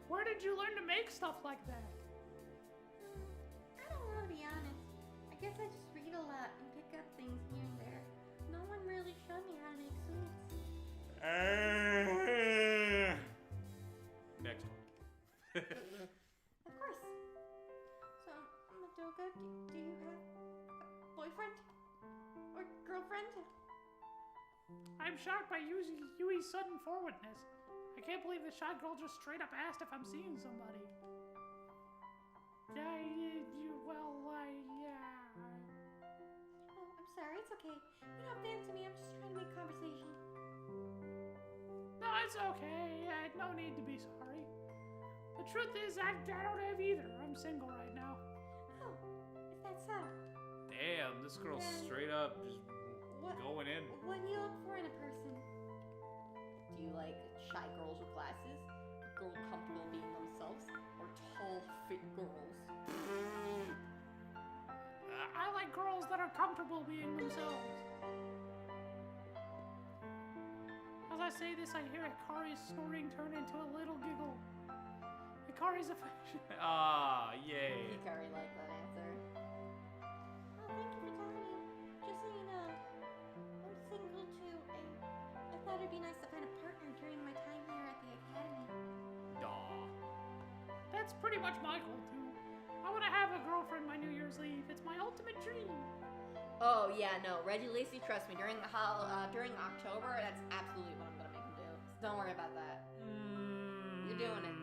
Where did you learn to make stuff like that?
I don't know, to be honest. I guess I just read a lot and pick up things here and there. No one really showed me how to make sweets.
Next.
Of course. So, Madoka, do you have a boyfriend? Or girlfriend?
I'm shocked by Yui's sudden forwardness. I can't believe the shy girl just straight up asked if I'm seeing somebody. Yeah.
Oh, I'm sorry, it's okay. You don't have to answer me, I'm just trying to make conversation.
No, it's okay. No need to be sorry. The truth is, I don't have either. I'm single right now.
Oh, is that so?
Damn, this girl's straight up just
What,
going in.
what do you look for in a person?
Do you like shy girls with glasses, girl comfortable being themselves, or tall, fit girls?
I like girls that are comfortable being themselves. As I say this, I hear Hikari's snoring turn into a little giggle. Hikari's affection.
Ah, yay.
Hikari like that answer.
be nice to find a partner during my time here at the academy.
Daw.
That's pretty much my goal too. I want to have a girlfriend by New Year's Eve. It's my ultimate dream.
Oh yeah, no, Reggie Lacey, trust me. During October, that's absolutely what I'm gonna make him do. So don't worry about that. You're doing it.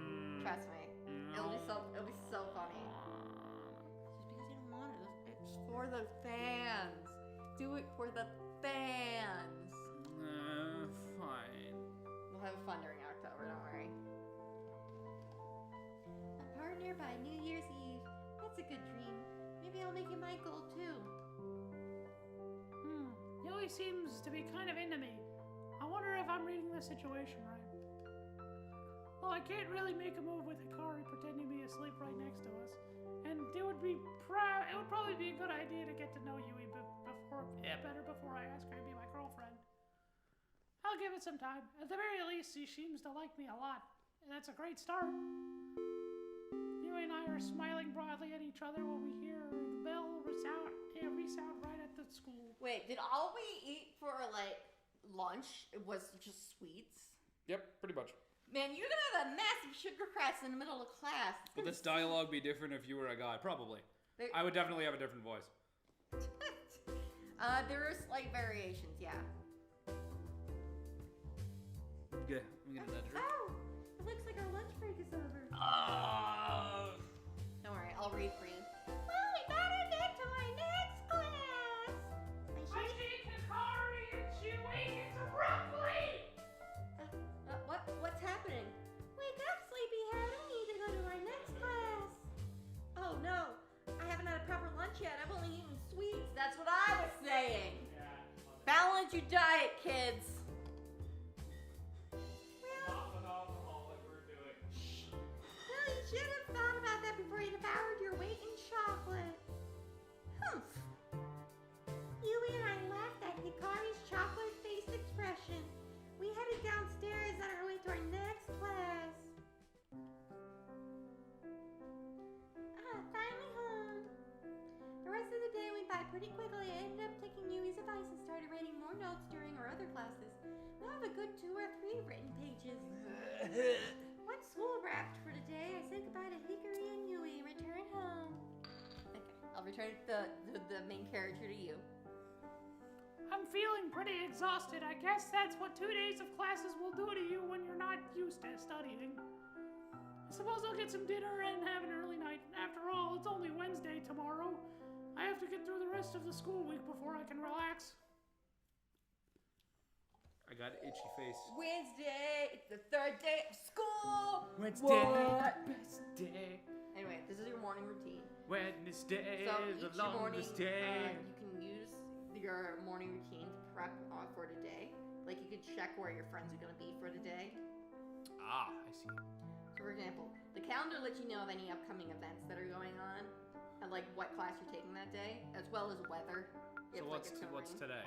Trust me. It'll be so funny. Just because you don't want it, it's for the fans. Do it for the fans.
Fine.
We'll have fun during October. Don't worry.
A partner by New Year's Eve. That's a good dream. Maybe I'll make it my goal too.
Yui seems to be kind of into me. I wonder if I'm reading the situation right. Well, I can't really make a move with Hikari pretending to be asleep right next to us. And it would probably be a good idea to get to know Yui better before I ask her to be my girlfriend. I'll give it some time. At the very least, she seems to like me a lot. And that's a great start. Yui and I are smiling broadly at each other when we hear the bell resound right at the school.
Wait, did all we eat for like lunch was just sweets?
Yep, pretty much.
Man, you're gonna have a massive sugar crash in the middle of class.
Would this dialogue be different if you were a guy? Probably.
There-
I would definitely have a different voice.
There are slight variations, yeah.
Yeah, I'm gonna nudge her.
Oh! It looks like our lunch break is over.
Don't worry, I'll read for you.
Well, we gotta get to our next class.
I see Hikari and Yui interruptly!
What's happening?
Wake up, sleepyhead. I need to go to our next class.
Oh no, I haven't had a proper lunch yet. I've only eaten sweets. That's what I was saying. Balance your diet, kids.
Well, you should have thought about that before you devoured your weight in chocolate. Humph. Yui and I laughed at Hikari's chocolate-faced expression. We headed downstairs on our way to our next class. Finally home. The rest of the day went by pretty quickly. I ended up taking Yui's advice and started writing more notes during our other classes. Now I have a good 2 or 3 written pages. Once school wrapped for the day, I said goodbye to Hikari and Yui and returned home.
Okay, I'll return the main character to you.
I'm feeling pretty exhausted. I guess that's what 2 days of classes will do to you when you're not used to studying. I suppose I'll get some dinner and have an early night. After all, it's only Wednesday tomorrow. I have to get through the rest of the school week before I can relax.
I got an itchy face.
Wednesday, it's the 3rd day of school.
Wednesday, best day.
Anyway, this is your morning routine.
Wednesday,
So
the
each morning,
longest day.
you can use your morning routine to prep for the day. Like you can check where your friends are gonna be for the day.
Ah, I see.
So for example, the calendar lets you know of any upcoming events that are going on, and like what class you're taking that day, as well as weather.
So
if,
what's
it's gonna rain.
today?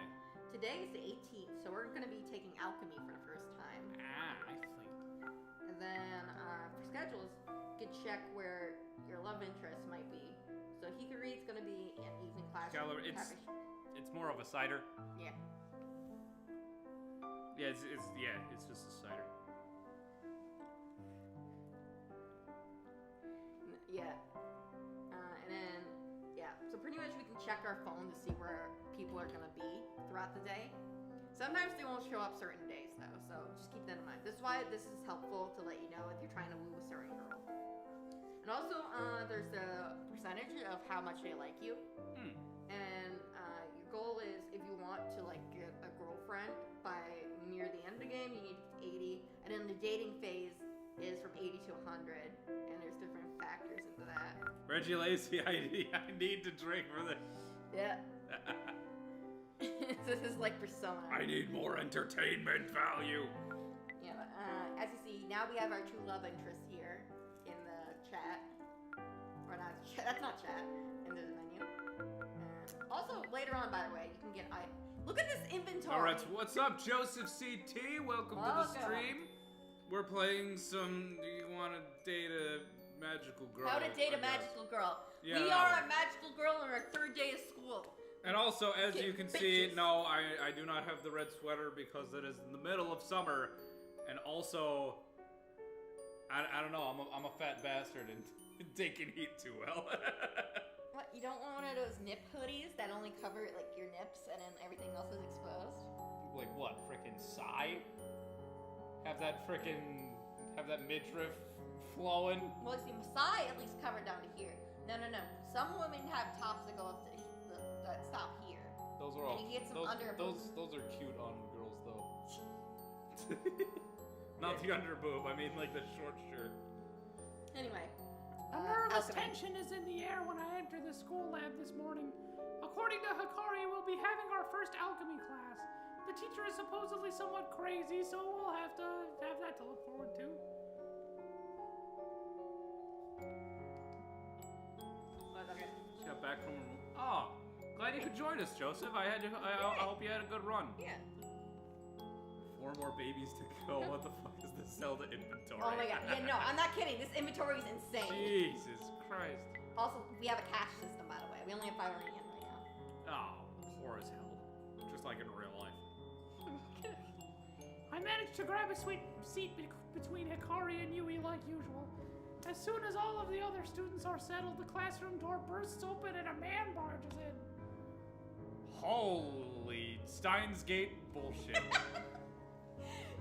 Today is the 18th, so we're gonna be taking alchemy for the first time.
Ah, I see.
And then for schedules, you can check where your love interest might be. So Hikari's gonna be in evening class.
Skylar, it's more of a cider.
Yeah.
Yeah, it's just a cider.
Yeah. And then, yeah. So pretty much we can check our phone to see where people are gonna be throughout the day. Sometimes they won't show up certain days though, so just keep that in mind. This is why this is helpful to let you know if you're trying to woo a certain girl. And also, there's the percentage of how much they like you. And your goal is, if you want to like get a girlfriend by near the end of the game, you need 80. And then the dating phase is from 80 to 100. And there's different factors into that.
Reggie Lacey, I need to drink for this.
Yeah. This is like Persona.
I need more entertainment value.
Yeah, but, as you see, now we have our true love interest here in the chat. Or not chat, that's not chat, in the menu. Also, later on, by the way, you can get look at this inventory.
Alright, so what's up, Joseph CT? Welcome to the stream. We're playing some Do You Want to Date a Magical Girl?
How to date
I
a
guess.
magical girl.
Yeah,
We
that
are
one.
a magical girl on our 3rd day of school.
And also, as you can see,
Bitches.
no, I do not have the red sweater because it is in the middle of summer, and also, I don't know, I'm a fat bastard and taking heat too well.
What, you don't want one of those nip hoodies that only cover like your nips and then everything else is exposed?
Like what, frickin' sigh? Have that midriff flowing?
Well, see, Masai at least covered down to here. No. Some women have tops that go up to that stop here.
Those are all.
And you get some
those,
under
those are cute on girls though. Not the under boob. I mean like the short shirt.
Anyway.
A nervous
alchemy.
tension is in the air when I enter the school lab this morning. According to Hikari, we'll be having our first alchemy class. The teacher is supposedly somewhat crazy, so we'll have to have that to look forward to.
Just got back from. Oh, glad you could join us, Joseph. I hope you had a good run.
Yeah.
4 more babies to go. What the fuck is this Zelda inventory?
Oh my god. Yeah, no, I'm not kidding. This inventory is insane.
Jesus Christ.
Also, we have a cash system, by the way. We only have 500 yen right now.
Oh, poor as hell. Just like in real life.
I managed to grab a sweet seat between Hikari and Yui like usual. As soon as all of the other students are settled, the classroom door bursts open and a man barges in.
Holy Steins Gate bullshit.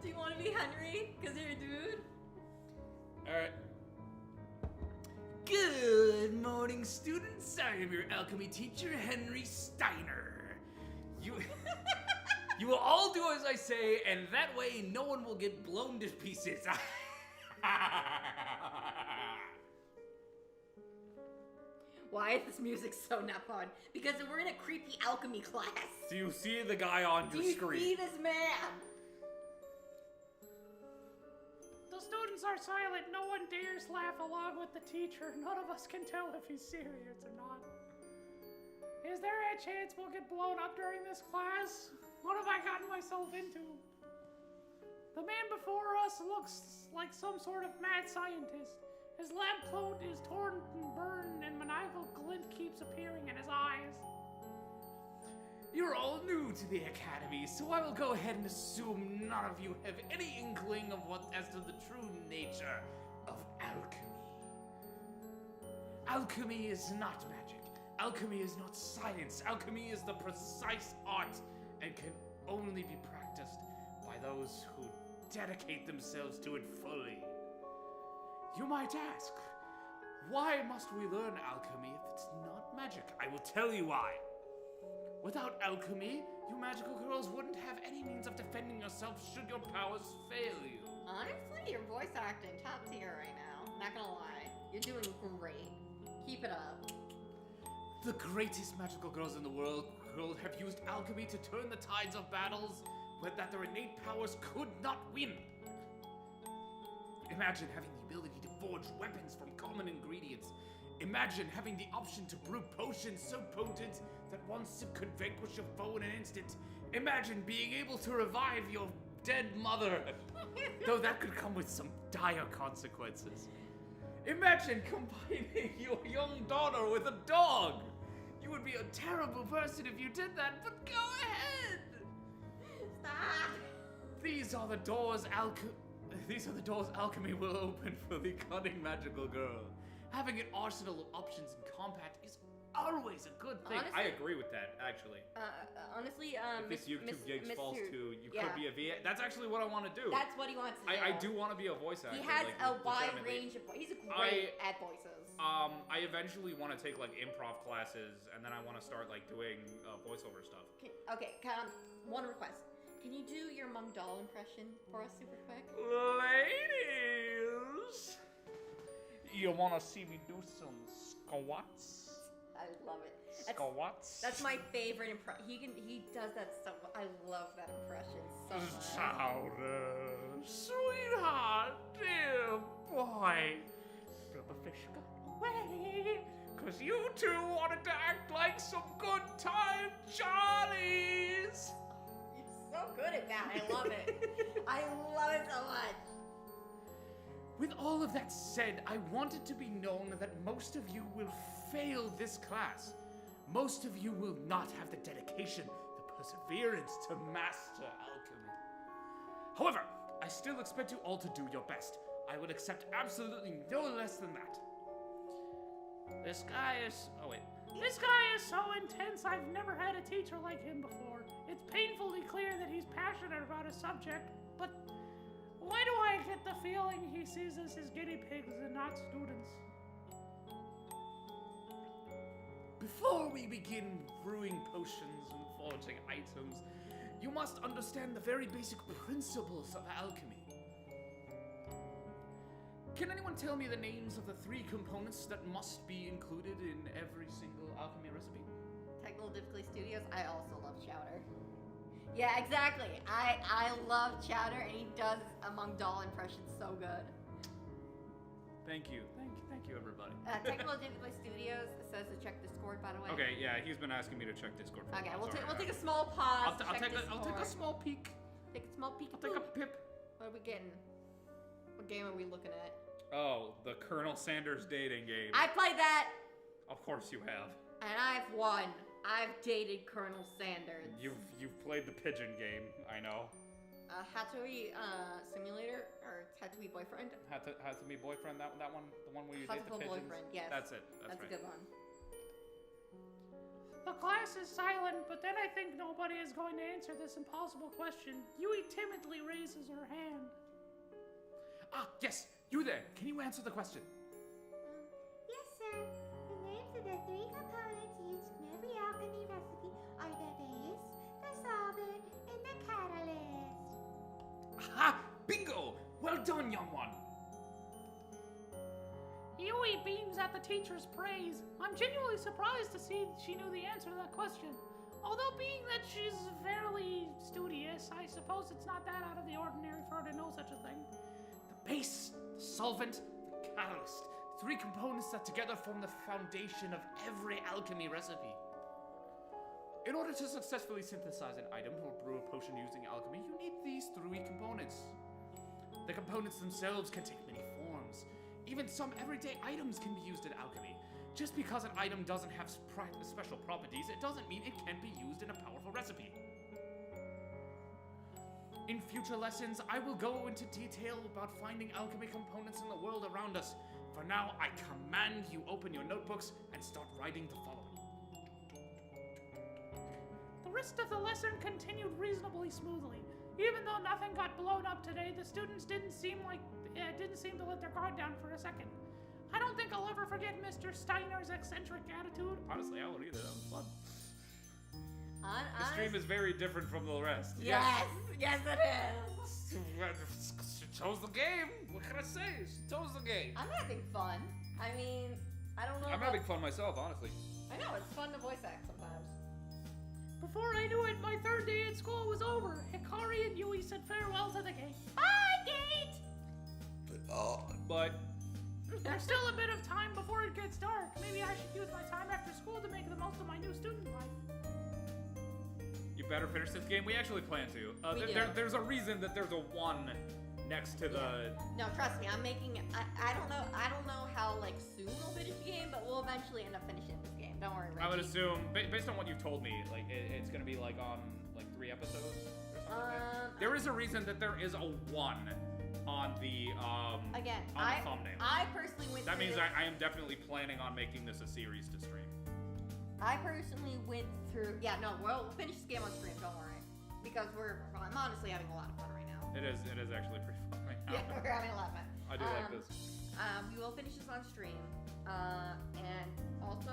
Do you want to be Henry? Because you're a dude?
Alright. Good morning, students. I am your alchemy teacher, Henry Steiner. You will all do as I say, and that way no one will get blown to pieces.
Why is this music so not fun? Because we're in a creepy alchemy class.
Do you see the guy on
Do
your
you
screen?
see this man?
The students are silent. No one dares laugh along with the teacher. None of us can tell if he's serious or not. Is there a chance we'll get blown up during this class? What have I gotten myself into? The man before us looks like some sort of mad scientist. His lab coat is torn and burned, and maniacal glint keeps appearing in his eyes. You're all new to the academy, so I will go ahead and assume none of you have any inkling of as to the true nature of alchemy. Alchemy is not magic. Alchemy is not science. Alchemy is the precise art and can only be practiced by those who dedicate themselves to it fully. You might ask, why must we learn alchemy if it's not magic? I will tell you why. Without alchemy, you magical girls wouldn't have any means of defending yourselves should your powers fail you.
Honestly, your voice acting top tier right now. Not gonna lie. You're doing great. Keep it up.
The greatest magical girls in the world have used alchemy to turn the tides of battles that their innate powers could not win. Imagine having the ability to forge weapons from common ingredients. Imagine having the option to brew potions so potent that one sip could vanquish your foe in an instant. Imagine being able to revive your dead mother, though that could come with some dire consequences. Imagine combining your young daughter with a dog. You would be a terrible person if you did that, but go ahead.
Stop!
These are the doors alchemy will open for the cunning magical girl. Having an arsenal of options in combat is always a good thing.
Honestly-
I agree with that, actually.
Honestly,
If this YouTube gig falls to, you could be a VA. That's actually what I want to do.
That's what he wants to do.
I do want to be a voice actor.
He has
like,
a wide
legitimately.
range of. He's great at voices.
I eventually want to take like improv classes, and then I want to start like doing voiceover stuff.
One request. Can you do your Mum Doll impression for us super quick?
Ladies, you want to see me do some squats?
I love it.
Squats?
That's my favorite impression. He does that so. I love that impression so much.
Chowder, sweetheart, dear boy. But the fish got away, 'cause you two wanted to act like some good time Charlies.
You're so good at that. I love it. I love it so much.
With all of that said, I want it to be known that most of you will fail this class. most of you will not have the dedication, the perseverance to master alchemy. However, I still expect you all to do your best. I will accept absolutely no less than that.
This guy is so intense. I've never had a teacher like him before. It's painfully clear that he's passionate about a subject, but why do I get the feeling he sees us as guinea pigs and not students?
Before we begin brewing potions and forging items, you must understand the very basic principles of alchemy. Can anyone tell me the names of the 3 components that must be included in every single alchemy recipe?
Technical Difficulty Studios, I also love Chowder. Yeah, exactly. I love Chowder, and he does Among Doll impressions so good.
Thank you, everybody.
Technical Difficulty Studios says to check Discord, by the way.
Okay, yeah, he's been asking me to check Discord. For
Okay,
a while.
we'll take a small pause.
I'll take a small peek.
Take a small peek.
I'll take a pip.
What are we getting? What game are we looking at?
Oh, the Colonel Sanders dating game.
I played that,
Of course you have.
and I've won. I've dated Colonel Sanders.
You've played the pigeon game, I know.
Hatsui Simulator or Hatsui Boyfriend.
Had to be boyfriend, that one, the one where you date the
Hatoful
pigeons.
Boyfriend, yes.
That's it. That's
a
right.
good one.
The class is silent, but then I think nobody is going to answer this impossible question. Yui timidly raises her hand.
Ah, yes, you there. Can you answer the question?
Yes, sir. The names of the 3 components used in every alchemy recipe are the base, the solvent, and the catalyst.
Aha! Bingo! Well done, young one.
Yui beams at the teacher's praise. I'm genuinely surprised to see she knew the answer to that question. Although being that she's fairly studious, I suppose it's not that out of the ordinary for her to know such a thing.
The base, the solvent, the catalyst. 3 components that together form the foundation of every alchemy recipe. In order to successfully synthesize an item or brew a potion using alchemy, you need these 3 components. The components themselves can take many forms. Even some everyday items can be used in alchemy. Just because an item doesn't have special properties, it doesn't mean it can't be used in a powerful recipe. In future lessons, I will go into detail about finding alchemy components in the world around us. For now, I command you open your notebooks and start writing the following.
The rest of the lesson continued reasonably smoothly. Even though nothing got blown up today, the students didn't seem to let their guard down for a second. I don't think I'll ever forget Mr. Steiner's eccentric attitude.
Honestly, I would either. That was fun. The
Honest-
stream is very different from the rest.
Yes, it is.
She chose the game. What can I say? She chose the game.
I'm having fun. I mean, I don't know.
I'm
about-
having fun myself, honestly.
I know it's fun to voice act sometimes.
Before I knew it, my 3rd day at school was over. Hikari and Yui said farewell to the gate.
Bye, Gate.
But
There's still a bit of time before it gets dark. Maybe I should use my time after school to make the most of my new student life.
you better finish this game. We actually plan to.
We do.
There's a reason that there's a 1 next to the.
No, trust me, I'm making. I don't know how like soon we'll finish the game, but we'll eventually end up finishing this game. Don't worry, Reggie.
I would assume, based on what you've told me, like it's gonna be like on like 3 episodes or something like that. There is a reason that there is a 1 on the
Again,
on the thumbnail.
I personally went.
That
through
means
this-
I am definitely planning on making this a series to stream.
I personally went through. Yeah, no, we'll finish this game on stream. Don't worry, because I'm honestly having a lot of fun right now.
It is actually pretty fun right now.
Yeah, we're having a lot of fun.
I do like this.
We will finish this on stream. And also,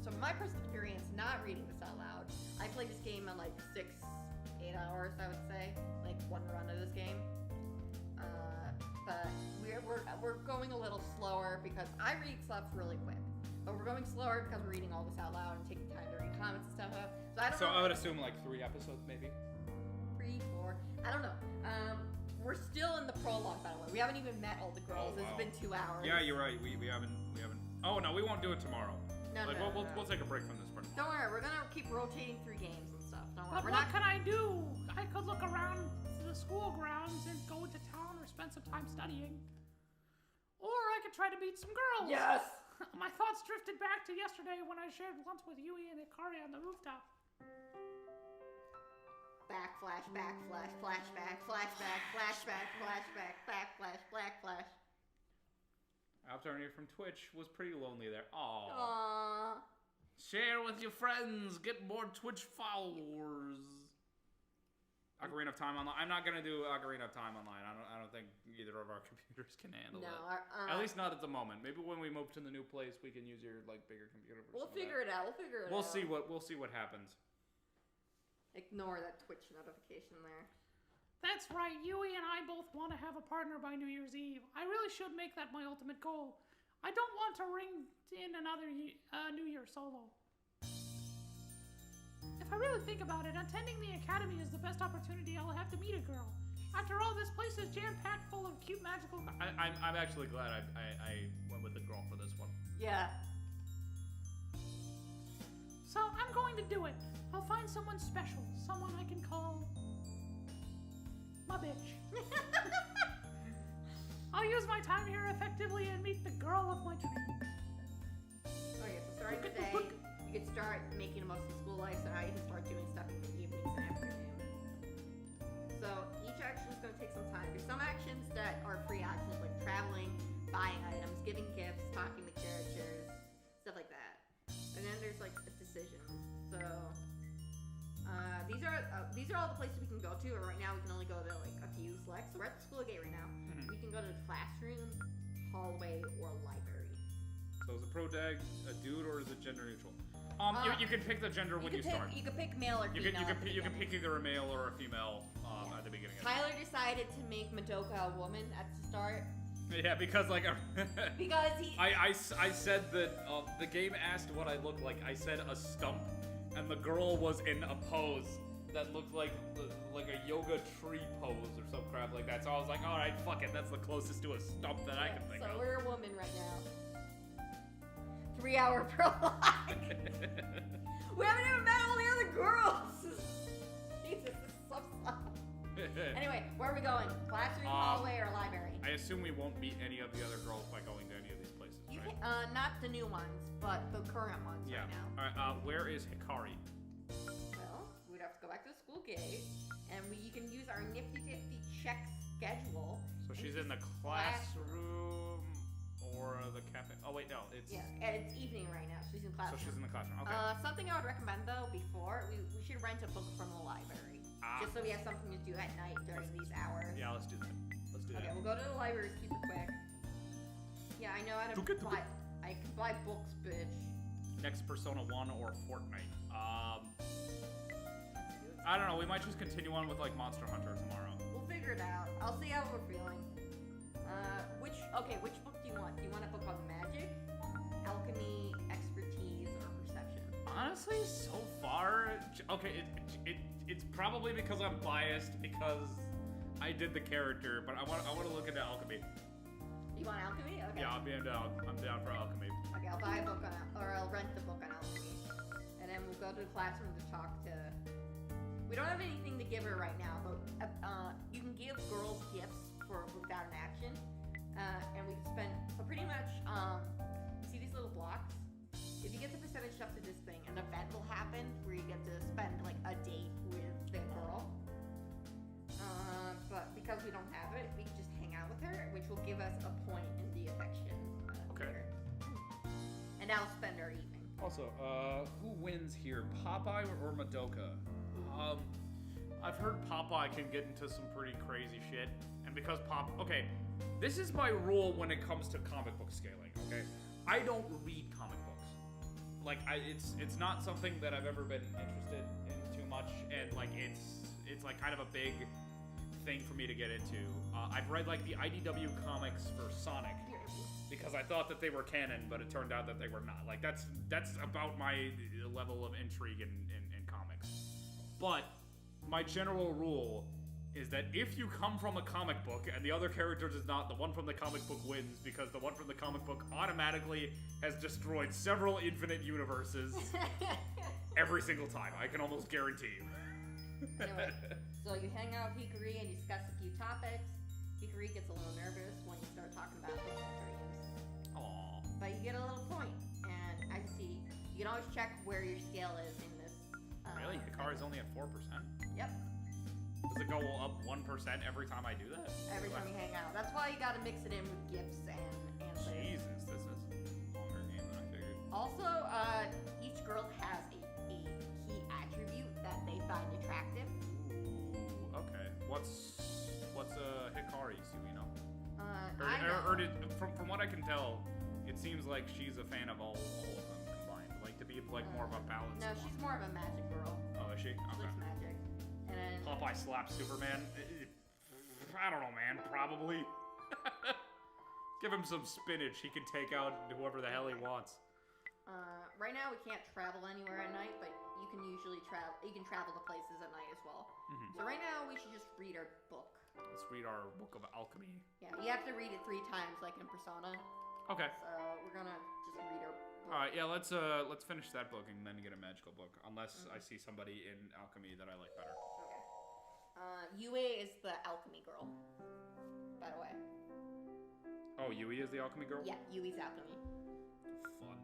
so my personal experience not reading this out loud, I played this game in like 6-8 hours, I would say. Like 1 run of this game. But we're going a little slower because I read stuff really quick. But we're going slower because we're reading all this out loud and taking time to read comments and stuff up. So I don't know.
I would assume like 3 episodes maybe.
3, 4. I don't know. We're still in the prologue, by the way. We haven't even met all the girls.
Oh, wow.
It's been 2 hours.
Yeah, you're right. We haven't. Oh no, we won't do it tomorrow.
No,
like,
no,
we'll take a break from this part.
Don't worry, we're gonna keep rotating through games and stuff. Don't worry.
But
We're
what
not.
can I do? I could look around the school grounds and go into town or spend some time studying. Or I could try to meet some girls.
Yes.
My thoughts drifted back to yesterday when I shared lunch with Yui and Hikari on the rooftop.
Back flash, flashback, flashback, flashback, back flash.
Alternative from Twitch was pretty lonely there. Aww.
Aww.
Share with your friends. Get more Twitch followers. Ocarina of Time Online. I'm not gonna do Ocarina of Time Online. I don't think either of our computers can handle
No,
it. At least not at the moment. Maybe when we move to the new place, we can use your like bigger computer. For
We'll figure it out.
We'll see what happens.
Ignore that Twitch notification there.
That's right, Yui and I both want to have a partner by New Year's Eve. I really should make that my ultimate goal. I don't want to ring in another New Year solo. If I really think about it, attending the academy is the best opportunity I'll have to meet a girl. After all, this place is jam-packed full of cute magical...
I'm actually glad I went with the girl for this one.
Yeah.
So, I'm going to do it. I'll find someone special. Someone I can call... my bitch. I'll use my time here effectively and meet the girl of my dreams.
Okay, so starting the day, you can start making the most of school life, so now you can start doing stuff in the evenings and afternoon. So each action is going to take some time. There's some actions that are free actions, like traveling, buying items, giving gifts, talking to characters, stuff like that. And then there's like decisions. So these are all the places we can go to. Right now we can only go to like a few selects. So we're at the school gate right now.
Mm-hmm.
We can go to the classroom, hallway, or library.
So is a pro tag a dude or is it gender neutral? You can pick the gender when you start.
You can pick male or female.
You can pick either a male or a female at the beginning.
Tyler decided to make Madoka a woman at the start.
Yeah, because like
Because he.
I said that the game asked what I looked like. I said a stump, and the girl was in a pose that looked like a yoga tree pose or some crap like that. So I was like, all right, fuck it, that's the closest to a stump that I can think
So
of.
we're a woman right now. 3-hour prologue. We haven't even met all the other girls. Jesus, this is so slow. Anyway, where are we going? Classroom, hallway, or library?
I assume we won't meet any of the other girls by going to any of these places,
You
right?
can, not the new ones, but the current ones
Yeah.
right now.
All right. Where is Hikari?
Well, we'd have to go back to the school gate, and you can use our nifty-difty check schedule.
So
and
she's in the classroom or the cafe. Oh wait, no, it's.
Yeah, it's evening right now. She's in classroom.
So she's in the classroom. Okay.
Something I would recommend though, before we should rent a book from the library, just so we have something to do at night during these hours.
Yeah, let's do that. Let's do
Okay,
that.
we'll go to the library super quick. Yeah, I know how to buy. I can buy books, bitch.
Next Persona 1 or Fortnite. I don't know. We might just continue on with like Monster Hunter tomorrow.
We'll figure it out. I'll see how we're feeling. Which book do you want? Do you want a book on magic, alchemy, expertise, or perception?
Honestly, so far, okay, it's probably because I'm biased because I did the character, but I want to look into alchemy.
You want alchemy? Okay.
Yeah, I'm down for alchemy.
Okay, I'll buy a book on, or I'll rent the book on alchemy, and then we'll go to the classroom to talk to. We don't have anything to give her right now, but you can give girls gifts without an action, and we can spend. So pretty much, see these little blocks. If you get the percentage up to this thing, an event will happen where you get to spend like a date with the girl. But because we don't have it, we can just hang out with her, which will give us a point in the affection.
Okay.
Meter. And that'll spend our evening.
Also, who wins here, Popeye or Madoka? I've heard Popeye can get into some pretty crazy shit, and because okay, this is my rule when it comes to comic book scaling. Okay, I don't read comic books. Like, it's not something that I've ever been interested in too much, and like it's like kind of a big thing for me to get into. I've read like the IDW comics for Sonic because I thought that they were canon, but it turned out that they were not. Like that's about my level of intrigue in comics. But my general rule is that if you come from a comic book and the other character does not, the one from the comic book wins because the one from the comic book automatically has destroyed several infinite universes every single time. I can almost guarantee you.
Anyway, so you hang out with Hikari and discuss a few topics. Hikari gets a little nervous when you start talking about books and dreams.
Aww.
But you get a little can always check where your scale is in this.
Really? Hikari's only at 4%?
Yep.
Does it go up 1% every time I do that?
Every time you hang out. That's why you gotta mix it in with gifts and things.
Jesus, this is a longer game than I figured.
Also, each girl has a key attribute that they find attractive.
Ooh, okay. What's Hikari's, do we know?
I know.
Or from what I can tell, it seems like she's a fan of all of them combined. Like to be like more of a balanced
No,
one.
she's more of a magic girl.
Oh, is she?
She
Okay.
likes magic. And then
Popeye slaps Superman. I don't know, man. Probably. Give him some spinach. He can take out whoever the hell he wants.
right now we can't travel anywhere at night, but you can usually travel. You can travel to places at night as well. So right now we should just read our book.
Let's read our book of alchemy.
Yeah, you have to read it 3 times, like in Persona.
Okay.
So we're gonna just read our book.
All right. Yeah. Let's finish that book and then get a magical book. Unless I see somebody in alchemy that I like better.
Okay. Yue is the alchemy girl. By the way.
Oh, Yui is the alchemy girl.
Yeah, Yui's alchemy.
Fun.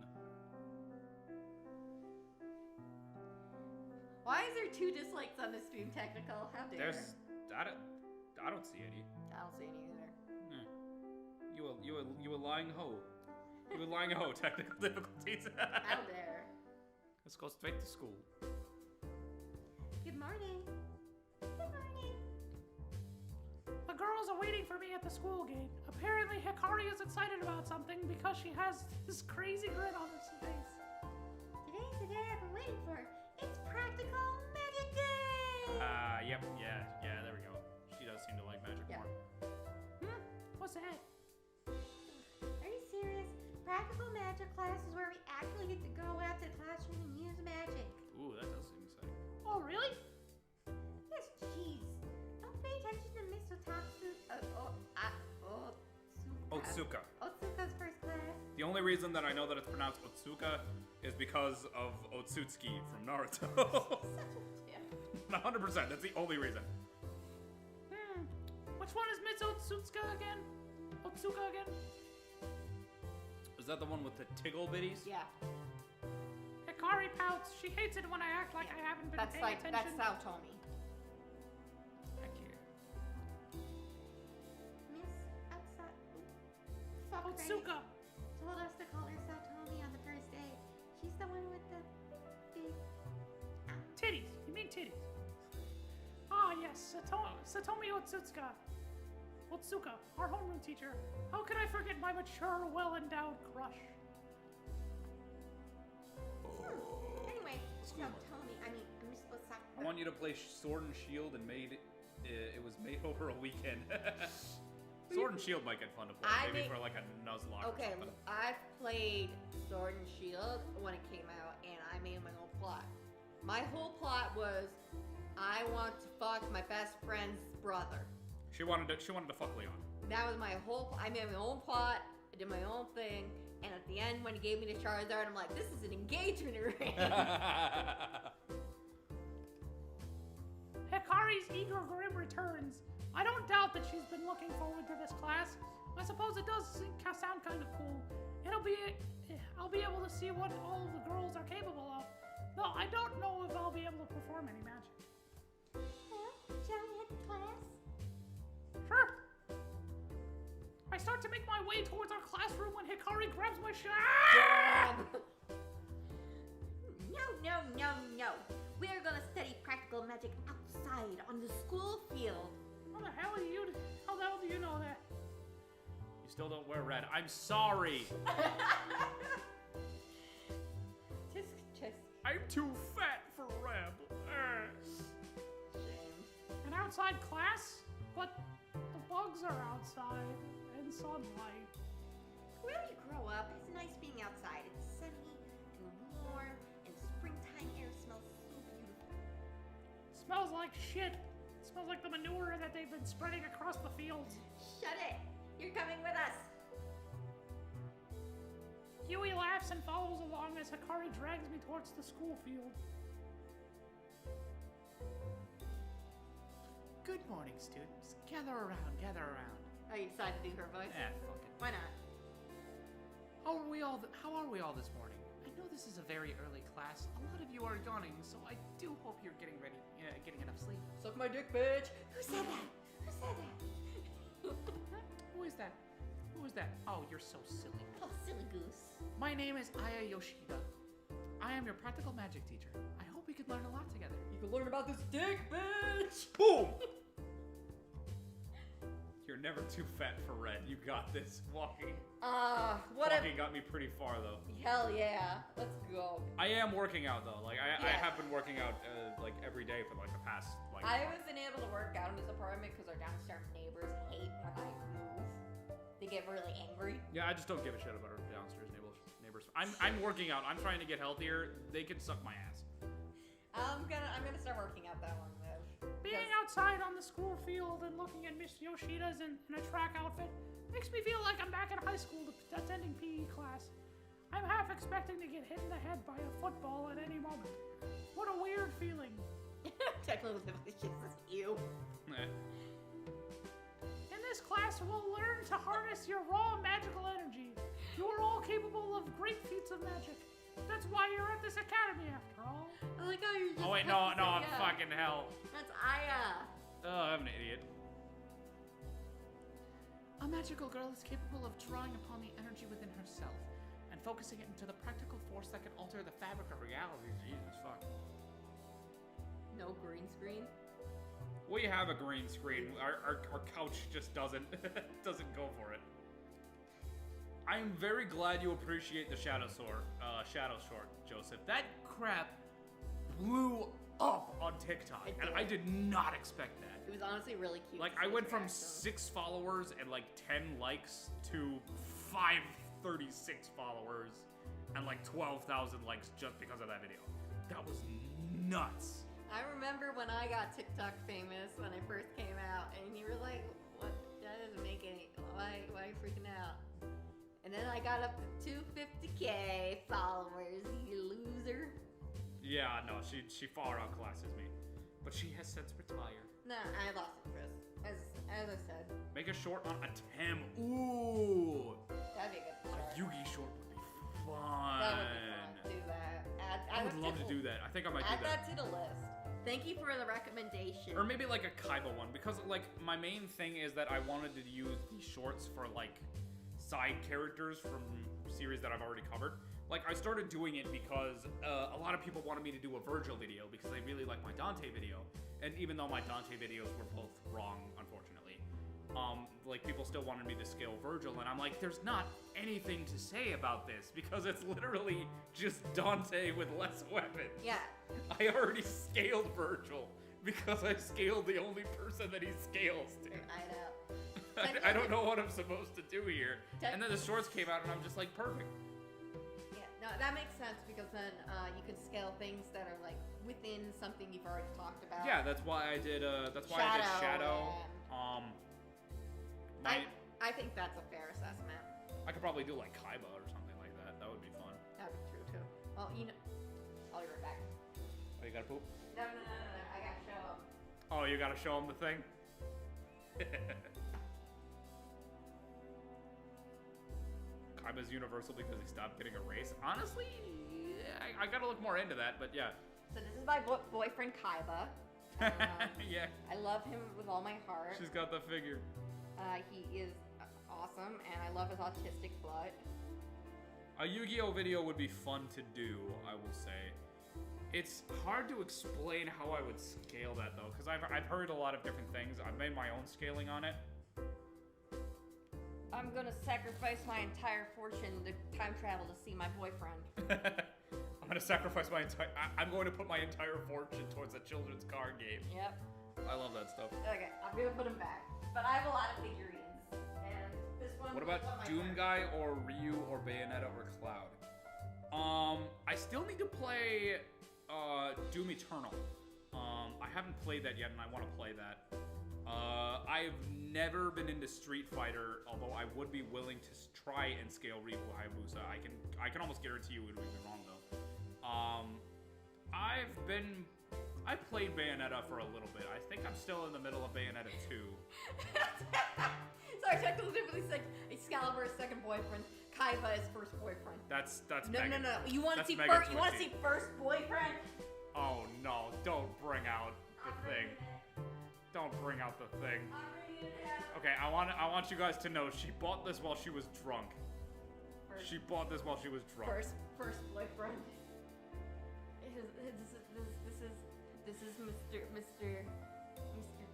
Why is there 2 dislikes on this stream, technical? How dare?
There's I don't see any.
I don't see any either.
You a lying hoe. You a lying hoe. Technical difficulties.
How dare?
Let's go straight to school.
Good morning. Good morning.
The girls are waiting for me at the school gate. Apparently, Hikari is excited about something because she has this crazy grin on her face.
Today's the day I've been waiting for. It's Practical Magic Day!
Yep, yeah, there we go. She does seem to like magic
Yeah.
more.
What's that?
Are you serious? Practical Magic class is where we actually get to go out to the classroom and use magic.
Ooh, that does seem exciting.
Oh, really?
Yes, jeez. Don't pay attention to Miss
Otsuka.
Otsuka's first class.
The only reason that I know that it's pronounced Otsuka is because of Otsutsuki from Naruto.
Yeah.
100%, that's the only reason.
Which one is Miss Otsuka again? Otsuka again?
Is that the one with the tiggle bitties?
Yeah.
Hikari pouts. She hates it when I act like I haven't been
That's
paying
like
attention.
that's Saotomi.
Thank you.
Miss Fuck
Otsuka.
told us to call her Satomi on the first day. She's the one with the big...
Titties. You mean titties? Ah, yes. Satomi Otsuka. Otsuka, our homeroom teacher. How could I forget my mature, well-endowed crush?
Anyway, Satomi, I mean, Miss Osaka.
I want you to play Sword and Shield and it was made over a weekend. Sword and Shield might get fun to play, maybe for like a Nuzlocke or
Okay,
something.
I've played Sword and Shield when it came out, and I made my own plot. My whole plot was, I want to fuck my best friend's brother.
She wanted to fuck Leon.
That was my whole. I made my own plot. I did my own thing, and at the end, when he gave me the Charizard, I'm like, this is an engagement ring.
Hikari's eager grim returns. I don't doubt that she's been looking forward to this class. I suppose it does sound kind of cool. I'll be able to see what all the girls are capable of. Though I don't know if I'll be able to perform any magic.
Well, shall we head to class?
Sure. I start to make my way towards our classroom when Hikari grabs my shirt.
No. We're gonna study practical magic outside on the school field.
How the hell do you know that?
You still don't wear red. I'm sorry.
Tisk.
I'm too fat for red.
An outside class? But the bugs are outside in sunlight.
Where you grow up, it's nice being outside. It's sunny and warm, and springtime air smells so beautiful.
Smells like shit. It smells like the manure that they've been spreading across the fields.
Shut it! You're coming with us.
Yui laughs and follows along as Hikari drags me towards the school field.
Good morning, students. Gather around, gather around.
Oh, you decided to do her voice?
Ah, fuck it.
Why not?
How are we all this morning?
I
know this is a very early class. A lot of you are yawning, so I do hope you're getting ready, getting enough sleep.
Suck my dick, bitch.
Who said that? Who said that?
Who is that? Who is that? Oh, you're so silly.
Oh, silly goose.
My name is Aya Yoshida. I am your practical magic teacher. I hope we could learn a lot together.
You can learn about this dick, bitch.
Boom! You're never too fat for red. You got this. Walking got me pretty far though.
Hell yeah. Let's go.
I am working out though. Like I
Yeah.
have been working out like every day for like the past like.
I wasn't able to work out in this apartment because our downstairs neighbors hate when I move. They get really angry.
Yeah, I just don't give a shit about our downstairs neighbors. I'm working out. I'm trying to get healthier. They can suck my ass.
I'm gonna start working out that one though.
Being outside on the school field and looking at Miss Yoshida's in a track outfit makes me feel like I'm back in high school attending PE class. I'm half expecting to get hit in the head by a football at any moment. What a weird feeling.
Technically, it's just you.
Eh.
In this class, we'll learn to harness your raw magical energy. You are all capable of great feats of magic. That's why you're at this academy, after all.
I like how you just.
Oh wait, no, I'm fucking hell.
That's Aya.
Oh, I'm an idiot.
A magical girl is capable of drawing upon the energy within herself and focusing it into the practical force that can alter the fabric of reality.
Jesus fuck.
No green screen.
We have a green screen. Our couch just doesn't go for it. I'm very glad you appreciate the shadow sword, Joseph. That crap blew up on TikTok,
It
and
did.
I did not expect that.
It was honestly really cute.
Like,
to
I
see
went
his
from
reaction.
6 followers and like 10 likes to 536 followers and like 12,000 likes just because of that video. That was nuts.
I remember when I got TikTok famous when I first came out, and you were like, "What? That doesn't make any. Why are you freaking out?" And then I got up to 250K followers. You loser.
Yeah, no, she far outclasses me, but she has since retired.
Nah, I lost interest. As I said,
Make a short on a Tem. Ooh,
that'd be a good start.
Yugi short would be
That would be
fun.
fun. Do that.
I would love to do that. I think I might
Add
do that.
that to the list. Thank you for the recommendation.
Or maybe like a Kaiba one, because like my main thing is that I wanted to use these shorts for like side characters from series that I've already covered. Like I started doing it because a lot of people wanted me to do a Virgil video because they really like my Dante video, and even though my Dante videos were both wrong, unfortunately, like people still wanted me to scale Virgil, and I'm like, there's not anything to say about this because it's literally just Dante with less weapons.
Yeah.
I already scaled Virgil because I scaled the only person that he scales to.
I know.
I don't know what I'm supposed to do here. And then the shorts came out and I'm just like, perfect.
Yeah, no, that makes sense because then you can scale things that are like within something you've already talked about.
Yeah, that's why I did Shadow.
I think that's a fair assessment.
I could probably do like Kaiba or something like that. That would be fun.
That'd be true too. Well, you know, I'll be right back.
Oh, you gotta poop?
No, I gotta show them.
Oh, you gotta show him the thing? Kaiba's universal because he stopped getting erased. Honestly, I gotta look more into that, but yeah.
So this is my boyfriend Kaiba.
Yeah.
I love him with all my heart.
She's got the figure.
He is awesome, and I love his autistic butt.
A Yu-Gi-Oh video would be fun to do, I will say. It's hard to explain how I would scale that though, because I've heard a lot of different things. I've made my own scaling on it.
I'm gonna sacrifice my entire fortune to time travel to see my boyfriend.
I'm gonna sacrifice my entire. I'm going to put my entire fortune towards a children's card game.
Yep.
I love that stuff.
Okay, I'm gonna put him back. But I have a lot of figurines, and this one.
What
was
about
my
Doom
friend.
Guy or Ryu or Bayonetta or Cloud? I still need to play Doom Eternal. I haven't played that yet, and I want to play that. I've never been into Street Fighter, although I would be willing to try and scale Ryu Hayabusa. I can almost guarantee you it would be wrong though. I played Bayonetta for a little bit. I think I'm still in the middle of Bayonetta 2.
Sorry, technically said Excalibur's second boyfriend. Kaiba is first boyfriend.
That's
No,
Megan.
no. You want to
That's
see
Megan
first? You want to
Twitchy.
see first boyfriend?
Oh no! Don't bring out the thing. Don't bring out the thing. Okay, I want you guys to know she bought this while she was drunk. She bought this while she was drunk.
First boyfriend. This is Mr.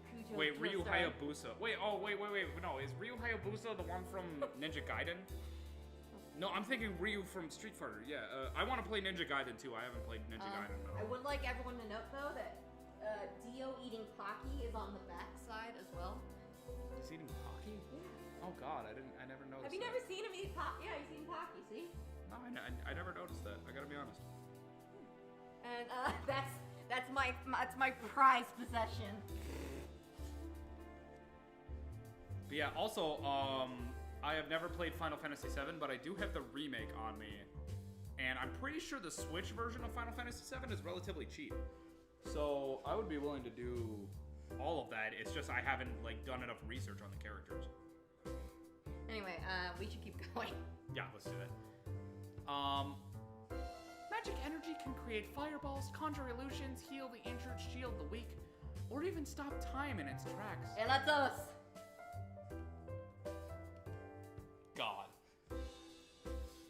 Kujo.
Wait, Ryu
Joestar.
Hayabusa. Wait, no, is Ryu Hayabusa the one from Ninja Gaiden? No, I'm thinking Ryu from Street Fighter. Yeah, I want to play Ninja Gaiden too. I haven't played Ninja Gaiden.
I would like everyone to note though that Dio eating Pocky is on the back side as well.
He's eating Pocky?
Yeah.
Oh God, I never noticed.
Have you
that.
never seen him eat Pocky? Yeah, he's eating Pocky. See?
No, I never noticed that. I gotta be honest.
And that's my prized possession.
But yeah, also, I have never played Final Fantasy VII, but I do have the remake on me. And I'm pretty sure the Switch version of Final Fantasy VII is relatively cheap. So I would be willing to do all of that. It's just I haven't like done enough research on the characters.
Anyway, we should keep going.
Yeah, let's do that.
Magic energy can create fireballs, conjure illusions, heal the injured, shield the weak, or even stop time in its tracks.
Hey, that's us.
God.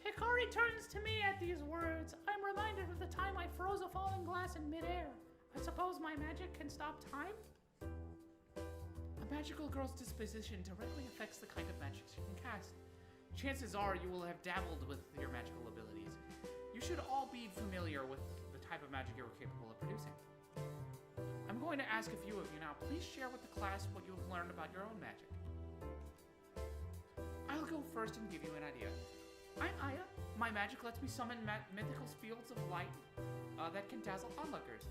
Hikari turns to me at these words. I'm reminded of the time I froze a falling glass in midair. I suppose my magic can stop time?
A magical girl's disposition directly affects the kind of magic she can cast. Chances are you will have dabbled with your magical abilities. You should all be familiar with the type of magic you're capable of producing. I'm going to ask a few of you now. Please share with the class what you have learned about your own magic. I'll go first and give you an idea. I'm Aya. My magic lets me summon mythical fields of light that can dazzle onlookers.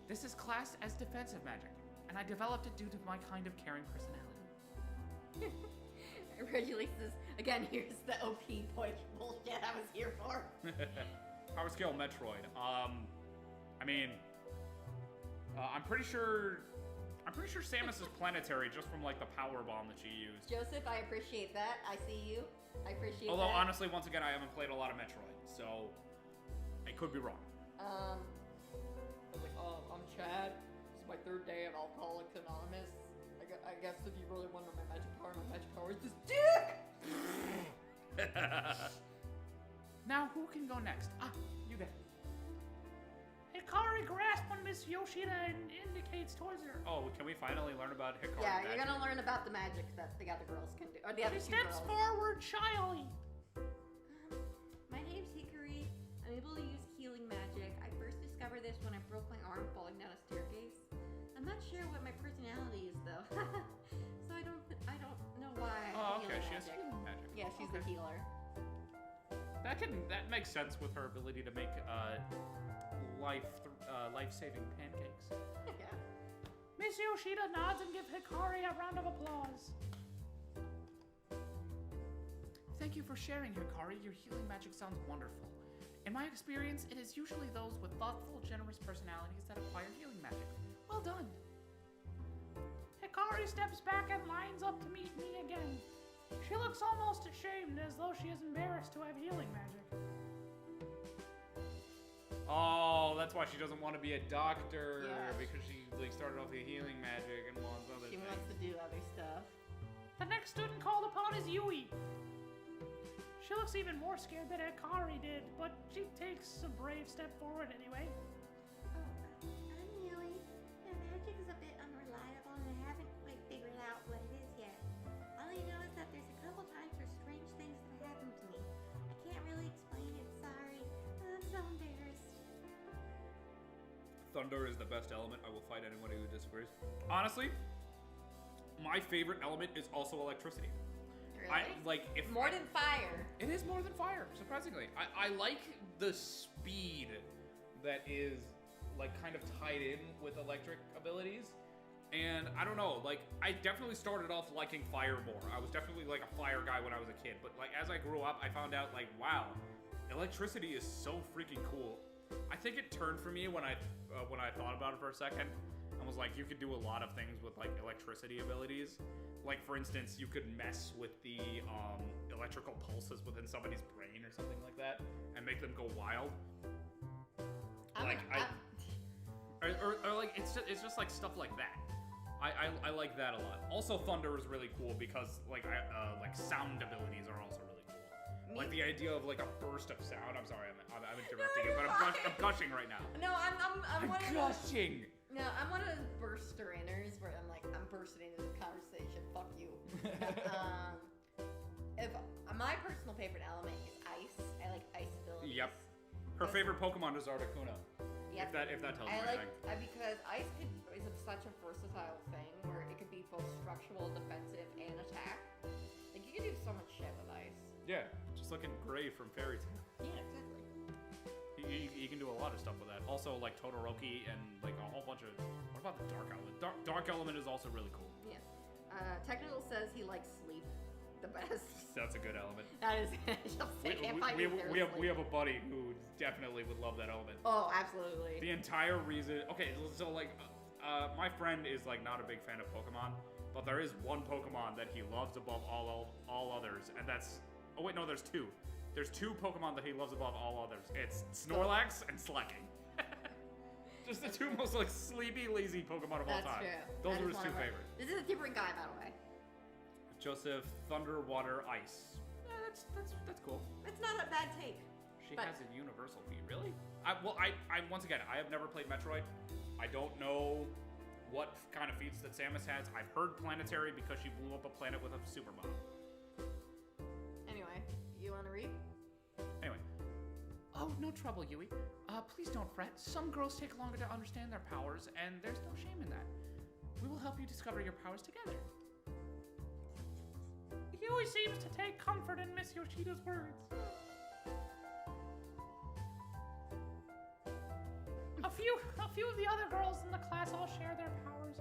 This is classed as defensive magic, and I developed it due to my kind of caring personality.
Reggie says, again, here's the OP bullshit I was here for.
Power scale Metroid. I mean, I'm pretty sure Samus is planetary just from like the power bomb that she used.
Joseph, I appreciate that. I see you. I appreciate
Although
that.
honestly, once again, I haven't played a lot of Metroid, so I could be wrong.
I was like, I'm Chad. This is my third day of Alcoholics Anonymous. I guess if you really want to know my magic power is this dick!
Now, who can go next? Ah, you there.
Hikari grasps on Miss Yoshida and indicates towards her.
Oh, can we finally learn about Hikari?
Yeah, you're
magic?
gonna learn about the magic that the other girls can do. Or the other
She
two
steps
girls.
forward shyly.
My name's Hickory. I'm able to use healing magic. I first discovered this when I broke my arm falling down a staircase. I'm not sure what my personality is though, so I don't know why.
Oh,
I'm
okay.
healing
She has
magic.
healing magic.
Yeah, she's the healer.
That makes sense with her ability to make life-saving pancakes.
Yeah.
Miss Yoshida nods and gives Hikari a round of applause.
Thank you for sharing, Hikari. Your healing magic sounds wonderful. In my experience, it is usually those with thoughtful, generous personalities that acquire healing magic. Well done.
Hikari steps back and lines up to meet me again. She looks almost ashamed, as though she is embarrassed to have healing magic.
Oh, that's why she doesn't want to be a doctor,
Yeah.
because she like started off with healing magic and wants other
She
things.
wants to do other stuff.
The next student called upon is Yui. She looks even more scared than Hikari did, but she takes a brave step forward anyway.
Oh, I'm Yui. My magic is a bit unreliable and I haven't quite figured out what it is yet. All I know is that there's a couple times where strange things have happened to me. I can't really explain it, sorry. I'm so embarrassed.
Thunder is the best element. I will fight anyone who disagrees. Honestly, my favorite element is also electricity.
Really?
I like if
More than fire.
It is more than fire, surprisingly. I like the speed that is like kind of tied in with electric abilities. And I don't know, like I definitely started off liking fire more. I was definitely like a fire guy when I was a kid, but like as I grew up, I found out like wow, electricity is so freaking cool. I think it turned for me when I thought about it for a second and was like, you could do a lot of things with like electricity abilities. Like for instance, you could mess with the
electrical pulses within somebody's brain or something like that and make them go wild. Or like it's just like stuff like that. I like that a lot. Also, thunder is really cool because like sound abilities are also really cool. Like the idea of like a burst of sound. I'm sorry, I'm interrupting you, but I'm gushing right now.
No, I'm one of those.
Gushing.
No, I'm one of those burster-inners where I'm bursting into the conversation. Fuck you. If my personal favorite element is ice, I like ice abilities.
Yep. Her favorite Pokemon is Articuno.
Yep.
If that tells me anything.
Because ice is such a versatile thing where it could be both structural, defensive, and attack. Like you can do so much shit with ice.
Yeah, just looking Gray from Fairy Tail.
Yeah, exactly.
You can do a lot of stuff with that. Also, like Todoroki and like a whole bunch of. What about the Dark Element? Dark Element is also really cool.
Yeah. Technical says he likes sleep the best.
That's a good element.
That is.
We have a buddy who definitely would love that element.
Oh, absolutely.
The entire reason. Okay, so like, my friend is like not a big fan of Pokemon, but there is one Pokemon that he loves above all others, and that's. Oh wait, no, there's two. There's two Pokemon that he loves above all others. It's Snorlax and Slacking. Just the two most like sleepy, lazy Pokemon of all time.
That's true.
Those are his two favorites.
This is a different guy, by the way.
Joseph, Thunder, Water, Ice. Yeah, that's cool.
It's not a bad take.
She has a universal feat, really? I once again, I have never played Metroid. I don't know what kind of feats that Samus has. I've heard planetary because she blew up a planet with a super bomb.
Anyway, you want to read?
Anyway.
Oh, no trouble, Yui. Please don't fret. Some girls take longer to understand their powers, and there's no shame in that. We will help you discover your powers together. Yui seems to take comfort in Miss Yoshida's words. A few of the other girls in the class all share their powers.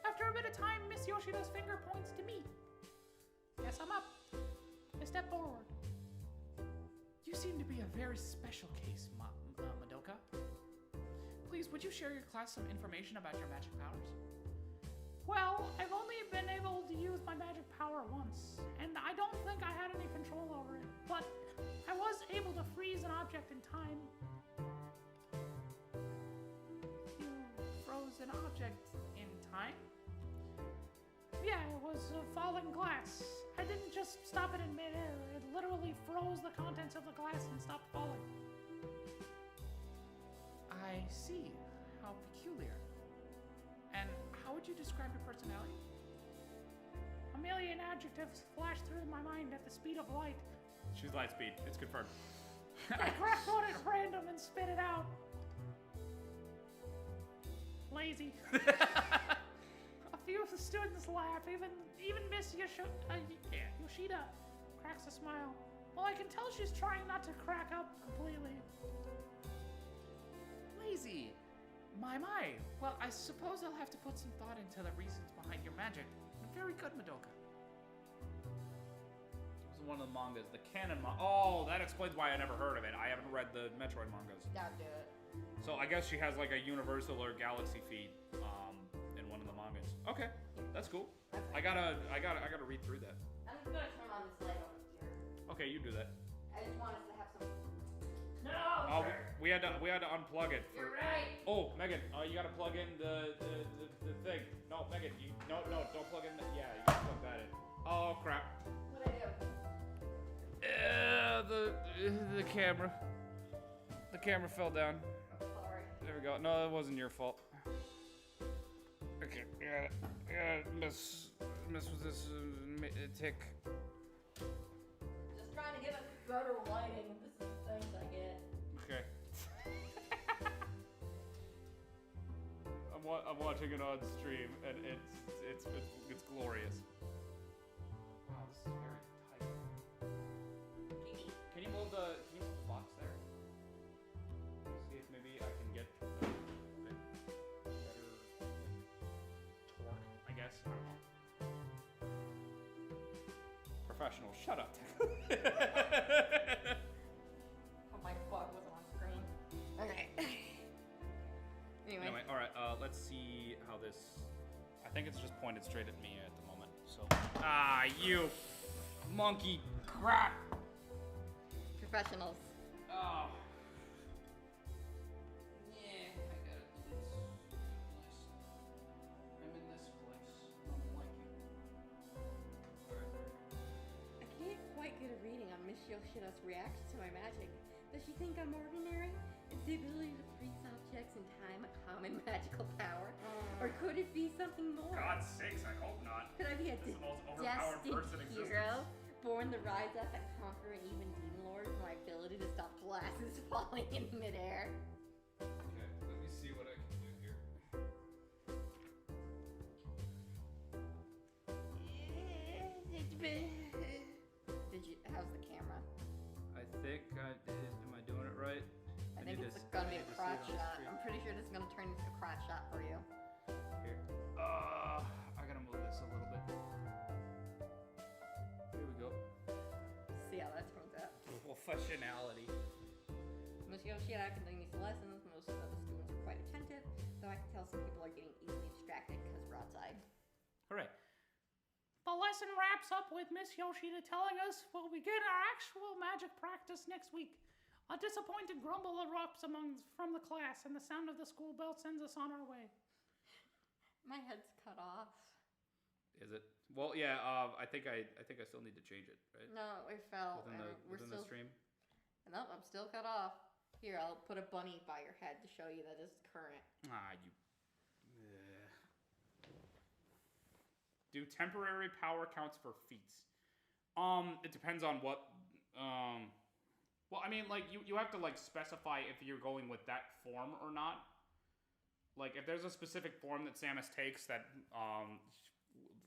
After a bit of time, Miss Yoshida's finger points to me. Yes, I'm up. I step forward. You seem to be a very special case, Madoka. Please, would you share your class some information about your magic powers? Well, I've only been able to use my magic power once, and I don't think I had any control over it, but I was able to freeze an object in time. You froze an object in time? Yeah, it was falling glass. I didn't just stop it in midair, it literally froze the contents of the glass and stopped falling. I see. How peculiar. And how would you describe your personality? A million adjectives flash through my mind at the speed of light.
She's light speed. It's confirmed.
I cracked one at random and spit it out. Lazy. A few of the students laugh. Even Miss Yoshida cracks a smile. Well, I can tell she's trying not to crack up completely. Lazy. My. Well, I suppose I'll have to put some thought into the reasons behind your magic. Very good, Madoka.
This is one of the mangas, the canon manga. Oh, that explains why I never heard of it. I haven't read the Metroid mangas.
That'll do it.
So I guess she has like a universal or galaxy feat in one of the mangas. Okay, that's cool. I gotta read through that.
I'm just gonna turn on this light over here.
Okay, you do that.
I just want us to have some. No.
Oh, we had to unplug it.
You're right.
Oh, Megan, you gotta plug in the thing. No, Megan, no, don't plug in. Yeah, you gotta plug that in. Oh crap.
What do?
The camera. The camera fell down.
Sorry.
There we go. No, it wasn't your fault. Okay, I gotta mess with this tick.
Just trying to get a better lighting. This is the things I get.
Okay. I'm watching it on stream, and it's glorious. Wow, this is very tight. Can you move the box there? See if maybe I can get a bit better torque, I guess. I don't know. Professional, shut up.
Oh, my bug wasn't on screen. Okay.
Anyway, all right. Let's see how this. I think it's just pointed straight at me at the moment. So. You monkey crap.
Professionals.
Oh. Yeah, I got it. I'm in this place. I don't like it.
I can't quite get a reading on Miss Yoshino's reaction to my magic. Does she think I'm ordinary? Is the ability to freeze objects in time a common magical power? Or could it be something more?
God's sakes, I hope not.
Could I be a
This is the most overpowered person in
destined
existence.
hero, born to rise up and conquer an even demon lord with my ability to stop glasses falling in midair?
Okay, let me see what I can do here.
How's the camera?
I think am I doing it right?
I think
need
it's
to-
gonna be
I
a
need to see
crotch
it on the
shot.
screen.
I'm pretty sure this is gonna turn into a crotch shot for you.
Here. I gotta move this a little bit. Here we go.
See how that turns out.
Professionality.
Miss Yoshida continues the lessons. Most of the students are quite attentive, though I can tell some people are getting easily distracted because we're outside.
Hooray.
The lesson wraps up with Miss Yoshida telling us we'll begin our actual magic practice next week. A disappointed grumble erupts from the class, and the sound of the school bell sends us on our way.
My head's cut off.
Is it? Well, yeah. I think I still need to change it, right?
No, it fell.
Within
and
the
we're
within
still.
the stream.
Nope, I'm still cut off. Here, I'll put a bunny by your head to show you that this is current.
Ah, you. Do temporary power counts for feats? It depends on what. Well, I mean, like you have to like specify if you're going with that form or not. Like, if there's a specific form that Samus takes that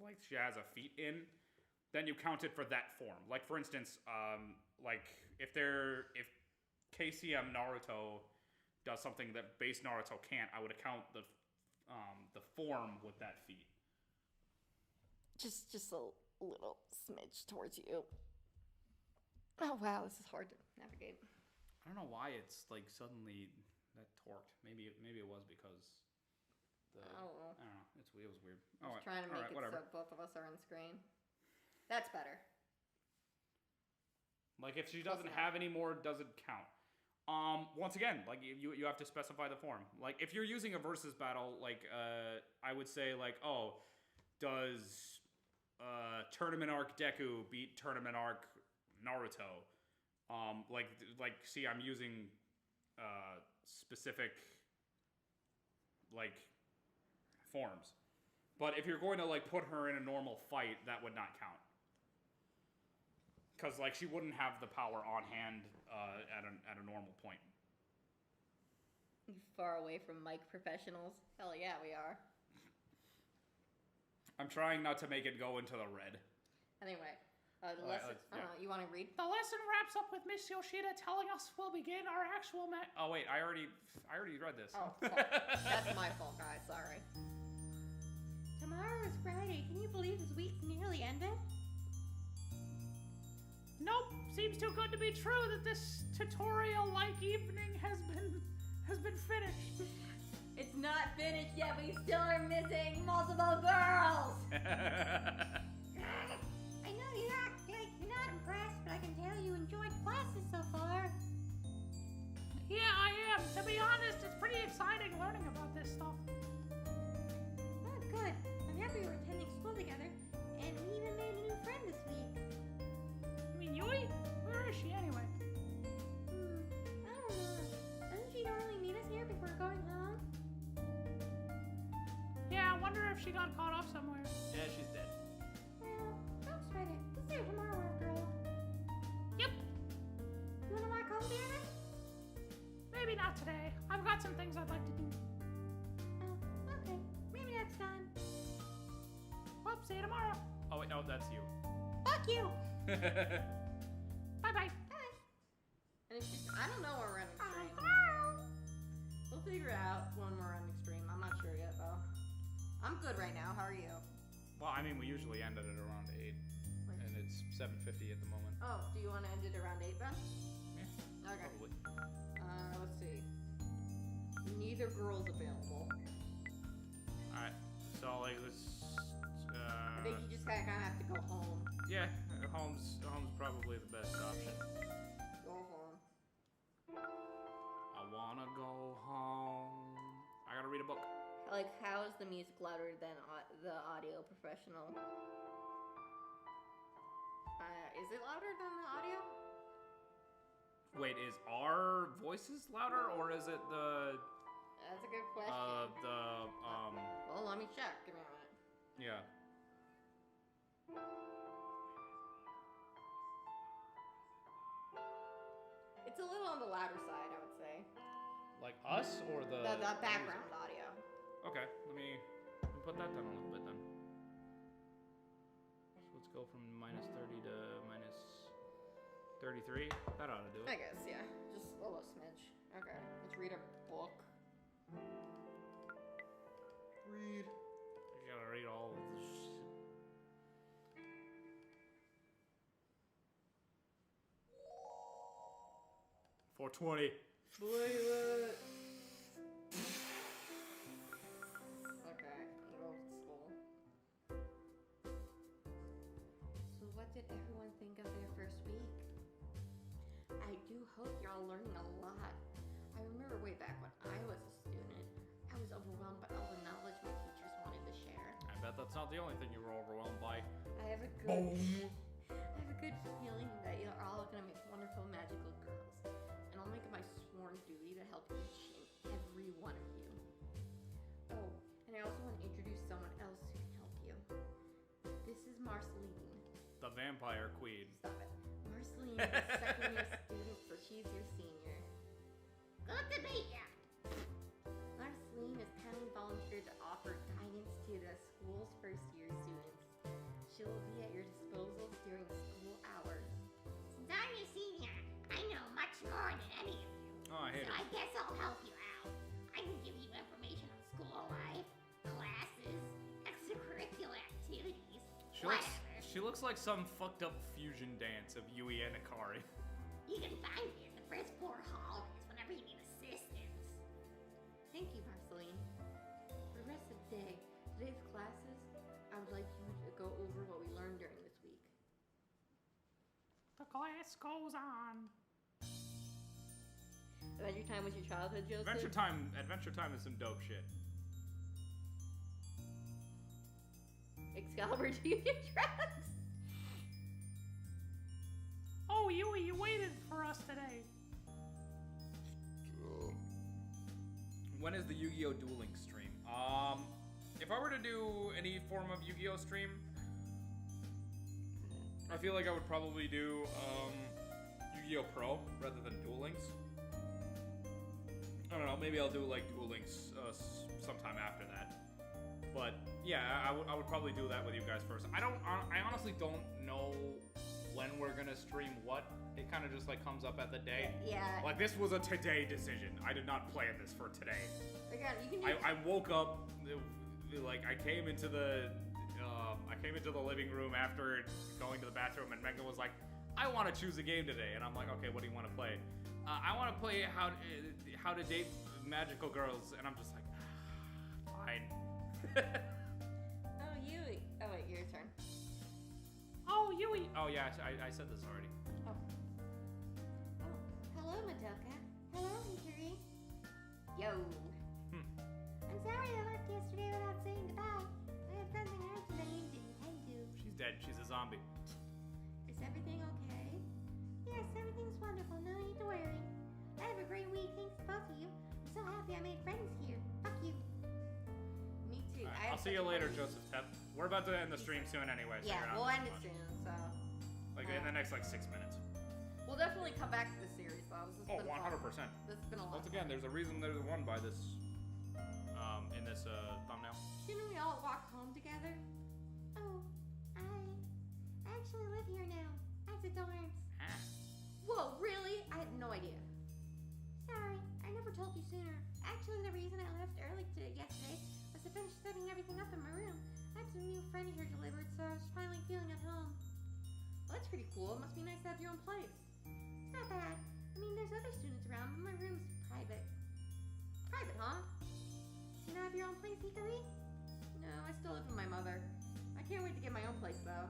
like she has a feat in, then you count it for that form. Like, for instance, like if KCM Naruto does something that base Naruto can't, I would account the form with that feat.
Just a little smidge towards you. Oh wow, this is hard to navigate.
I don't know why it's like suddenly that torqued. Maybe it was because the
I don't know.
It was weird.
I was trying to make it so both of us are on screen. That's better.
Like, if she
Close
doesn't
enough.
have any more, does it count? Once again, like you have to specify the form. Like, if you're using a versus battle, like I would say like, oh, does Tournament Arc Deku beat Tournament Arc Naruto? Like see, I'm using specific like forms. But if you're going to like put her in a normal fight, that would not count. Because like she wouldn't have the power on hand at a normal point.
You far away from mic professionals? Hell yeah, we are.
I'm trying not to make it go into the red.
Anyway, the lesson.
yeah.
You want to read?
The lesson wraps up with Miss Yoshida telling us we'll begin our actual
Oh wait, I already read this.
Oh, fuck. That's my fault, guys. Sorry.
Tomorrow is Friday. Can you believe this week's nearly ended?
Nope, seems too good to be true that this tutorial-like evening has been finished.
It's not finished yet. We still are missing multiple girls.
I know you act like you're not impressed, but I can tell you enjoyed classes so far.
Yeah, I am. To be honest, it's pretty exciting learning about this stuff.
Oh, good. I'm happy we're attending school together, and we even made a new friend this week.
You mean Yui? Where is she anyway?
I don't know. Doesn't she normally meet us here before going home?
Yeah, I wonder if she got caught up somewhere.
Yeah, she's dead.
Well, don't sweat it. We'll see her tomorrow after all.
Yep,
You wanna walk home, David?
maybe not today. I've got some things I'd like to do.
Oh, okay. Maybe next time.
Well, see you tomorrow.
Oh wait, no, that's you.
Fuck you!
Bye-bye.
Bye.
And it's just, I don't know when we're on extreme. We'll figure it out when we're on extreme. I'm not sure yet, though. I'm good right now. How are you?
Well, I mean, we usually end it at around 8, and it's 7:50 at the moment.
Oh, do you want to end it around 8 then?
Yeah,
Okay.
probably.
Let's see. Neither girl's available.
All right, so like this.
I think you just kind of have to go home.
Yeah, home's probably the best option.
Go home.
I wanna go home. I gotta read a book.
Like, how is the music louder than the audio professional? Is it louder than the audio?
Wait, is our voices louder or is it the
That's a good question. Well, let me check. Give me a minute.
yeah.
It's a little on the louder side, I would say.
Like us or the
The background audio.
Okay, let me put that down a little bit then. So let's go from minus 30 to minus 33. That ought to do
I
it.
guess, yeah. Just a little smidge. Okay, let's read a book.
Read. You gotta read all of this shit. $4.20.
Believe it. Okay, go to school. So what did everyone think of their first week? I do hope you're all learning a lot. I remember way back when I was a student, I was overwhelmed by all the knowledge my teachers wanted to share.
I bet that's not the only thing you were overwhelmed by.
I have a good feeling that you're all gonna make wonderful magical girls, and I'll make it my sworn duty to help each and every one of you. Oh, and I also want to introduce someone else who can help you. This is Marceline.
The vampire queen.
Stop it. Marceline is a second year student, so she's your senior.
Good to meet ya.
Marceline has kindly volunteered to offer guidance to the school's first year students. She will be at your disposal during school hours.
Since I'm your senior, I know much more than any of you.
Oh, I hate
So
her.
I guess I'll help you out. I can give you information on school life, classes, extracurricular activities,
She looks like some fucked up fusion dance of Yui and Akari.
You can find me in the first floor hallways whenever you need assistance.
Thank you, Marceline. For the rest of the day, today's classes, I would like you to go over what we learned during this week.
The class goes on.
Adventure Time was your childhood, Joseph?
Adventure Time is some dope shit.
Excalibur, do you get drugs?
Oh, Yui, you waited for us today.
When is the Yu-Gi-Oh! Dueling stream? If I were to do any form of Yu-Gi-Oh! Stream, I feel like I would probably do Yu-Gi-Oh! Pro rather than Duel Links. I don't know, maybe I'll do like Duel Links sometime after that. But yeah, I would probably do that with you guys first. I honestly don't know when we're gonna stream what. It kind of just like comes up at the day.
Yeah.
Like, this was a today decision. I did not plan this for today.
Again, you can do
I woke up, like, I came into the living room after going to the bathroom, and Megan was like, I want to choose a game today. And I'm like, okay, what do you want to play? I want to play how to date magical girls. And I'm just like, fine.
Oh, Yui. Oh, wait, your turn.
Oh, Yui.
Oh yeah, I said this already.
Oh.
Oh, hello, Madoka. Hello, Hikari.
Yo.
I'm sorry I left yesterday without saying goodbye. I had something urgent I needed to attend to.
She's dead. She's a zombie.
Is everything okay? Yes, everything's wonderful. No need to worry. I have a great week thanks to both of you. I'm so happy I made friends here. Fuck you.
Me too.
All right,
I have
I'll see
such
you
a
later,
fun-
Joseph Tep. We're about to end the stream soon anyway. So you're
Yeah,
not
we'll end it
much.
soon, so.
Like in the next like 6 minutes.
We'll definitely come back to this series, though. This has
Oh,
been fun.
100%.
This has been a lot.
Once again, there's a reason there's one by this, in this thumbnail.
Shouldn't we all walk home together?
Oh, I actually live here now. At the dorms.
Ah.
Whoa, really? I had no idea.
Sorry, I never told you sooner. Actually, the reason I left early yesterday was to finish setting everything up in my room. I had some new furniture delivered, so I was finally feeling at home.
Well, that's pretty cool. It must be nice to have your own place.
It's not bad. I mean, there's other students around, but my room's private.
Private, huh?
Do you not have your own place, Hikari?
No, I still live with my mother. I can't wait to get my own place, though.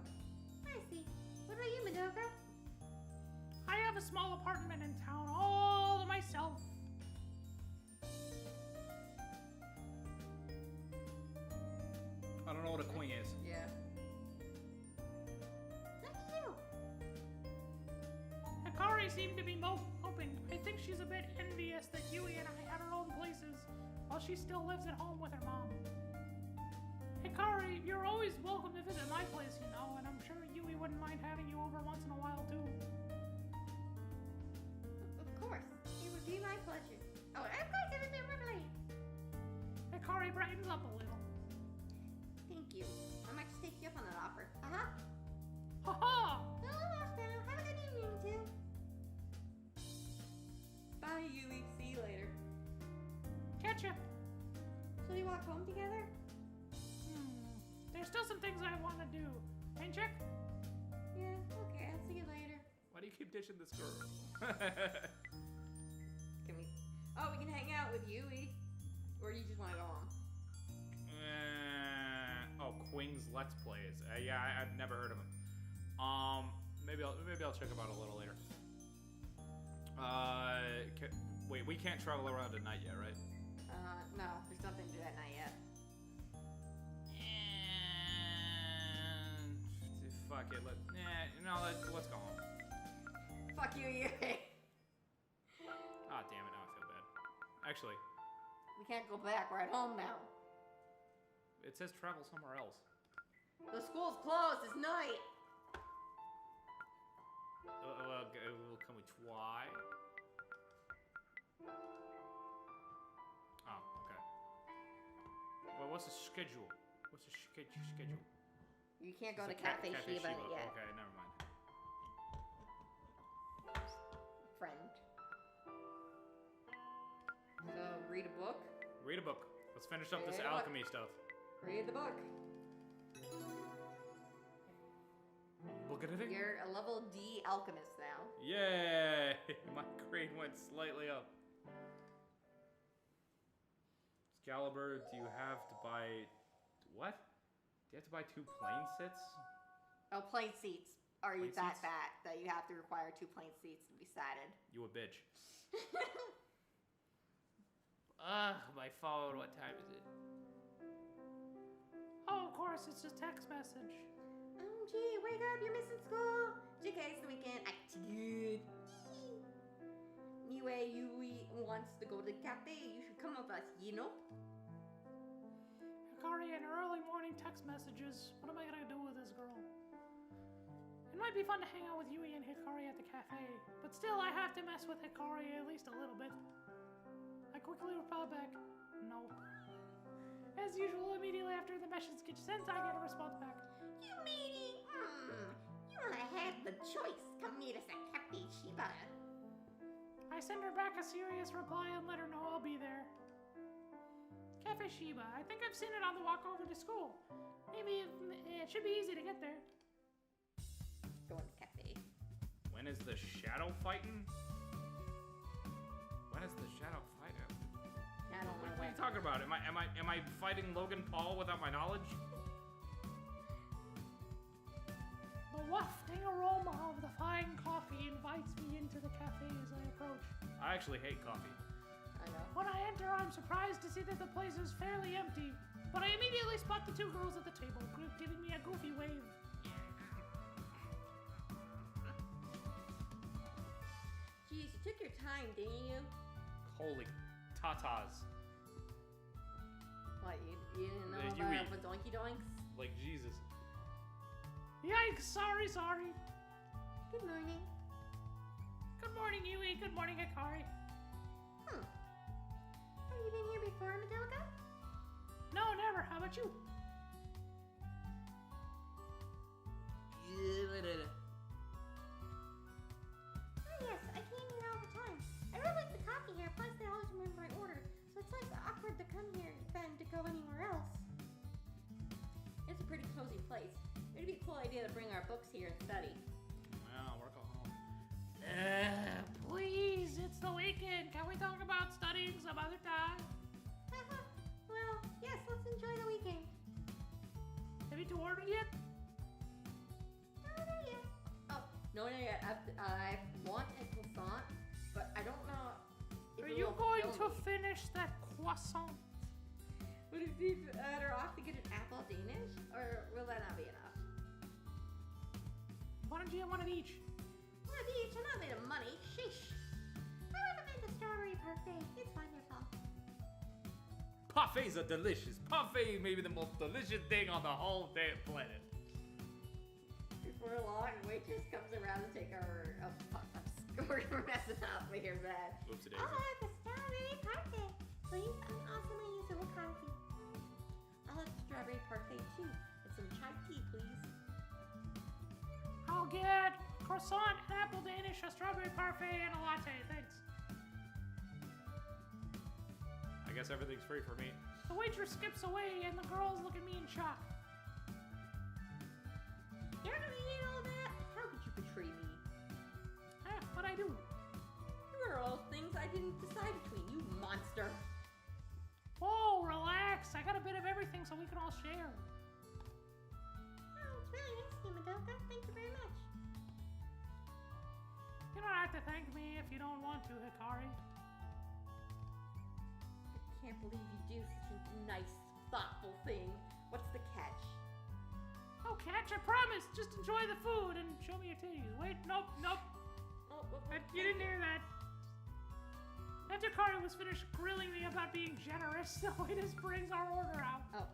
I see. What about you, Madoka?
I have a small apartment in town all to myself.
I don't know what a queen is.
Yeah.
Lucky you.
Hikari seemed to be moping. I think she's a bit envious that Yui and I have our own places while she still lives at home with her mom. Hikari, you're always welcome to visit my place, you know, and I'm sure Yui wouldn't mind having you over once in a while, too.
Of course. It would be my pleasure. Oh, of course, it would be lovely.
Hikari brightens up a little.
Thank you. I might just take you up on that offer. Uh-huh.
Ha-ha!
Well, I'm off now. Have a good evening, too.
Bye, Yui. See you later.
Catch ya!
So we walk home together?
There's still some things I want to do. Ain't check?
Yeah, okay. I'll see you later.
Why do you keep ditching this girl?
Can we? Oh, we can hang out with Yui. Or you just want to go home?
Oh, Quing's Let's Plays. Yeah, I've never heard of him. Maybe I'll check him out a little later. Wait, we can't travel around at night yet, right?
No. There's nothing to do that night yet.
Fuck it. Let's go home.
Fuck you, Yui.
Ah, damn it. Now I feel bad. Actually,
We can't go back. We're at home now.
it says travel somewhere else.
The school's closed. It's night.
Can we try? Oh, okay. Well, what's the schedule? What's the schedule?
You can't go to
It's a
Cafe Shiba yet,
Okay, never mind.
friend. So, read a book.
Read a book. Let's finish up this
Read a book.
alchemy stuff.
Read the book.
Look at it.
You're a level D alchemist now.
Yay! My grade went slightly up. Excalibur, do you have to buy... What? Do you have to buy 2 plane sits?
Oh, plane seats. Are you
Plane
that
seats?
fat that you have to require 2 plane seats to be satted?
You a bitch.
My phone, what time is it? Oh, of course, it's a text message.
Gee, wake up. You're missing school. JK, it's the weekend. Act good.
Anyway, Yui wants to go to the cafe. You should come with us, you know?
Hikari and her early morning text messages. What am I gonna do with this girl? It might be fun to hang out with Yui and Hikari at the cafe, but still I have to mess with Hikari at least a little bit. I quickly reply back, no. As usual, immediately after the message gets sent, I get a response back.
You meanie. You wanna have the choice. Come meet us at Cafe Shiba.
I send her back a serious reply and let her know I'll be there. Cafe Shiba. I think I've seen it on the walk over to school. Maybe it should be easy to get there.
Go in the cafe.
When is the shadow fighting? When is the shadow fighting?
I don't
What
know
are you talking about? Am I fighting Logan Paul without my knowledge?
The wafting aroma of the fine coffee invites me into the cafe as I approach.
I actually hate coffee.
I know.
When I enter, I'm surprised to see that the place is fairly empty, but I immediately spot the 2 girls at the table, giving me a goofy wave.
Jeez, you took your time, didn't you?
Holy tatas.
What, you didn't know
Yui.
about the doinky doinks?
Like Jesus.
Yikes, sorry.
Good morning.
Good morning, Yui. Good morning, Hikari.
Have you been here before, Madoka?
No, never. How about you?
Oh, yes. I came here all the time. I really like the coffee here. Plus, they always remember my order. So it's like awkward to come here than to go anywhere else.
It's a pretty cozy place. It'd be a cool idea to bring our books here and study.
Well, we're going home.
Please, it's the weekend. Can we talk about studying some other time?
Well, yes. Let's enjoy the weekend.
Have you 2 ordered yet?
Oh, not yet.
I want a croissant, but I don't know. If
Are
it
you
will
going
fill
to
me.
finish that croissant?
Would it be better off to get an apple Danish, or will that not be enough?
Why don't you get one of each?
One of each. I'm not made of money. Sheesh. I recommend the strawberry parfait. It's wonderful.
Parfaits are delicious. Parfait may be the most delicious thing on the whole damn planet.
Before long, the waitress comes around to take our. Oh fuck! We're messing up. We hear that.
Oopsie
I'll
daisy.
have the strawberry parfait. Please, an awesomely usable coffee.
I'll have strawberry parfait too, and some chai tea, please.
I'll get croissant, an apple Danish, a strawberry parfait, and a latte. Thanks.
I guess everything's free for me.
The waitress skips away, and the girls look at me in shock.
You're gonna eat all that? How could you betray me?
What'd I do?
You were all things I didn't decide between. You monster.
Whoa, relax. I got a bit of everything so we can all share.
Oh, it's really nice of you, Madoka. Thank you very much.
You don't have to thank me if you don't want to, Hikari.
I can't believe you do such a nice, thoughtful thing. What's the catch?
No catch, I promise. Just enjoy the food and show me your titties. Wait, nope.
Oh,
You didn't hear that. After Hikari was finished grilling me about being generous, the waitress brings our order out.
Oh,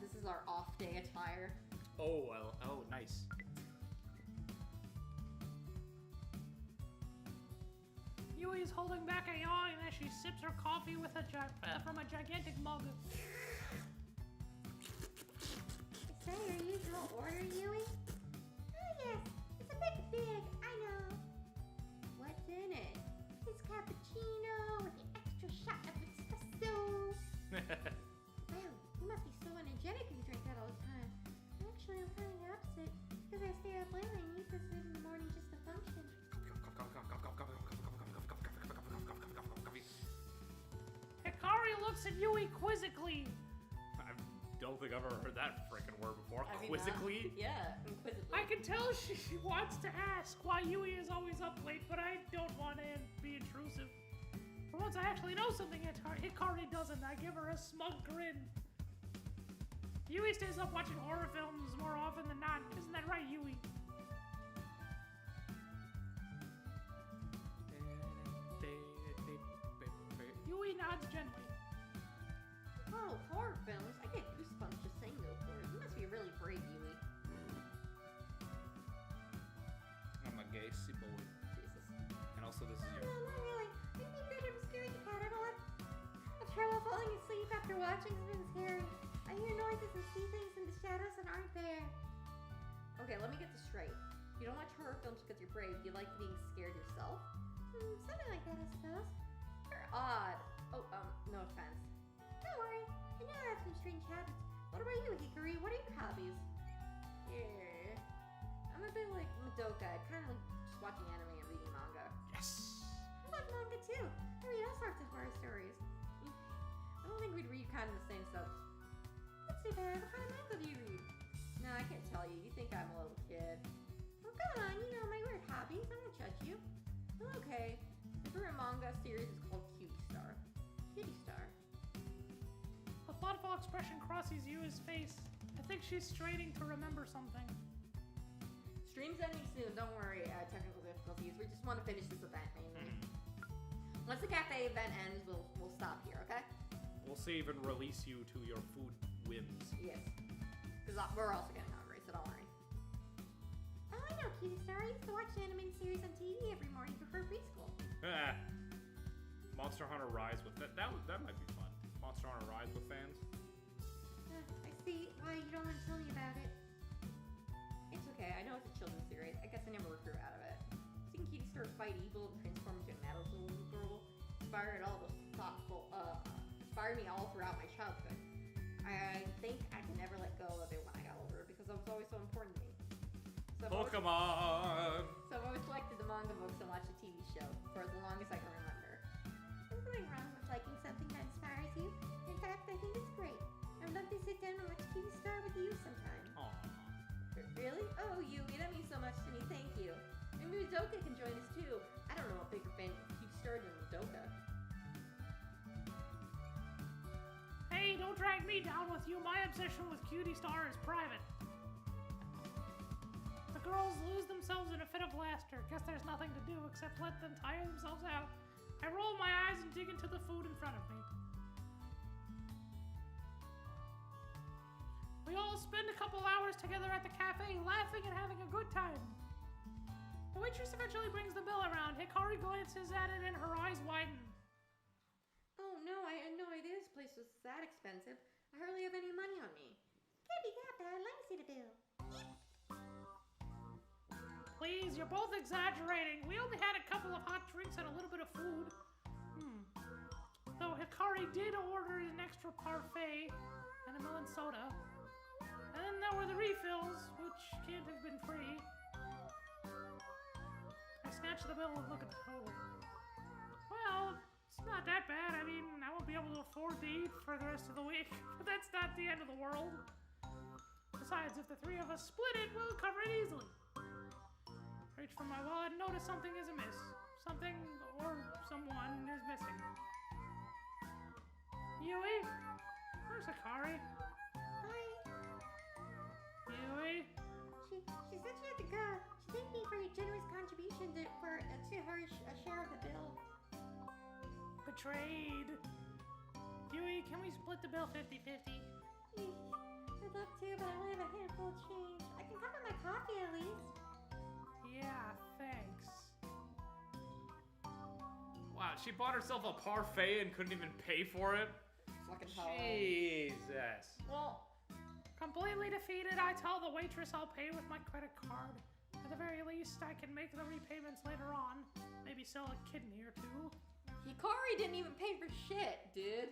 this is our off-day attire.
Oh, well. Oh, nice.
Yui's holding back a yawn as she sips her coffee with from a gigantic mug.
Is that your usual order, Yui? Oh, yes. It's a bit big, I know.
What's in it?
It's cappuccino with the extra shot of espresso.
Wow, you must be so energetic if you drink that all the time.
Actually, I'm kind of the opposite. Because I stay up late and I need this in the morning just to function.
Hikari looks at Yui quizzically.
I don't think I've ever heard that freaking word before.
I mean,
Quizzically?
Yeah, inquisitively.
I can tell she wants to ask why Yui is always up late, but I don't want to be intrusive. For once I actually know something Hikari doesn't, I give her a smug grin. Yui stays up watching horror films more often than not. Isn't that right, Yui? Yui nods gently.
Oh, horror films. I get goosebumps just saying those words. You must be really brave, Yui.
I'm a gay boy.
Jesus.
And also, this is
No,
your.
not really. I'd be better to scare the cat. I've trouble falling asleep after watching something scary. I hear noises and see things in the shadows that aren't there.
Okay, let me get this straight. You don't watch horror films because you're brave. You like being scared yourself?
Something like that, I suppose.
You're odd. Oh, no offense.
Don't worry. I know I have some strange habits.
What about you, Hikari? What are your hobbies? Yeah. I'm a bit like Madoka. I kind of like just watching anime and reading manga.
Yes!
I love manga too. I read all sorts of horror stories.
I don't think we'd read kind of the same stuff.
That's too bad. What kind of manga do you read?
No, I can't tell you. You think I'm a little kid.
Well, come on. You know my weird hobbies. I won't judge you.
Well, okay. My favorite manga series is called Cutie Star. Cutie Star.
A thoughtful expression crosses Yui's face. I think she's straining to remember something.
Stream's ending soon. Don't worry. Technical difficulties. We just want to finish this event mainly. Once the cafe event ends, we'll stop here. Okay?
We'll save and release you to your food whims.
Yes. Because we're also getting hungry, so don't worry.
Oh, I know, Cutie Star. I used to watch animated series on TV every morning before preschool.
Ah. Monster Hunter Rise with that might be fun. Monster Hunter Rise with fans.
I see why you don't want to tell me about it.
It's okay. I know it's a children's series. I guess I never grew out of it. Seeing Cutie Star fight evil and transform into a metal little girl inspired me all throughout my childhood. I think I can never let go of it when I got older because it was always so important to me. So
Pokemon!
So I've always collected the manga books and watched the TV show for as long as I can remember.
There's nothing wrong with liking something that inspires you. In fact, I think it's great. I'd love to sit down and watch Cutie Star with you sometime.
Aww.
Really? Oh, Yui, that means so much to me. Thank you. Maybe we
Madoka can join us too. I don't know a bigger fan he started than Madoka.
Hey, don't drag me down with you. My obsession with Cutie Star is private. The girls lose themselves in a fit of laughter. Guess there's nothing to do except let them tire themselves out. I roll my eyes and dig into the food in front of me. We all spend a couple hours together at the cafe, laughing and having a good time. The waitress eventually brings the bill around. Hikari glances at it and her eyes widen.
Oh no, I had no idea this place was that expensive. I hardly have any money on me. Can't be that bad. Let me see the bill.
Please, you're both exaggerating. We only had a couple of hot drinks and a little bit of food. Though Hikari did order an extra parfait and a melon soda. And then there were the refills, which can't have been free. I snatch the bill and look at the total. Well, it's not that bad. I mean, I won't be able to afford to eat for the rest of the week, but that's not the end of the world. Besides, if the three of us split it, we'll cover it easily. Reach for my wallet and notice something is amiss. Something or someone is missing. Yui? Where's Hikari?
Hi.
Yui?
She said she had to go. She thanked me for your generous contribution to her share of the bill.
Betrayed. Yui, can we split the bill 50-50?
I'd love to, but I only have a handful of change. I can cover my coffee at least.
Yeah, thanks.
Wow, she bought herself a parfait and couldn't even pay for it?
Fucking hell.
Jesus.
Well,
Completely defeated, I tell the waitress I'll pay with my credit card. At the very least, I can make the repayments later on. Maybe sell a kidney or two.
Hikari didn't even pay for shit, dude.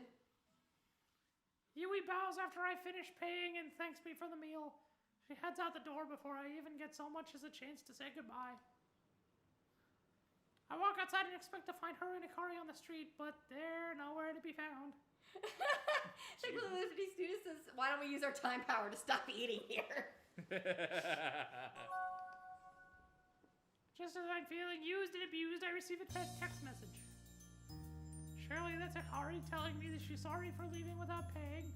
Yui bows after I finish paying and thanks me for the meal. She heads out the door before I even get so much as a chance to say goodbye. I walk outside and expect to find her and Hikari on the street, but they're nowhere to be found.
The Felicity student says, why don't we use our time power to stop eating here?
Just as I'm feeling used and abused, I receive a text message. Surely that's Hikari telling me that she's sorry for leaving without paying.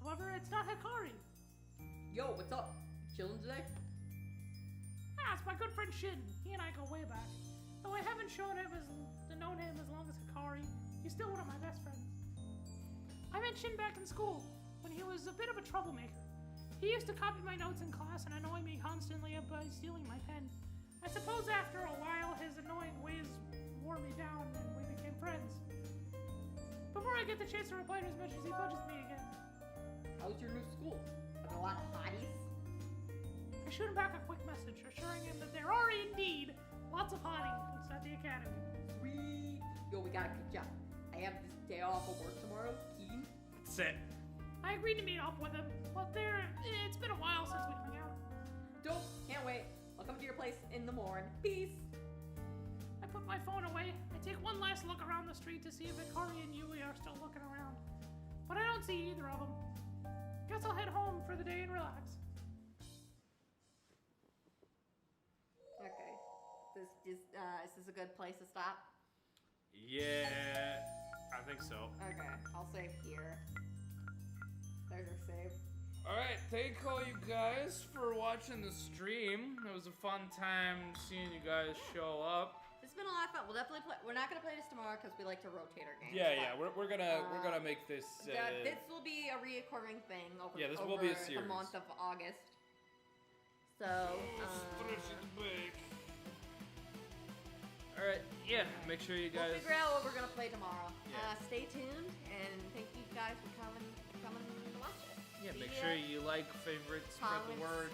However, it's not Hikari.
Yo, what's up? Chilling today?
Ah, it's my good friend Shin. He and I go way back. Though I haven't known him as long as Hikari, he's still one of my best friends. I met Shin back in school, when he was a bit of a troublemaker. He used to copy my notes in class and annoy me constantly by stealing my pen. I suppose after a while, his annoying ways wore me down and we became friends. Before I get the chance to reply to his message, he budges me again.
How's your new school? Have a lot of hotties?
I shoot him back a quick message, assuring him that there are indeed lots of hotties at the academy.
Sweet. Yo, we got a good job. I have this day off of work tomorrow. Keen?
That's it.
I agreed to meet up with him, but it's been a while since we hung out.
Dope. Can't wait. I'll come to your place in the morning. Peace.
I put my phone away. I take one last look around the street to see if Hikari and Yui are still looking around. But I don't see either of them. Guess I'll head home for the day and relax.
Okay. Is this a good place to stop?
Yeah, I think so.
Okay, I'll save here. There's our save.
Alright, thank all you guys for watching the stream. It was a fun time seeing you guys show up.
It's been a lot of fun. We'll definitely play. We're not gonna play this tomorrow because we like to rotate our games.
Yeah,
but,
we're gonna make this.
this will be a reoccurring thing over,
Yeah, this
over
will be a
the
series.
month of August. So,
Alright, yeah, make sure you
we'll
guys.
figure out what we're gonna play tomorrow.
Yeah.
Stay tuned and thank you guys for coming to watch it.
Yeah, make
See
sure
ya.
you like, favorite, spread the
Comments.
word.